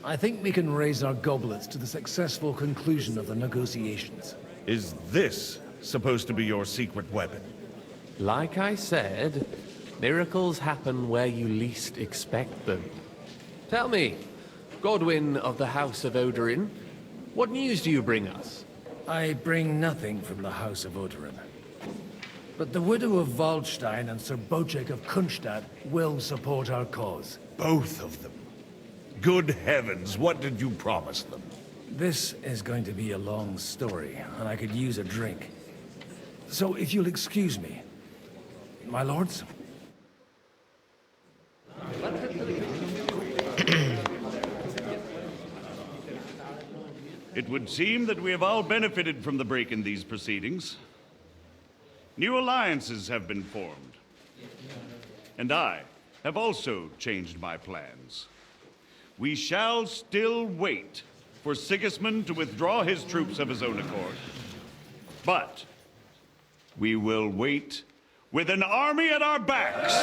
I think we can raise our goblets to the successful conclusion of the negotiations. Is this supposed to be your secret weapon? Like I said, miracles happen where you least expect them. Tell me, Godwin of the House of Odorin, what news do you bring us? I bring nothing from the House of Odorin. But the widow of Waldstein and Sir Bocek of Kunstadt will support our cause. Both of them. Good heavens, what did you promise them? This is going to be a long story, and I could use a drink. So if you'll excuse me, my lords. It would seem that we have all benefited from the break in these proceedings. New alliances have been formed. And I have also changed my plans. We shall still wait for Sigismund to withdraw his troops of his own accord. But we will wait with an army at our backs.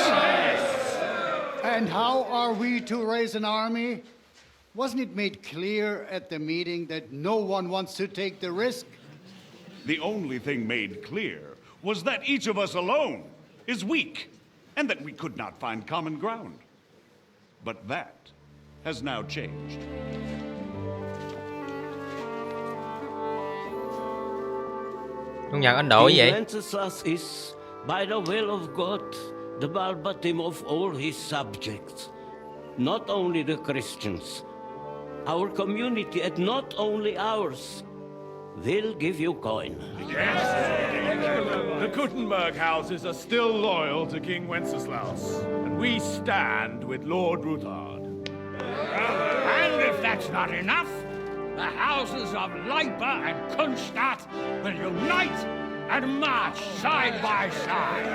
And how are we to raise an army? Wasn't it made clear at the meeting that no one wants to take the risk? The only thing made clear was that each of us alone is weak, and that we could not find common ground. But that has now changed. Công nhận Ấn Độ vậy. Wenceslas is, by the will of God, the balbatim of all his subjects. Not only the Christians, our community, and not only ours, will give you coin. The Gutenberg houses are still loyal to King Wenceslas, and we stand with Lord Ruthard. And if that's not enough, the houses of Leipa and Kunstadt will unite and march side by side.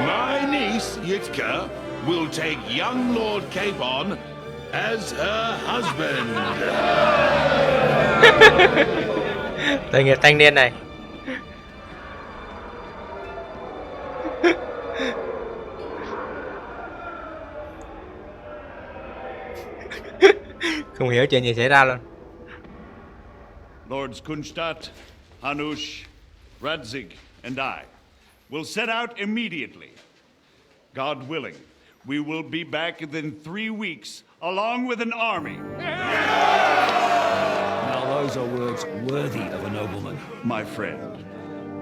My niece, Yitka, will take young Lord Capon as her husband. Tội nghiệp thanh niên này. Không hiểu chuyện gì xảy ra luôn. Lords Kunstadt, Hanush, Radzig, and I will set out immediately. God willing, we will be back within 3 weeks, along with an army. Now those are words worthy of a nobleman. My friend,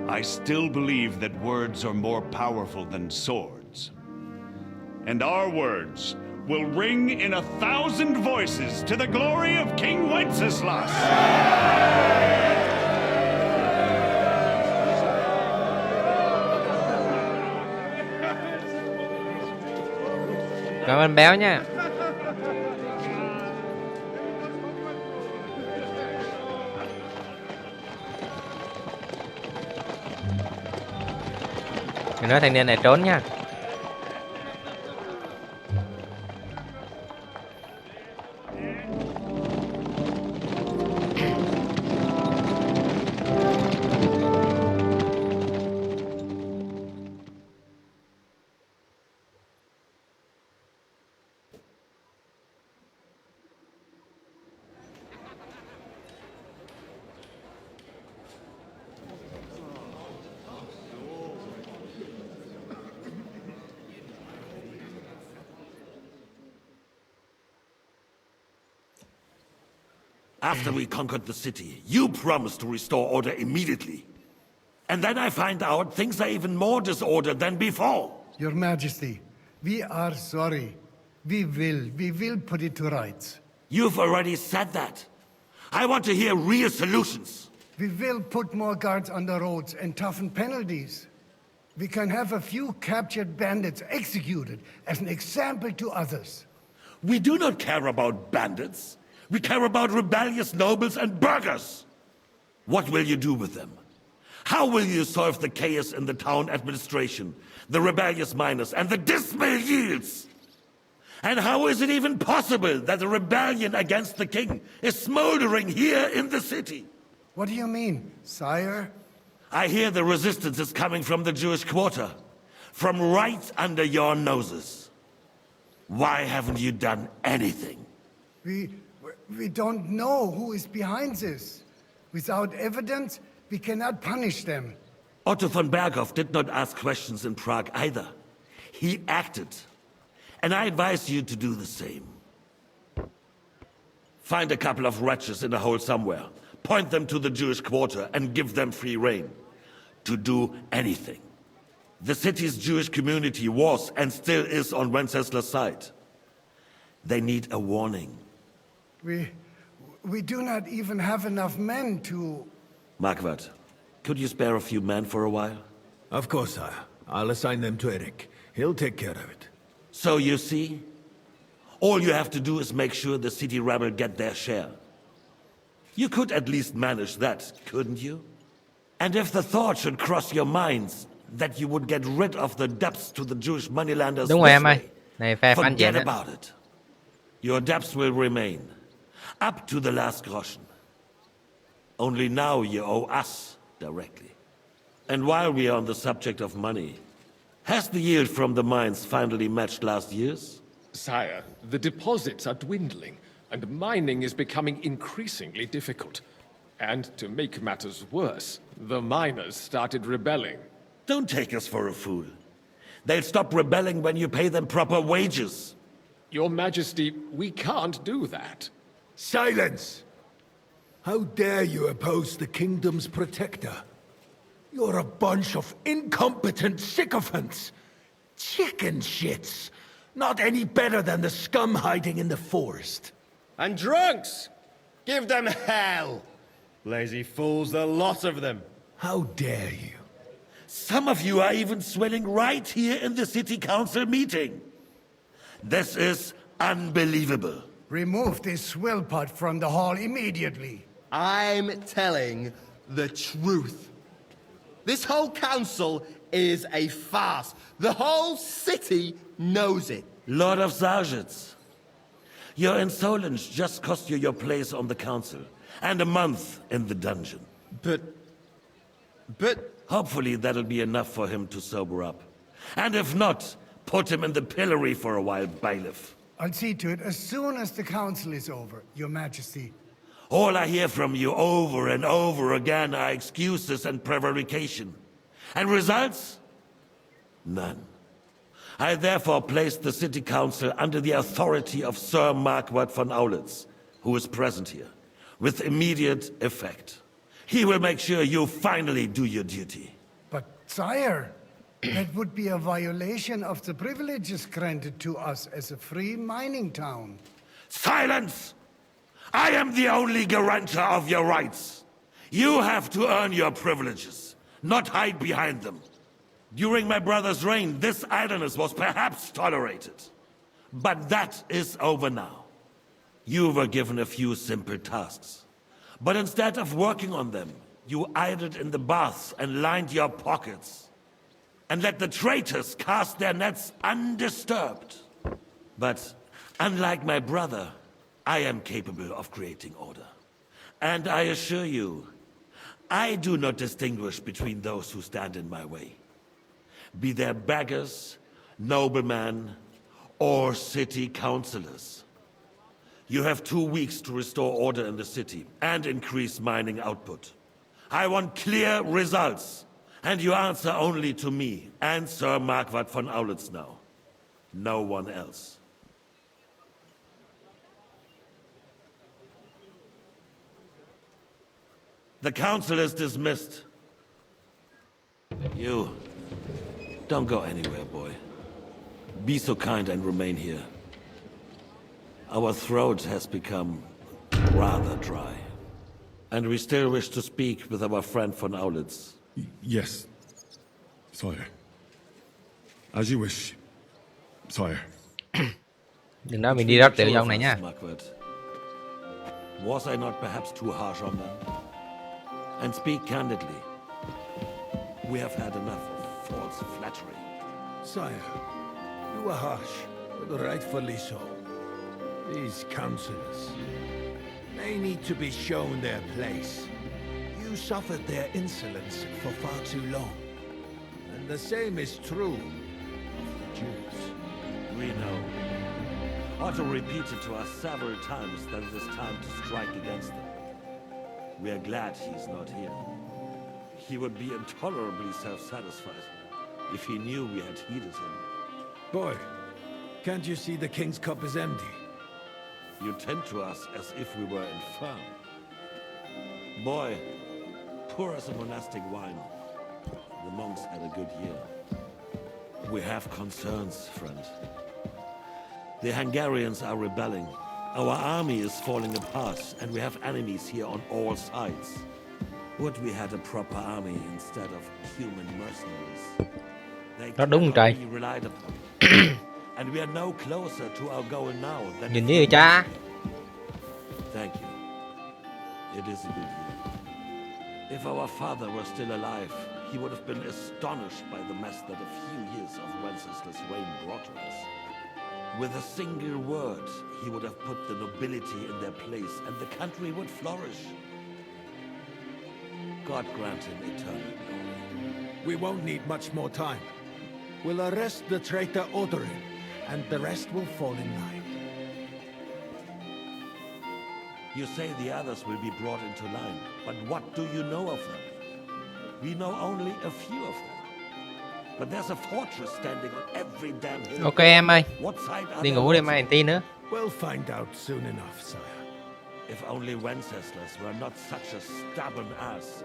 I still believe that words are more powerful than swords. And our words will ring in 1,000 voices to the glory of King Wenceslas. Cảm ơn béo nha. Mình nói thanh niên này trốn nha. After we conquered the city, you promised to restore order immediately. And then I find out things are even more disordered than before. Your Majesty, we are sorry. We will put it to rights. You've already said that. I want to hear real solutions. We will put more guards on the roads and toughen penalties. We can have a few captured bandits executed as an example to others. We do not care about bandits. We care about rebellious nobles and burghers. What will you do with them? How will you solve the chaos in the town administration, the rebellious miners, and the dismal yields? And how is it even possible that a rebellion against the king is smoldering here in the city? What do you mean, sire? I hear the resistance is coming from the Jewish quarter, from right under your noses. Why haven't you done anything? We don't know who is behind this. Without evidence, we cannot punish them. Otto von Berghoff did not ask questions in Prague either. He acted. And I advise you to do the same. Find a couple of wretches in a hole somewhere, point them to the Jewish quarter, and give them free rein to do anything. The city's Jewish community was and still is on Wenceslas' side. They need a warning. We do not even have enough men to... Marquardt, could you spare a few men for a while? Of course, sire. I'll assign them to Eric. He'll take care of it. So you see, all you have to do is make sure the city rebel get their share. You could at least manage that, couldn't you? And if the thought should cross your minds that you would get rid of the debts to the Jewish moneylenders Đúng rồi em ơi. Này phe phản diện forget about it. Your debts will remain, up to the last groschen. Only now you owe us directly. And while we are on the subject of money, has the yield from the mines finally matched last year's? Sire, the deposits are dwindling, and mining is becoming increasingly difficult. And to make matters worse, the miners started rebelling. Don't take us for a fool. They'll stop rebelling when you pay them proper wages. Your Majesty, we can't do that. Silence! How dare you oppose the kingdom's protector? You're a bunch of incompetent sycophants! Chicken shits! Not any better than the scum hiding in the forest. And drunks! Give them hell! Lazy fools, the lot of them. How dare you? Some of you are even swelling right here in the city council meeting. This is unbelievable. Remove this swillpot from the hall immediately. I'm telling the truth. This whole council is a farce. The whole city knows it. Lord of Sergeants, your insolence just cost you your place on the council, and a month in the dungeon. But... Hopefully that'll be enough for him to sober up. And if not, put him in the pillory for a while, bailiff. I'll see to it as soon as the council is over, Your Majesty. All I hear from you over and over again are excuses and prevarication. And results? None. I therefore placed the city council under the authority of Sir Marquardt von Aulitz, who is present here, with immediate effect. He will make sure you finally do your duty. But, sire, that would be a violation of the privileges granted to us as a free mining town. Silence! I am the only guarantor of your rights. You have to earn your privileges, not hide behind them. During my brother's reign, this idleness was perhaps tolerated. But that is over now. You were given a few simple tasks. But instead of working on them, you idled in the baths and lined your pockets. And let the traitors cast their nets undisturbed. But unlike my brother, I am capable of creating order. And I assure you, I do not distinguish between those who stand in my way. Be they beggars, noblemen, or city councillors. You have 2 weeks to restore order in the city and increase mining output. I want clear results, and you answer only to me and Sir Marquardt von Aulitz now. No one else. The council is dismissed. You, don't go anywhere, boy. Be so kind and remain here. Our throat has become rather dry. And we still wish to speak with our friend von Aulitz. Yes, sire. As you wish, sire. Đừng nói mình đi rất tiểu dòng này nha. Was I not perhaps too harsh on them? And speak candidly. We have had enough of false flattery. Sire, you are harsh, but rightfully so. These councillors, they need to be shown their place. You suffered their insolence for far too long. And the same is true of the Jews. We know. Otto repeated to us several times that it is time to strike against them. We are glad he's not here. He would be intolerably self-satisfied if he knew we had heeded him. Boy, can't you see the king's cup is empty? You tend to us as if we were infirm. Boy, pour us a monastic wine. The monks had a good year. We have concerns, friend. The Hungarians are rebelling. Our army is falling apart, and we have enemies here on all sides. Would we had a proper army instead of human mercenaries? They Đúng trời. cannot be relied upon. And we are no closer to our goal now than Nhìn như cha. Thank you. It is a good year. If our father were still alive, he would have been astonished by the mess that a few years of Wenceslas' reign brought to us. With a single word, he would have put the nobility in their place, and the country would flourish. God grant him eternal glory. We won't need much more time. We'll arrest the traitor Odorin, and the rest will fall in line. You say the others will be brought into line, but what do you know of them? We know only a few of them. But there's a fortress standing on every damn hill. Ok em ơi, What side are đi they ngủ đi on? mai tí nữa. We'll find out soon enough, sire. If only Wenceslas were not such a stubborn ass,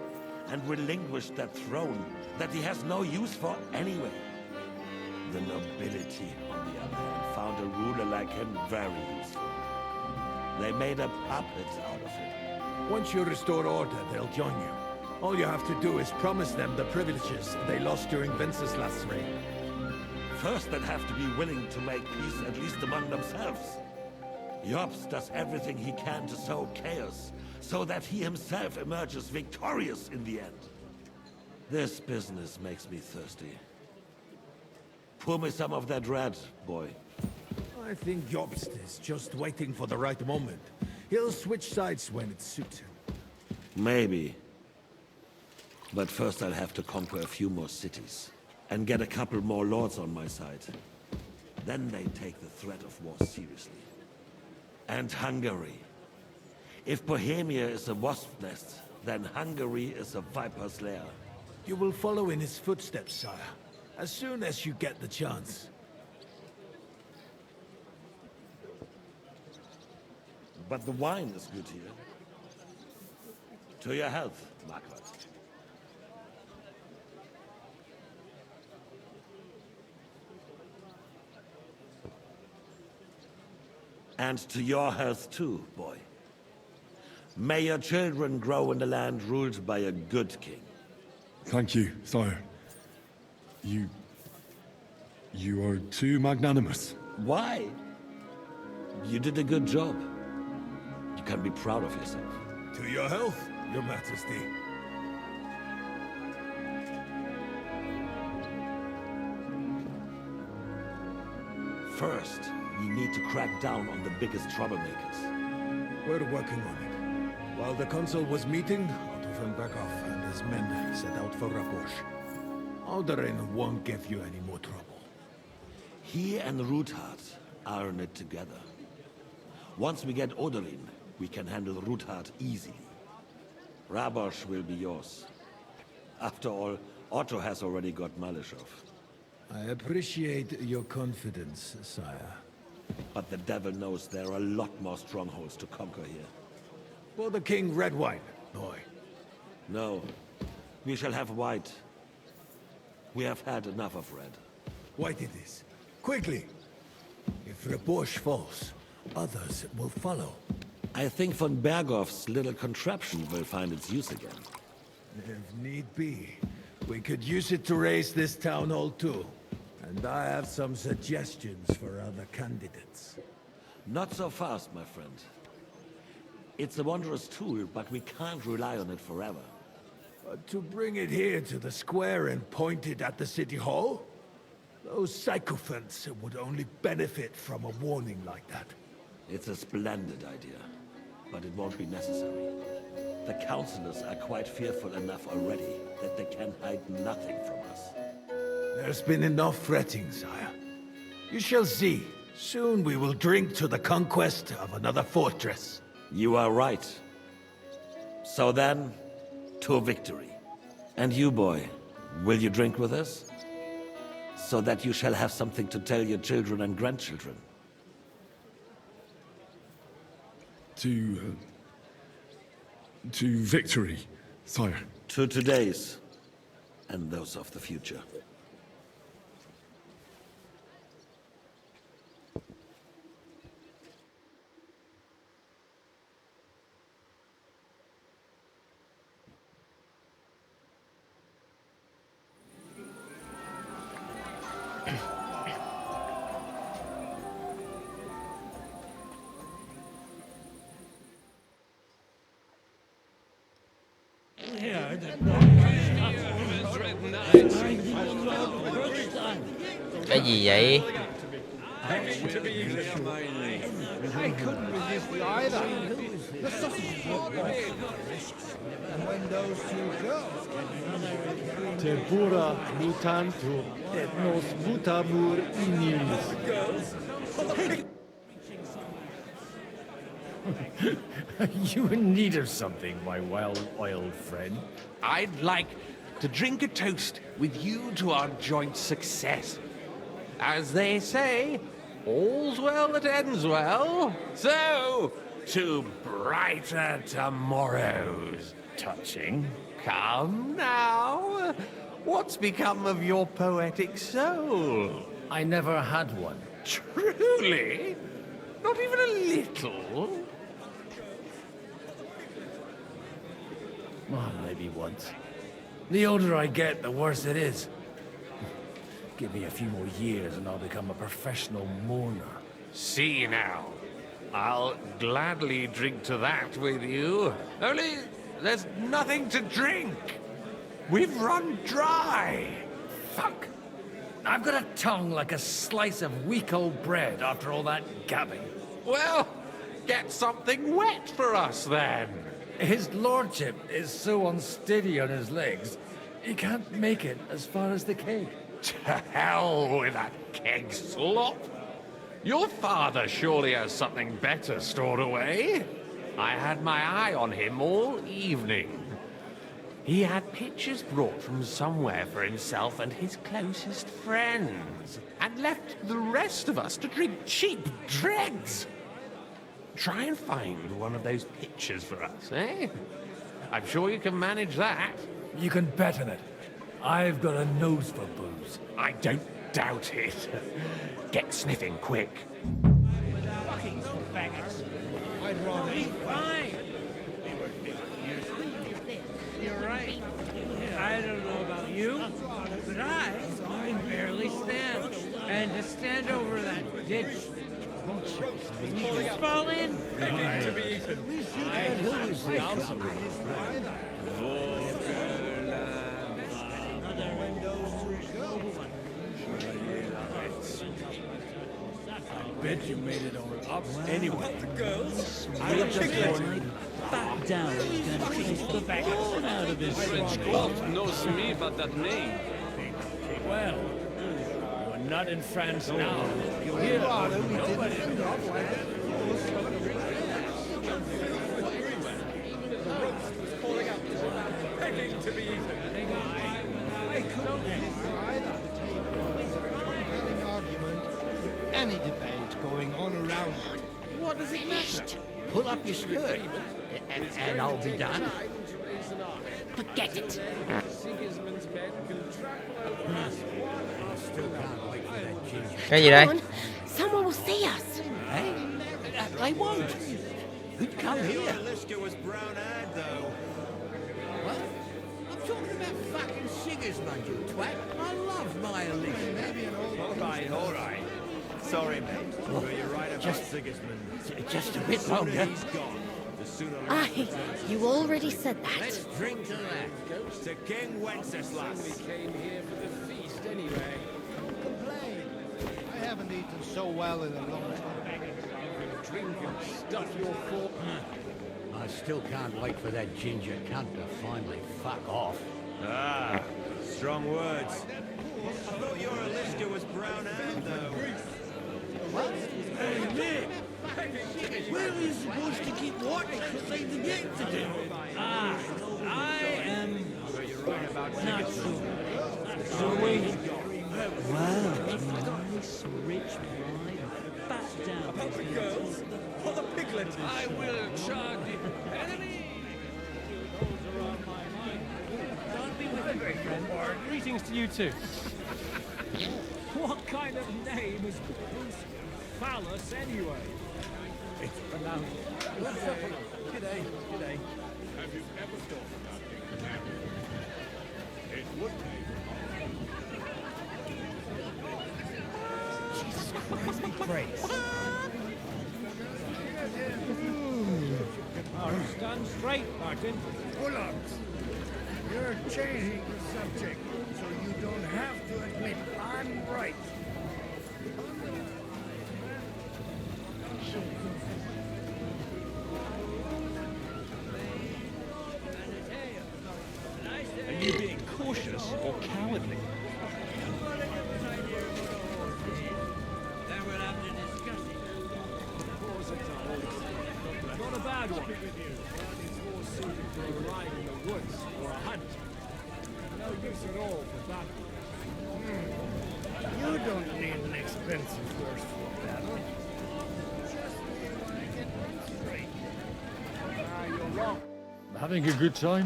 and relinquished that throne that he has no use for anyway. The nobility, on the other hand, found a ruler like him very useful. They made a puppet out of him. Once you restore order, they'll join you. All you have to do is promise them the privileges they lost during Wenceslas' reign. First, they'd have to be willing to make peace, at least among themselves. Jobs does everything he can to sow chaos, so that he himself emerges victorious in the end. This business makes me thirsty. Pour me some of that red, boy. I think Jobst is just waiting for the right moment. He'll switch sides when it suits him. Maybe. But first I'll have to conquer a few more cities, and get a couple more lords on my side. Then they take the threat of war seriously. And Hungary. If Bohemia is a wasp nest, then Hungary is a viper's lair. You will follow in his footsteps, sire, as soon as you get the chance. But the wine is good here. To your health, Margaret. And to your health too, boy. May your children grow in the land ruled by a good king. Thank you, sire. You are too magnanimous. Why? You did a good job. You can be proud of yourself. To your health, your majesty. First, we need to crack down on the biggest troublemakers. We're working on it. While the consul was meeting, Otto von Berghoff and his men set out for Rakosh. Odorin won't give you any more trouble. He and Ruthard are in it together. Once we get Odorin, we can handle Ruthard easily. Rabosh will be yours. After all, Otto has already got Malishov. I appreciate your confidence, sire. But the devil knows there are a lot more strongholds to conquer here. For the king, red wine, boy. No. We shall have white. We have had enough of red. White it is. Quickly! If Rabosh falls, others will follow. I think von Berghoff's little contraption will find its use again. If need be, we could use it to raise this town hall too. And I have some suggestions for other candidates. Not so fast, my friend. It's a wondrous tool, but we can't rely on it forever. But to bring it here to the square and point it at the city hall? Those sycophants would only benefit from a warning like that. It's a splendid idea, but it won't be necessary. The councillors are quite fearful enough already that they can hide nothing from us. There's been enough fretting, sire. You shall see. Soon we will drink to the conquest of another fortress. You are right. So then, to victory. And you, boy, will you drink with us? So that you shall have something to tell your children and grandchildren. To victory, sire. To today's, and those of the future. Cái gì vậy? I couldn't resist either. The sausages were big. And when those two girls Tempura mutantur et nos mutamur inimus. You in need of something, my well-oiled friend? I'd like to drink a toast with you to our joint success. As they say, all's well that ends well. So, to brighter tomorrows. Touching. Come now. What's become of your poetic soul? I never had one. Truly? Not even a little? Oh, maybe once. The older I get, the worse it is. Give me a few more years and I'll become a professional mourner. See now. I'll gladly drink to that with you. Only there's nothing to drink. We've run dry. Fuck. I've got a tongue like a slice of weak old bread after all that gabbing. Well, get something wet for us then. His lordship is so unsteady on his legs, he can't make it as far as the keg. To hell with that keg slop. Your father surely has something better stored away. I had my eye on him all evening. He had pictures brought from somewhere for himself and his closest friends, and left the rest of us to drink cheap dregs. Try and find one of those pictures for us, eh? I'm sure you can manage that. You can bet on it. I've got a nose for booze. I don't doubt it. Get sniffing quick. Fucking faggots. I'd rather be fine. You're right. I don't know about you, but I can barely stand. And to stand over that ditch, you just fall in. to be eaten. I bet you made it on up anyway. The girls. We'll just back down. He's going to chase the back out of his French court knows me by that name. Well, you're not in France now. You're here. Nobody. Begging to be eaten. I couldn't either. Any debate going on around it. What does it matter? Pull up your skirt, and I'll be done. Forget it. Cái gì đây? Someone will see us. Hey, they won't. Who'd come here? What? I'm talking about fucking Sigismund, you twat. I love my Alicia. All right. Sorry, mate. But you're right about Sigismund. Just a bit longer. He's gone. The sooner Aye, you already said that. Let's drink to that. To King Wenceslas. We came here for the feast anyway. Complain. I haven't eaten so well in a long time. Drink and stuff your fork. I still can't wait for that ginger cunt to finally fuck off. Ah, strong words. I thought your Alicia was brown-haired, though. What? Hey, Nick! Where are you supposed to keep watch to save the game to do? I am not sure. So wait. Wow, nice, rich bride. Back down. About the girls? Or the piglets? I will charge the enemy. Don't be with a great friend. Greetings to you too. What kind of name is Phallus anyway? It's pronounced. G'day. G'day. Have you ever thought about being married? It would Christ be praised. Stand straight, Martin. Pull-ups. You're changing the subject, so you don't have to admit I'm right. cautious or cowardly. Then we'll have to discuss it. Not a bad one. It's more suited for a ride in the woods or a hunt. No use at all for battle. You don't need an expensive horse for battle. You're wrong. Having a good time?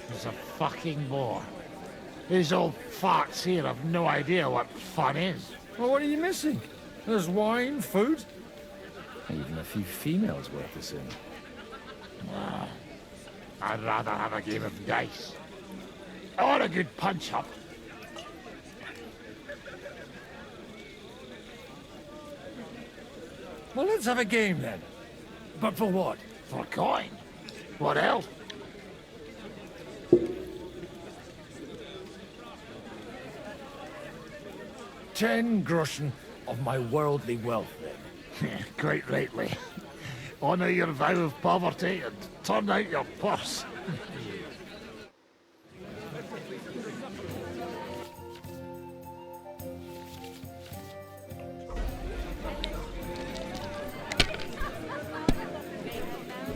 It's a fucking bore. These old farts here have no idea what fun is. Well, what are you missing? There's wine, food, even a few females worth the seeing. I'd rather have a game of dice. Or a good punch-up. Well, let's have a game then. But for what? For coin. What else? $10 of my worldly wealth, then. Quite rightly. Honour your vow of poverty and turn out your purse.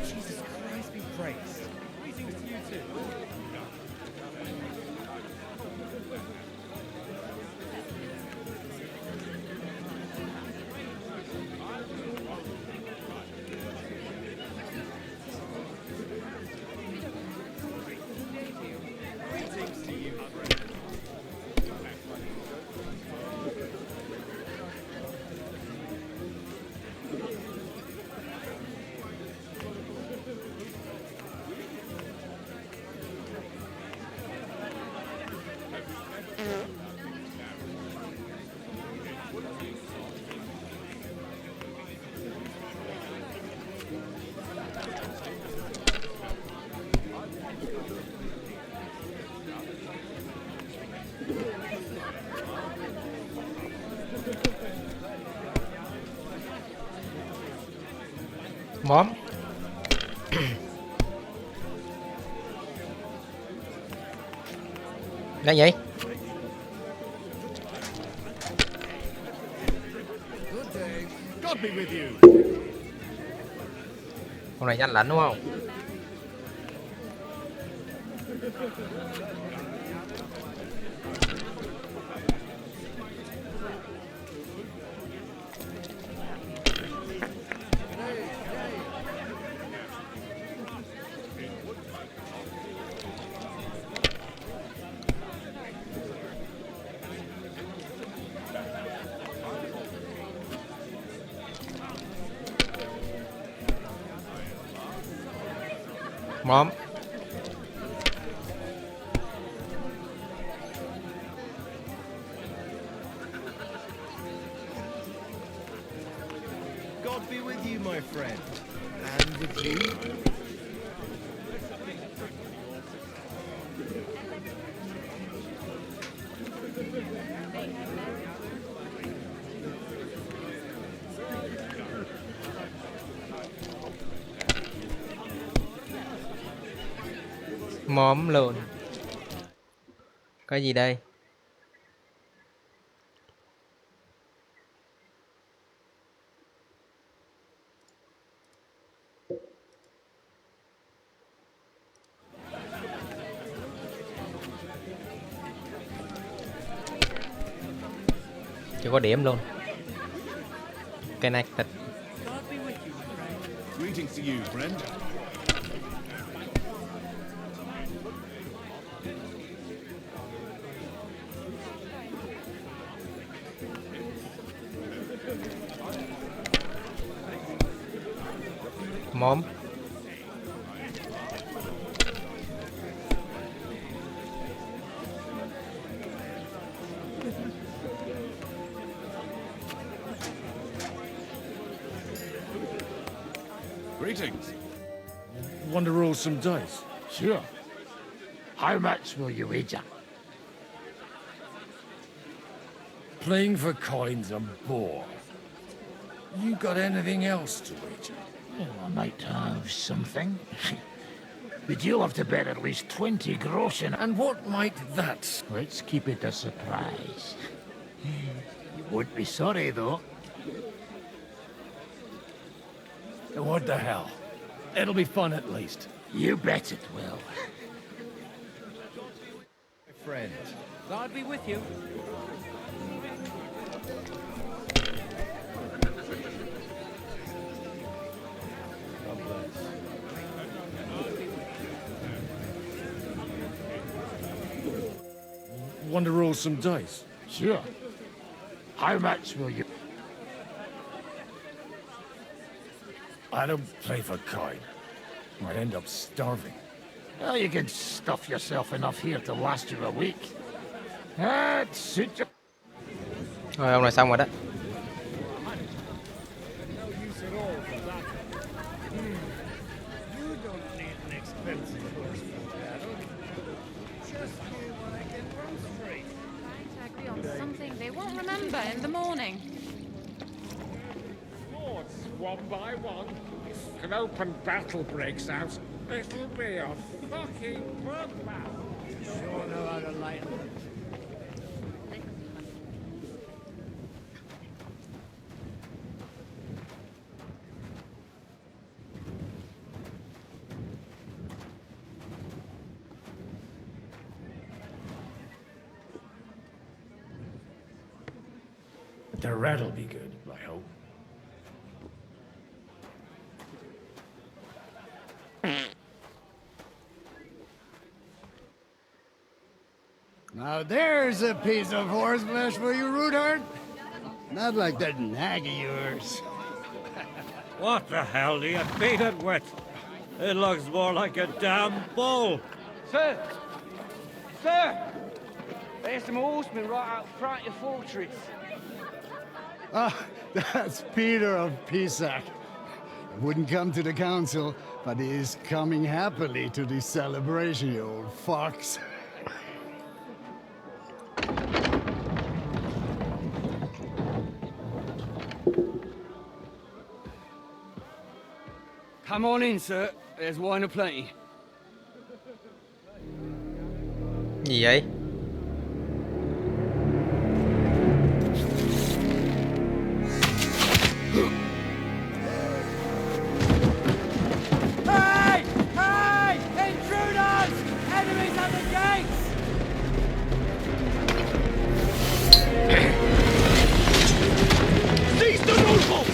Jesus Christ be praised. Greetings to you too. Móm. Đang vậy? Good day. God be with you. Con này nhanh lạnh đúng không? Móm. God be with you, my friend. And with you. Móm luôn. Cái gì đây? Chưa có điểm luôn. Connected. Greetings to you, friend. Móm. Greetings. Want to roll some dice? Sure. How much will you wager? Playing for coin's a bore. You got anything else to wager? I might have something. but you'll have to bet at least 20 groschen. And what might that... Let's keep it a surprise. You won't be sorry, though. What the hell? It'll be fun at least. You bet it will. My friend. God be with you. God bless. Want to roll some dice? Sure. How much will you... I don't play for coin. I'd end up starving. Well, you can stuff yourself enough here to last you a week. That suits you. Rồi ông này xong rồi đó. Something they won't remember in the morning. Lords, one by one. If an open battle breaks out, it'll be a fucking bloodbath. Sure know how to lighten it. The rat'll be good, I hope. Now there's a piece of horseflesh for you, Rudart. Not like that nag of yours. What the hell do you feed it with? It looks more like a damn bull. Sir! Sir! There's some horsemen right out front of your fortress. Ah, that's Peter of Pisac. Wouldn't come to the council, but he is coming happily to the celebration, you old fox. Come on in, sir. There's wine aplenty. Gì vậy? Hey! Hey! Intruders! Enemies at the gates! Seize the nobles!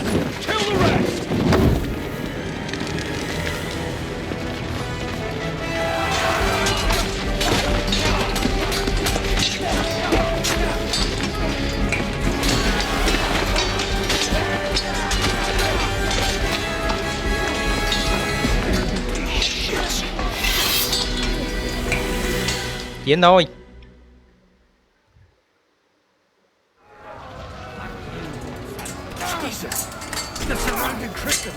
Kill the rest! Chiến thôi. Jesus! The surrounding Christian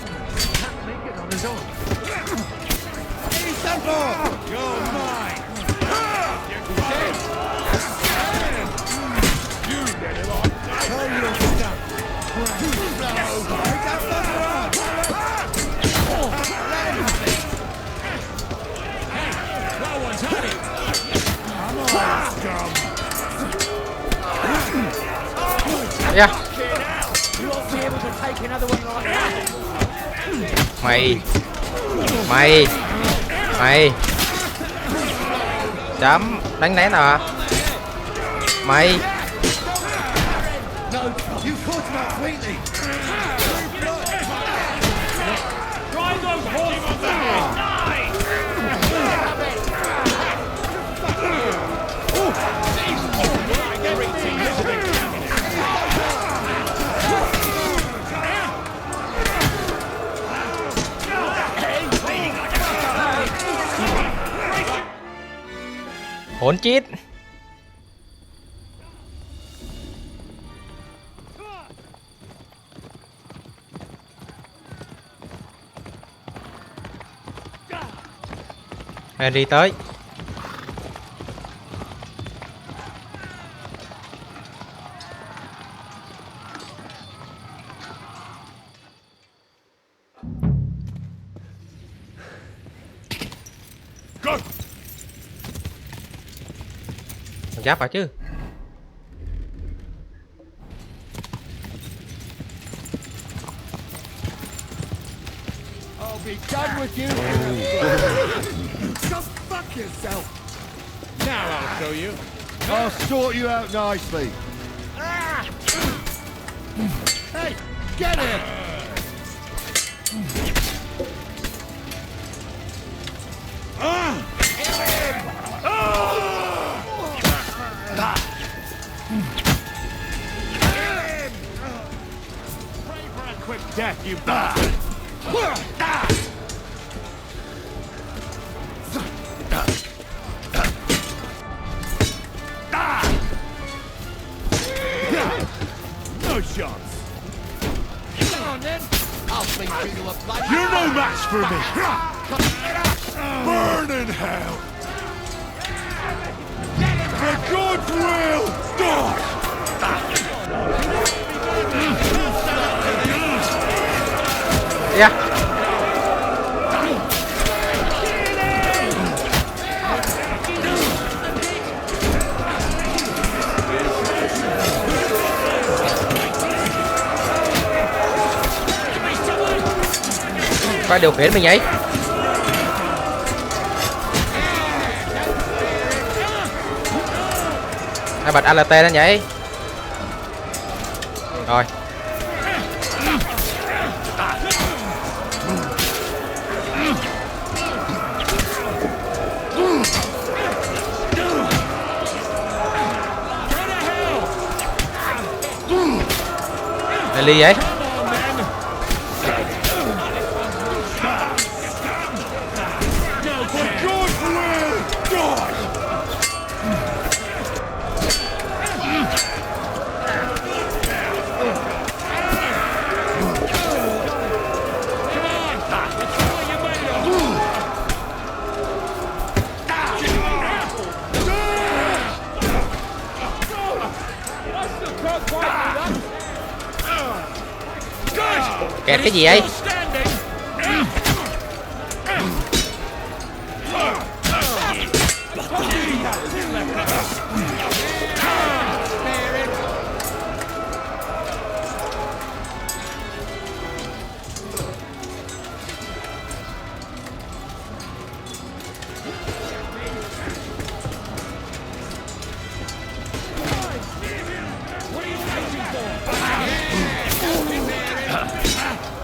can't make it on his own. Hey, Temple! You're mine! You're dead! You get it on! Tell your stuff! Take that fucker out! Hey, that one's honey! Come on, scum! Yeah. You won't be able to take another one like that. Mày chấm đánh lén à? Mày No, you caught him out sweetly. Drive those horses down! hỗn chết. Henry tới. Giáp vào chứ. I'll be done with you. Just fuck yourself. Now I'll show you. I'll sort you out nicely. Hey, get him! Pray for a quick death, you bastard! No chance. Come on then. I'll swing through you a bloody... You're no match for me. Burn in hell. For God's will, die. Yeah. Phải điều khiển mình vậy. Ai bật ALT lên vậy? Rồi. Ly vậy? Kẹt cái gì ấy?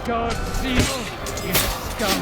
God see you, scum.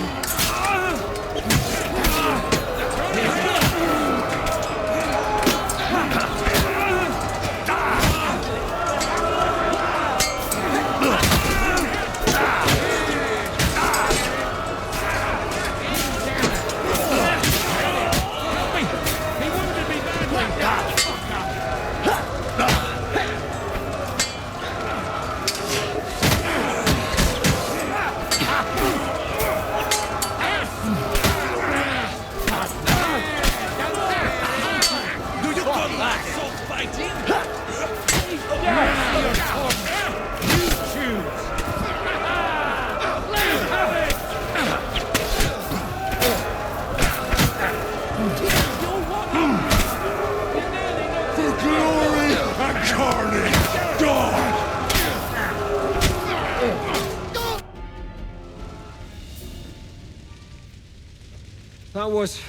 That was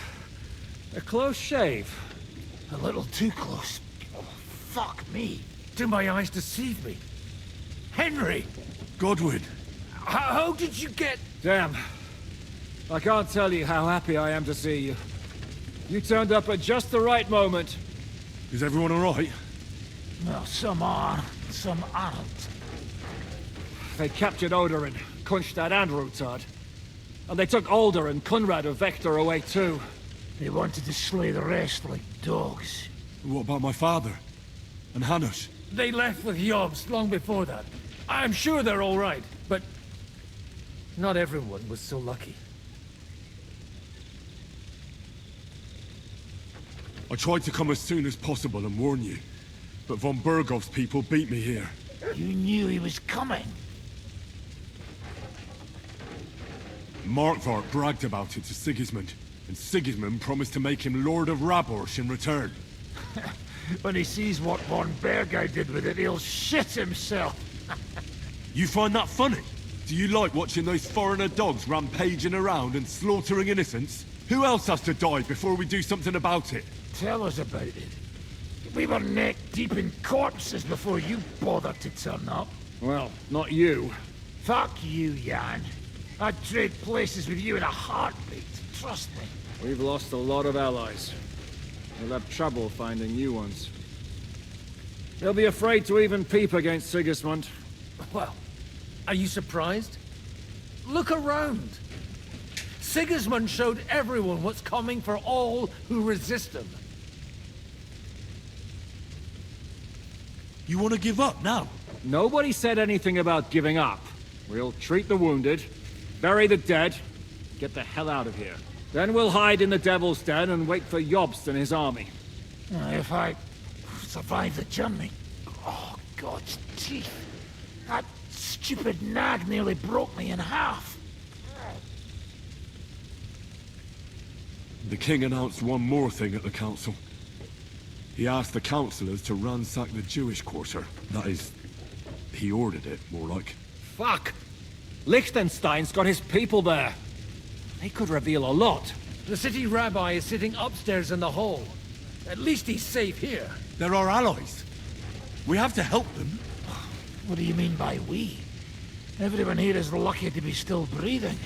a close shave. A little too close. Oh, fuck me. Do my eyes deceive me? Henry! Godwin! How did you get... Damn. I can't tell you how happy I am to see you. You turned up at just the right moment. Is everyone alright? Well, some are, some aren't. They captured Oder and Kunstad and Rutard. And they took Alder and Conrad of Vector away too. They wanted to slay the rest like dogs. What about my father? And Hanush? They left with Yobs long before that. I'm sure they're all right, but... not everyone was so lucky. I tried to come as soon as possible and warn you, but von Bergov's people beat me here. You knew he was coming. Markvart bragged about it to Sigismund, and Sigismund promised to make him Lord of Raborsh in return. When he sees what Von Bergay did with it, he'll shit himself. You find that funny? Do you like watching those foreigner dogs rampaging around and slaughtering innocents? Who else has to die before we do something about it? Tell us about it. We were neck deep in corpses before you bothered to turn up. Well, not you. Fuck you, Jan. I'd trade places with you in a heartbeat. Trust me. We've lost a lot of allies. We'll have trouble finding new ones. They'll be afraid to even peep against Sigismund. Well, are you surprised? Look around. Sigismund showed everyone what's coming for all who resist him. You want to give up now? Nobody said anything about giving up. We'll treat the wounded, bury the dead, get the hell out of here. Then we'll hide in the Devil's Den and wait for Jobst and his army. If I survive the journey... Oh, God's teeth. That stupid nag nearly broke me in half. The king announced one more thing at the council. He asked the councillors to ransack the Jewish quarter. That is, he ordered it, more like. Fuck! Liechtenstein's got his people there. They could reveal a lot. The city rabbi is sitting upstairs in the hall. At least he's safe here. They're our allies. We have to help them. What do you mean by we? Everyone here is lucky to be still breathing.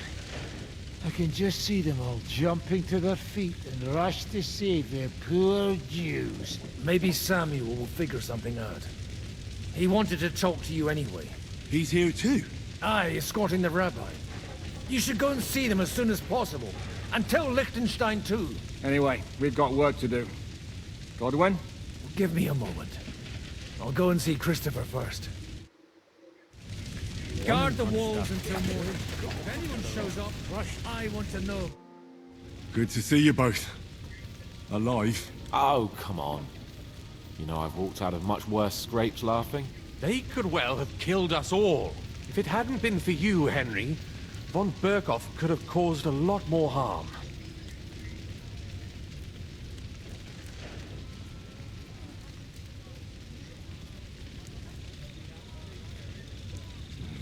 I can just see them all jumping to their feet and rush to save their poor Jews. Maybe Samuel will figure something out. He wanted to talk to you anyway. He's here too? Aye, escorting the rabbi. You should go and see them as soon as possible. And tell Liechtenstein too. Anyway, we've got work to do. Godwin? Give me a moment. I'll go and see Christopher first. Guard the walls until morning. If anyone shows up, I want to know. Good to see you both. Alive. Oh, come on. You know I've walked out of much worse scrapes laughing. They could well have killed us all. If it hadn't been for you, Henry, von Berkhoff could have caused a lot more harm.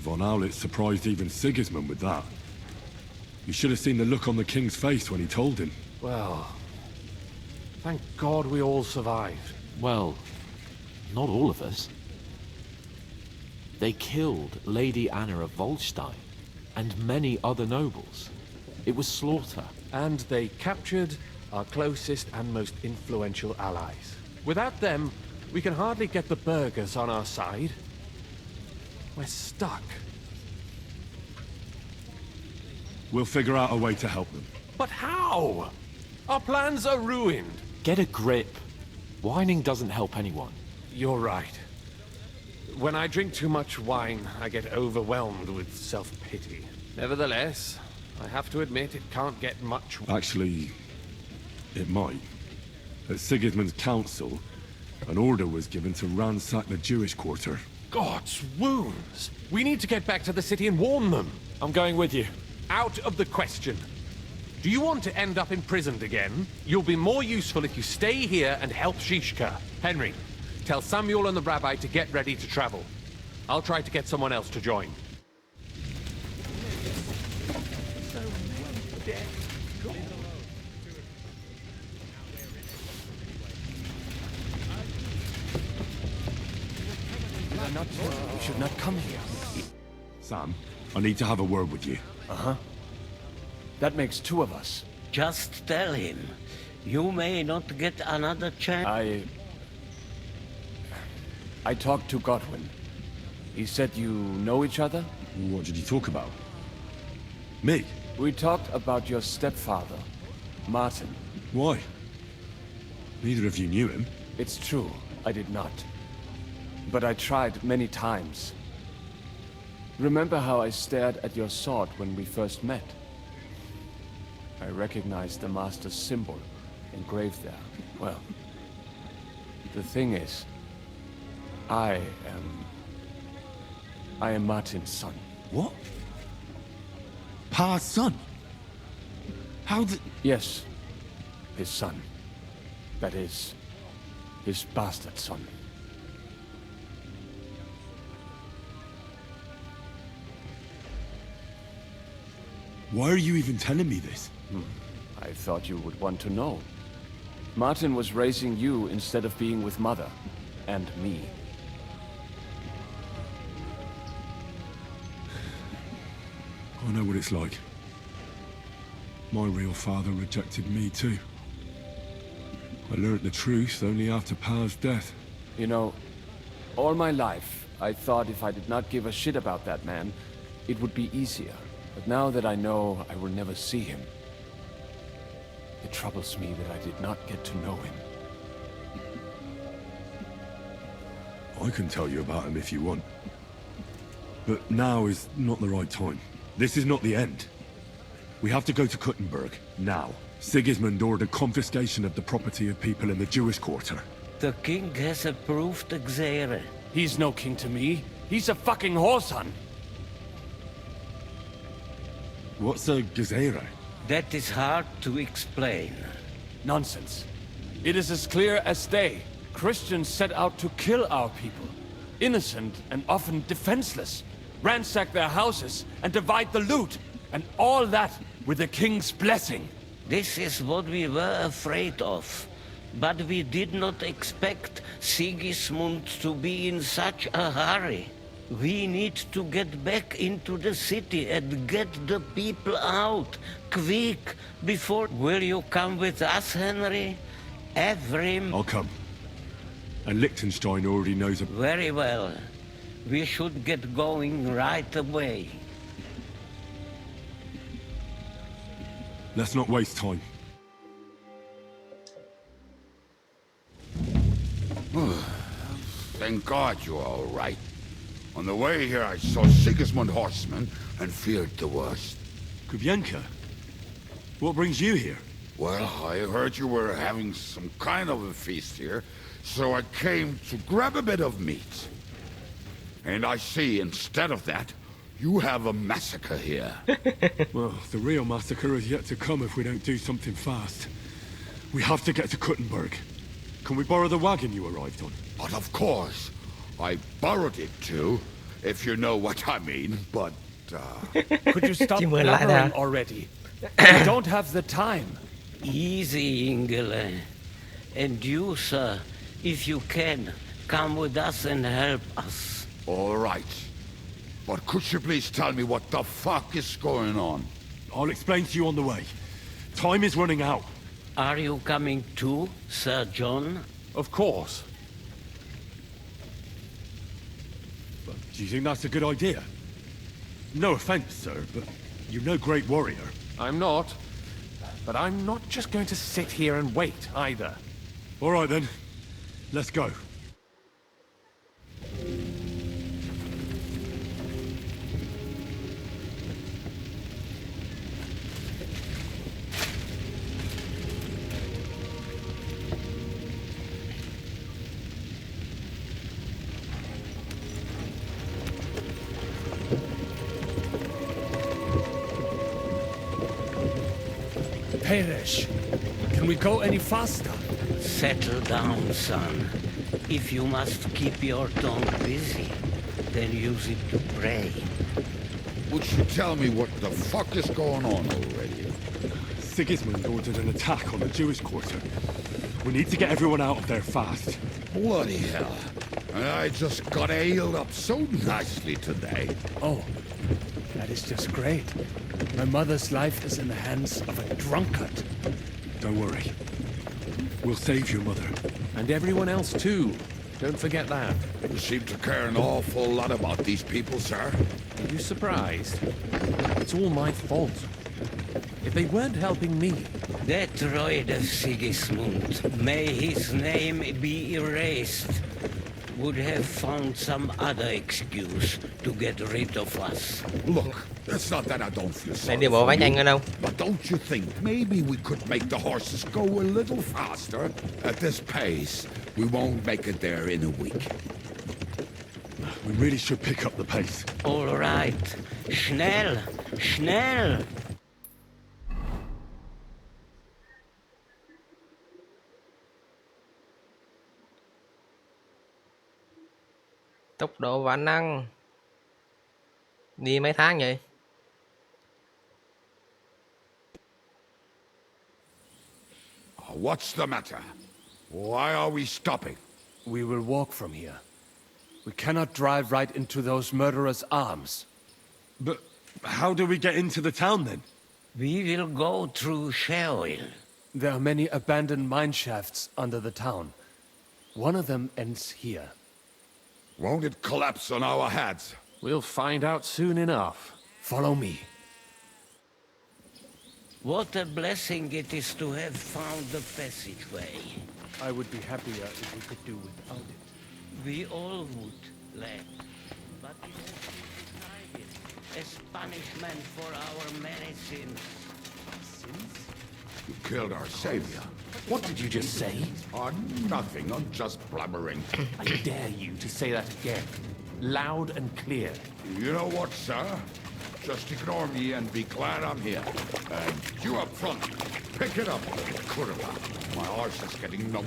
Von Owlitz surprised even Sigismund with that. You should have seen the look on the king's face when he told him. Well, thank God we all survived. Well, not all of us. They killed Lady Anna of Volstein and many other nobles. It was slaughter. And they captured our closest and most influential allies. Without them, we can hardly get the burghers on our side. We're stuck. We'll figure out a way to help them. But how? Our plans are ruined. Get a grip. Whining doesn't help anyone. You're right. When I drink too much wine, I get overwhelmed with self-pity. Nevertheless, I have to admit it can't get much... Actually, it might. At Sigismund's council, an order was given to ransack the Jewish quarter. God's wounds! We need to get back to the city and warn them. I'm going with you. Out of the question. Do you want to end up imprisoned again? You'll be more useful if you stay here and help Shishka. Henry, tell Samuel and the rabbi to get ready to travel. I'll try to get someone else to join. We should not come here. Sam, I need to have a word with you. Uh-huh. That makes two of us. Just tell him. You may not get another chance. I talked to Godwin. He said you know each other? What did you talk about? Me? We talked about your stepfather, Martin. Why? Neither of you knew him. It's true, I did not. But I tried many times. Remember how I stared at your sword when we first met? I recognized the Master's symbol engraved there. Well, the thing is, I am Martin's son. What? Pa's son? How did... Yes, his son. That is, his bastard son. Why are you even telling me this? I thought you would want to know. Martin was raising you instead of being with Mother. And me. I know what it's like. My real father rejected me too. I learned the truth only after Pa's death. You know, all my life, I thought if I did not give a shit about that man, it would be easier. But now that I know I will never see him, it troubles me that I did not get to know him. I can tell you about him if you want. But now is not the right time. This is not the end. We have to go to Kuttenberg, now. Sigismund ordered confiscation of the property of people in the Jewish quarter. The king has approved Xere. He's no king to me. He's a fucking whoreson. What's a Gezerah? That is hard to explain. Nonsense. It is as clear as day. Christians set out to kill our people. Innocent and often defenseless. Ransack their houses and divide the loot. And all that with the king's blessing. This is what we were afraid of. But we did not expect Sigismund to be in such a hurry. We need to get back into the city and get the people out. Quick, before... Will you come with us, Henry? Evrim? I'll come. And Liechtenstein already knows... Very well. We should get going right away. Let's not waste time. Thank God you're all right. On the way here, I saw Sigismund horsemen and feared the worst. QUYY? What brings you here? Well, I heard you were having some kind of a feast here, so I came to grab a bit of meat. And I see, instead of that, you have a massacre here. Well, the real massacre is yet to come if we don't do something fast. We have to get to Kuttenberg. Can we borrow the wagon you arrived on? But of course. I borrowed it too, if you know what I mean, but, Could you stop blabbering already? We don't have the time. Easy, Ingele. And you, sir, if you can, come with us and help us. All right. But could you please tell me what the fuck is going on? I'll explain to you on the way. Time is running out. Are you coming too, Sir John? Of course. But do you think that's a good idea? No offense, sir, but you're no great warrior. I'm not. But I'm not just going to sit here and wait, either. All right, then. Let's go. Perish. Can we go any faster? Settle down, son. If you must keep your tongue busy, then use it to pray. Would you tell me what the fuck is going on already? Sigismund ordered an attack on the Jewish quarter. We need to get everyone out of there fast. Bloody hell. I just got ailed up so nicely today. Oh, that is just great. My mother's life is in the hands of a drunkard. Don't worry. We'll save your mother. And everyone else too. Don't forget that. You seem to care an awful lot about these people, sir. Are you surprised? It's all my fault. If they weren't helping me... That droid of Sigismund, may his name be erased, would have found some other excuse to get rid of us. Look, it's not that I don't feel sorry đi bộ for phải you, nhanh hơn đâu. but don't you think maybe we could make the horses go a little faster? At this pace, we won't make it there in a week. We really should pick up the pace. All right. Schnell! Schnell! Tốc độ và năng. Đi mấy tháng vậy? What's the matter? Why are we stopping? We will walk from here. We cannot drive right into those murderers' arms. But how do we get into the town then? We will go through Sheol. There are many abandoned mine shafts under the town. One of them ends here. Won't it collapse on our heads? We'll find out soon enough. Follow me. What a blessing it is to have found the passageway. I would be happier if we could do without it. We all would, lad. But it has been decided as punishment for our many sins. Sins? You killed our savior. What did you just say? Oh, nothing. I'm just blubbering. I dare you to say that again. Loud and clear. You know what, sir? Just ignore me and be glad I'm here. And you up front, pick it up, Kurva. My arse is getting numb.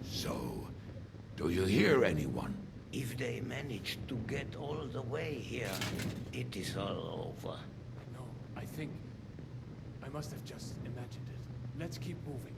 So, do you hear anyone? If they manage to get all the way here, it is all over. No, I think... I must have just imagined it. Let's keep moving.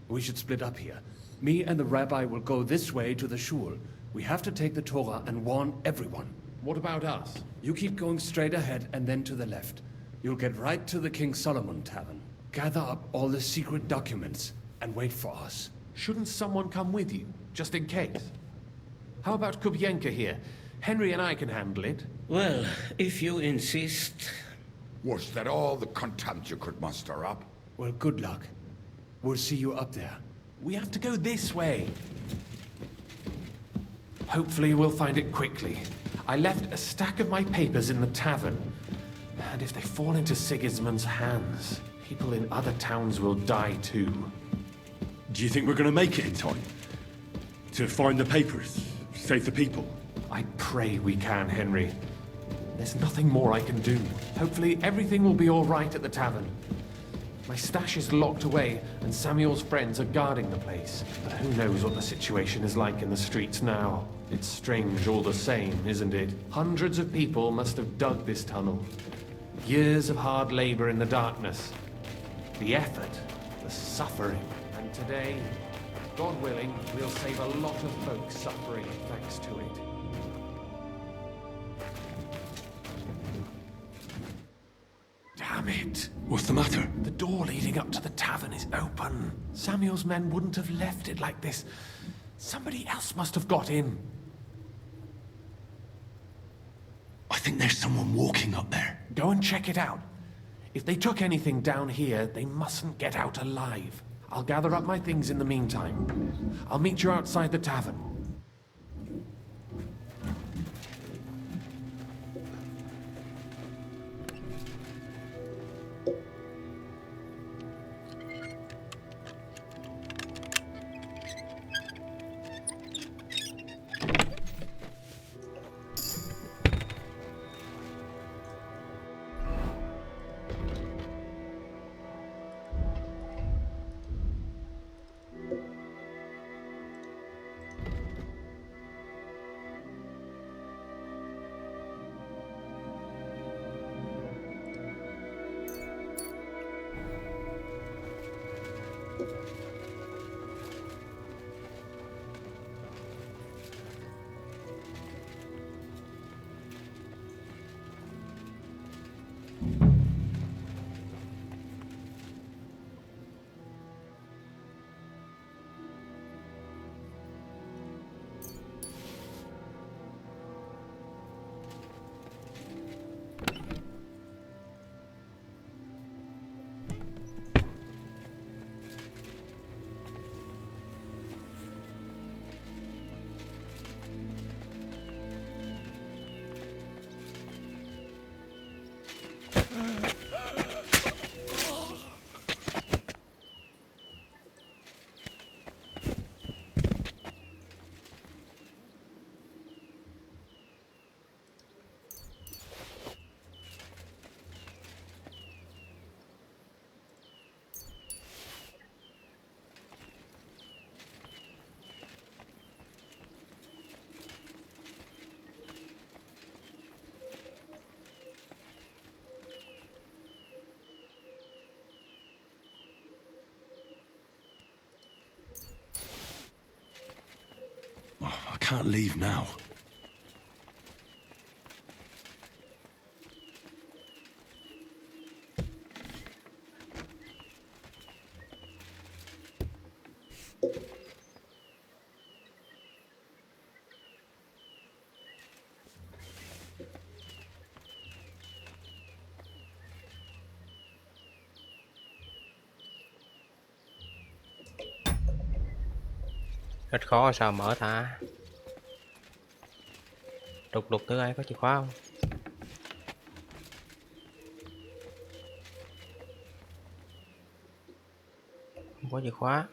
We should split up here. Me and the rabbi will go this way to the shul. We have to take the Torah and warn everyone. What about us? You keep going straight ahead and then to the left. You'll get right to the King Solomon Tavern. Gather up all the secret documents and wait for us. Shouldn't someone come with you, just in case? How about QUYYNHC here? Henry and I can handle it. Well, if you insist. Was that all the contempt you could muster up? Well, good luck. We'll see you up there. We have to go this way. Hopefully we'll find it quickly. I left a stack of my papers in the tavern. And if they fall into Sigismund's hands, people in other towns will die too. Do you think we're gonna make it in time? To find the papers? Save the people? I pray we can, Henry. There's nothing more I can do. Hopefully everything will be all right at the tavern. My stash is locked away, and Samuel's friends are guarding the place. But who knows what the situation is like in the streets now? It's strange all the same, isn't it? Hundreds of people must have dug this tunnel. Years of hard labor in the darkness. The effort, the suffering. And today, God willing, we'll save a lot of folks suffering thanks to it. Damn it! What's the matter? The door leading up to the tavern is open. Samuel's men wouldn't have left it like this. Somebody else must have got in. I think there's someone walking up there. Go and check it out. If they took anything down here, they mustn't get out alive. I'll gather up my things in the meantime. I'll meet you outside the tavern. I can't leave now. Rất khó sao mở ta. Đục đục thứ ai có chìa khóa không? Không có chìa khóa.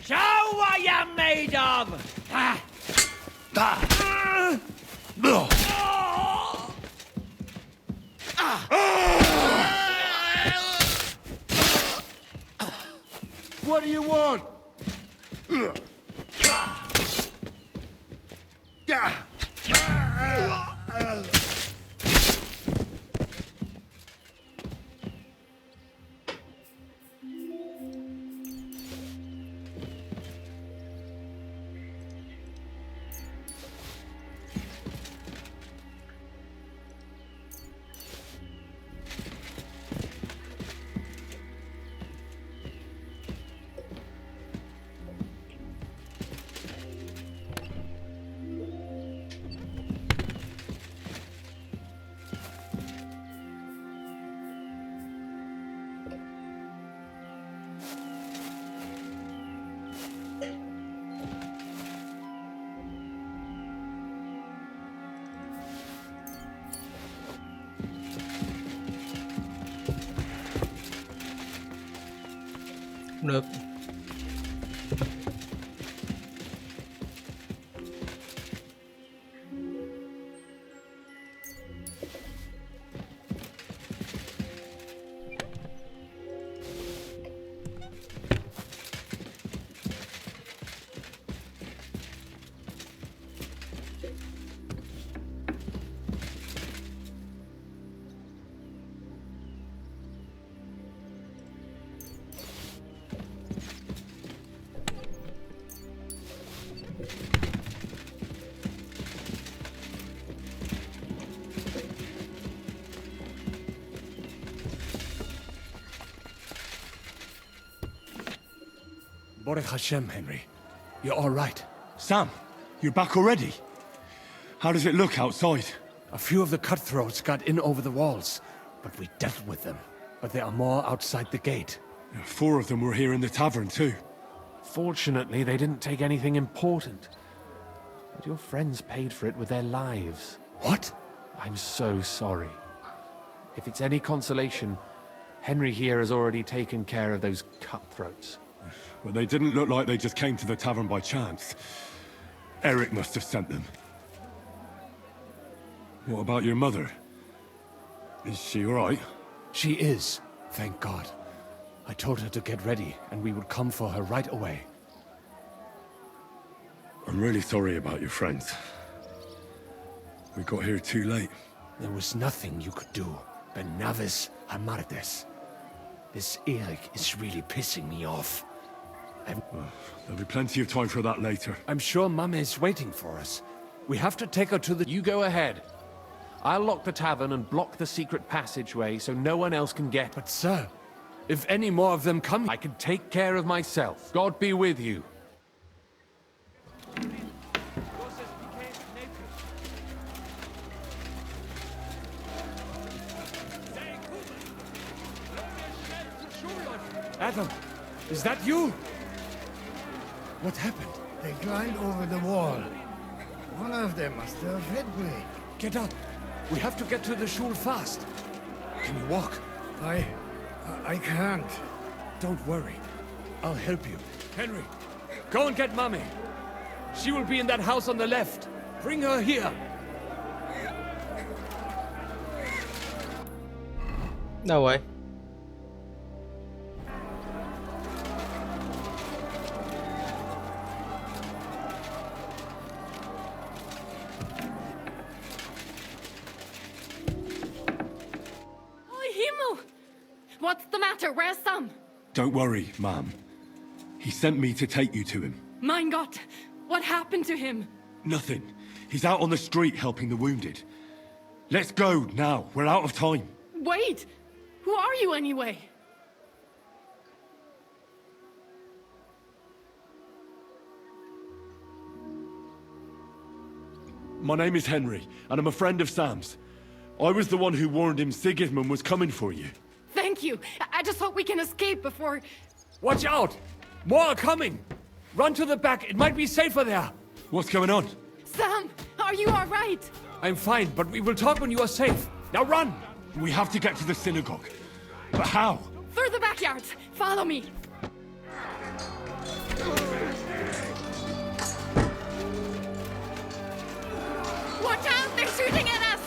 Show what you're made of! What do you want? Được. Baruch Hashem, Henry. You're all right. Sam, you're back already? How does it look outside? A few of the cutthroats got in over the walls, but we dealt with them. But there are more outside the gate. 4 of them were here in the tavern too. Fortunately, they didn't take anything important. But your friends paid for it with their lives. What? I'm so sorry. If it's any consolation, Henry here has already taken care of those cutthroats. But they didn't look like they just came to the tavern by chance. Eric must have sent them. What about your mother? Is she all right? She is, thank God. I told her to get ready, and we would come for her right away. I'm really sorry about your friends. We got here too late. There was nothing you could do. Benavis Hamartes. This Eric is really pissing me off. There'll be plenty of time for that later. I'm sure Mama is waiting for us. We have to take her to the... You go ahead. I'll lock the tavern and block the secret passageway so no one else can get... But sir... If any more of them come, I can take care of myself. God be with you. Adam, is that you? What happened? They climbed over the wall. One of them must have hit me. Get up. We have to get to the shul fast. Can you walk? I can't. Don't worry. I'll help you. Henry, go and get Mummy. She will be in that house on the left. Bring her here. Đâu rồi? What's the matter? Where's Sam? Don't worry, ma'am. He sent me to take you to him. Mein Gott, what happened to him? Nothing. He's out on the street helping the wounded. Let's go now. We're out of time. Wait! Who are you anyway? My name is Henry, and I'm a friend of Sam's. I was the one who warned him Sigismund was coming for you. Thank you. I just hope we can escape before... Watch out! More are coming! Run to the back. It might be safer there. What's going on? Sam, are you all right? I'm fine, but we will talk when you are safe. Now run! We have to get to the synagogue. But how? Through the backyard. Follow me. Watch out! They're shooting at us!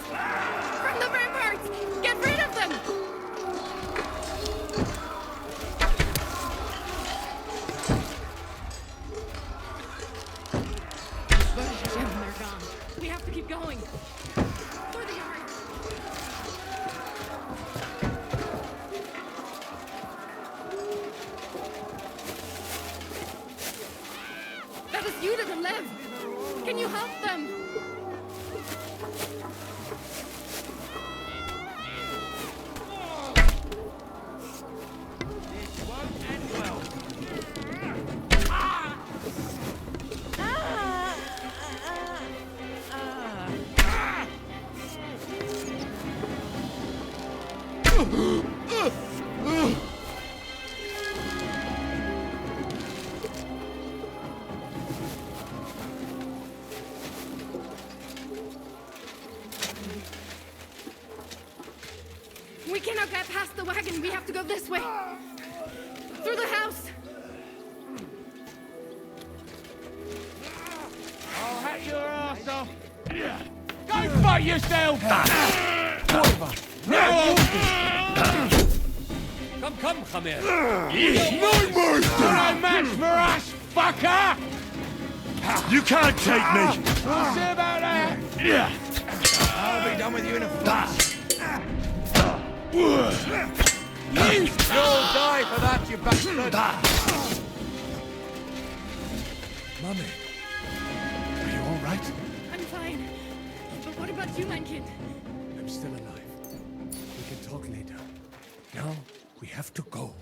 From the ramparts! Get rid of them! They're gone. We have to keep going. Through the yard. That is Judith and Lev. Can you help them? We cannot get past the wagon. We have to go this way. Through the house. I'll hack your ass off. Go fuck yourself! Come here. You're no match for us, fucker! You can't take me! We'll see about that! Yeah. I'll be done with you in a flash. You'll die for that, you bastard! Mummy, are you all right? I'm fine. But what about you, mein Kind? I'm still alive. We can talk later. Now, we have to go.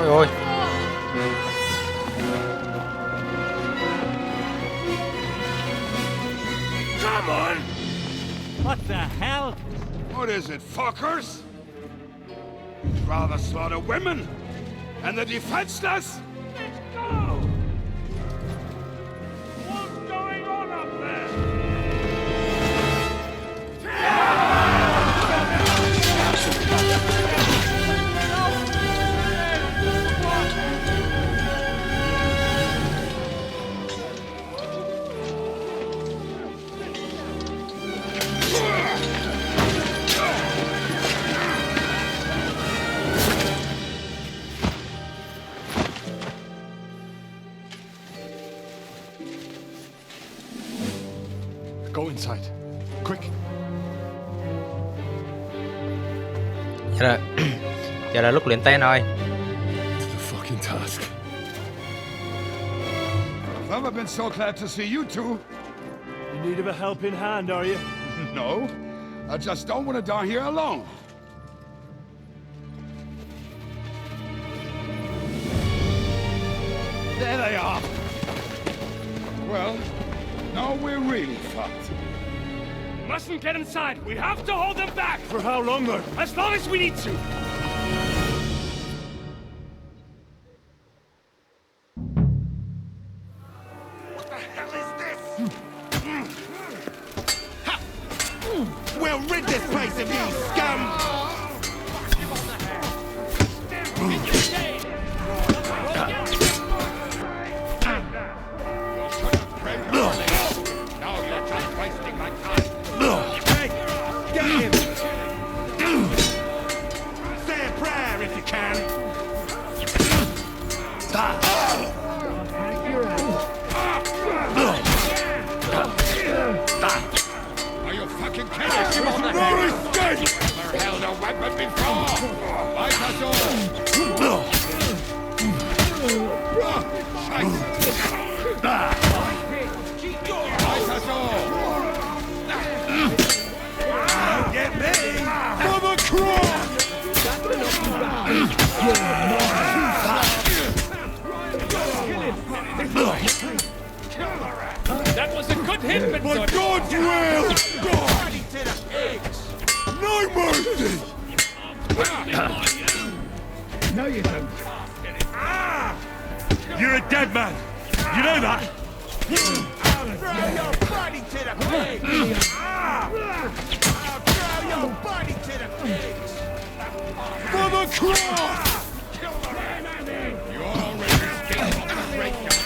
Ôi ôi. Come on! What the hell? What is it, fuckers? You'd rather slaughter women and the defenseless? Let's go! What's going on up there? Go inside. Quick. Giờ là lúc luyện tên rồi. The fucking task. Never been so glad to see you two. In need of a helping hand, are you? No, I just don't want to die here alone. There they are. Well, now we're really fucked. Mustn't get inside. We have to hold them back. For how long, though? As long as we need to. We'll rid this place of you, scum! Now you're just wasting my time. Hey, get him! Say a prayer if you can. Are you fucking kidding? She was no escape! Never held a weapon before! Fight us all! Fight us all! Get me! Mother cross! That was a good hit, but For God's will! No mercy! No, you don't. You're a dead man. You know that? Throw your body to the pigs! I'll throw your body to the pigs! For the cross! You already escaped from the breakdown.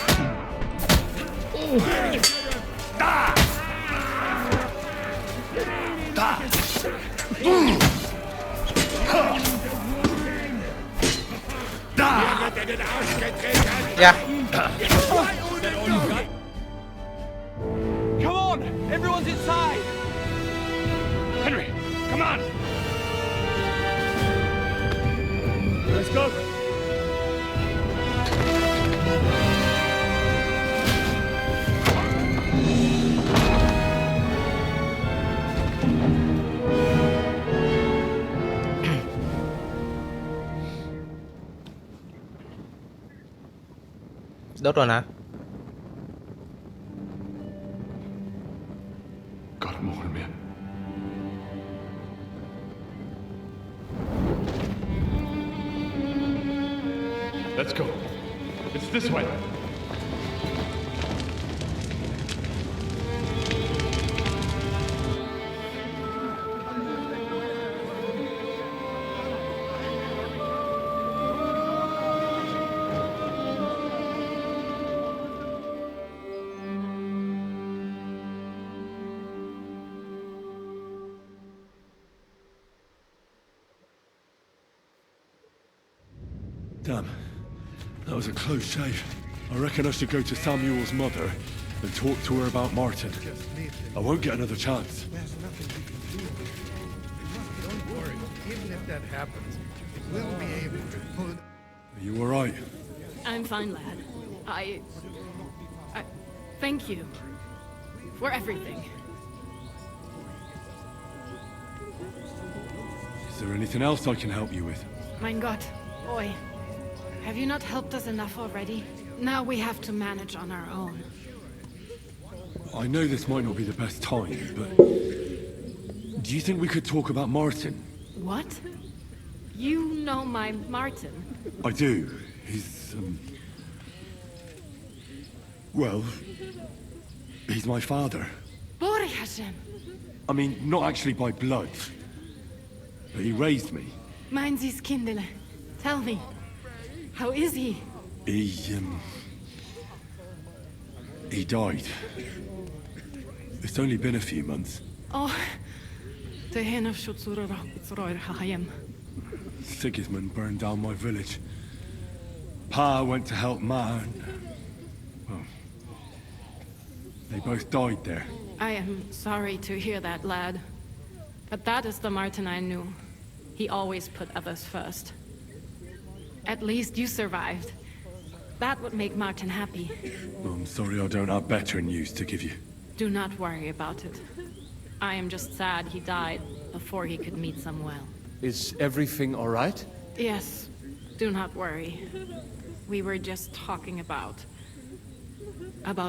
Yeah. come on! Everyone's inside! Henry, come on! Let's go. Đốt rồi nè. Got him on me. Let's go. It's this way. Damn. That was a close shave. I reckon I should go to Samuel's mother and talk to her about Martin. I won't get another chance. There's nothing we can do. Don't worry. Even if that happens, we'll be able to pull... Are you alright? I'm fine, lad. I thank you for everything. Is there anything else I can help you with? Mein Gott, Oi. Have you not helped us enough already? Now we have to manage on our own. I know this might not be the best time, but... Do you think we could talk about Martin? What? You know my Martin? I do. He's, well... He's my father. Bore Hashem. I mean, not actually by blood. But he raised me. Mein Sie's Kindele. Tell me. How is he? He died. It's only been a few months. Oh. Tehenaf Shutsura Roy Hayem. Sigismund burned down my village. Pa went to help Ma and... Well... They both died there. I am sorry to hear that, lad. But that is the Martin I knew. He always put others first. At least you survived. That would make Martin happy. I'm sorry I don't have better news to give you. Do not worry about it. I am just sad he died before he could meet Samuel. Is everything all right? Yes, do not worry. We were just talking about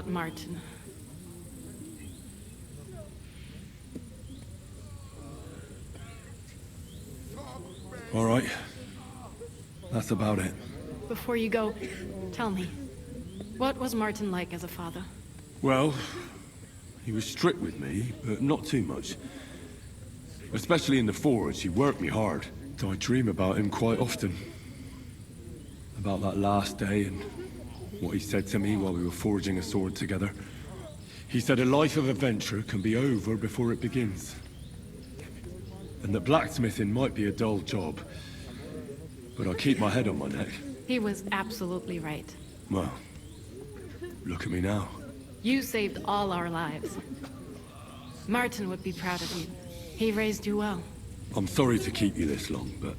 Martin. All right. That's about it. Before you go, tell me, what was Martin like as a father? Well, he was strict with me, but not too much. Especially in the forge, he worked me hard. I dream about him quite often. About that last day and what he said to me while we were forging a sword together. He said a life of adventure can be over before it begins. And that blacksmithing might be a dull job, but I keep my head on my neck. He was absolutely right. Well, look at me now. You saved all our lives. Martin would be proud of you. He raised you well. I'm sorry to keep you this long, but...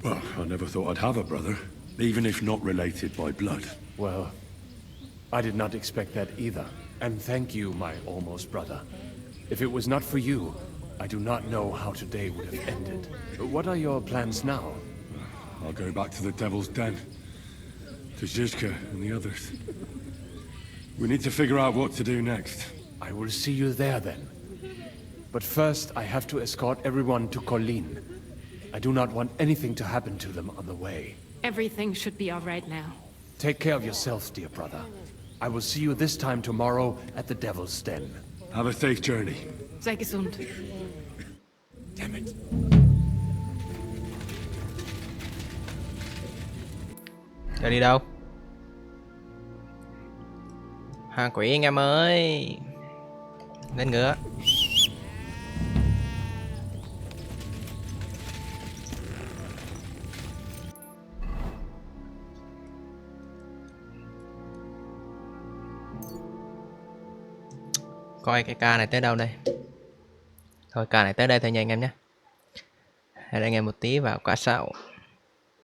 well, I never thought I'd have a brother, even if not related by blood. Well, I did not expect that either. And thank you, my almost brother. If it was not for you, I do not know how today would have ended. What are your plans now? I'll go back to the Devil's Den. To Zizka and the others. We need to figure out what to do next. I will see you there then. But first, I have to escort everyone to Colleen. I do not want anything to happen to them on the way. Everything should be all right now. Take care of yourself, dear brother. I will see you this time tomorrow at the Devil's Den. Have a safe journey. Sei gesund. Damn it. Giờ đi đâu? Hà quỷ anh em ơi. Lên ngựa. Coi cái ca này tới đâu đây. Thôi ca này tới đây thôi nha anh em nhé. Hẹn anh em một tí vào quả sau.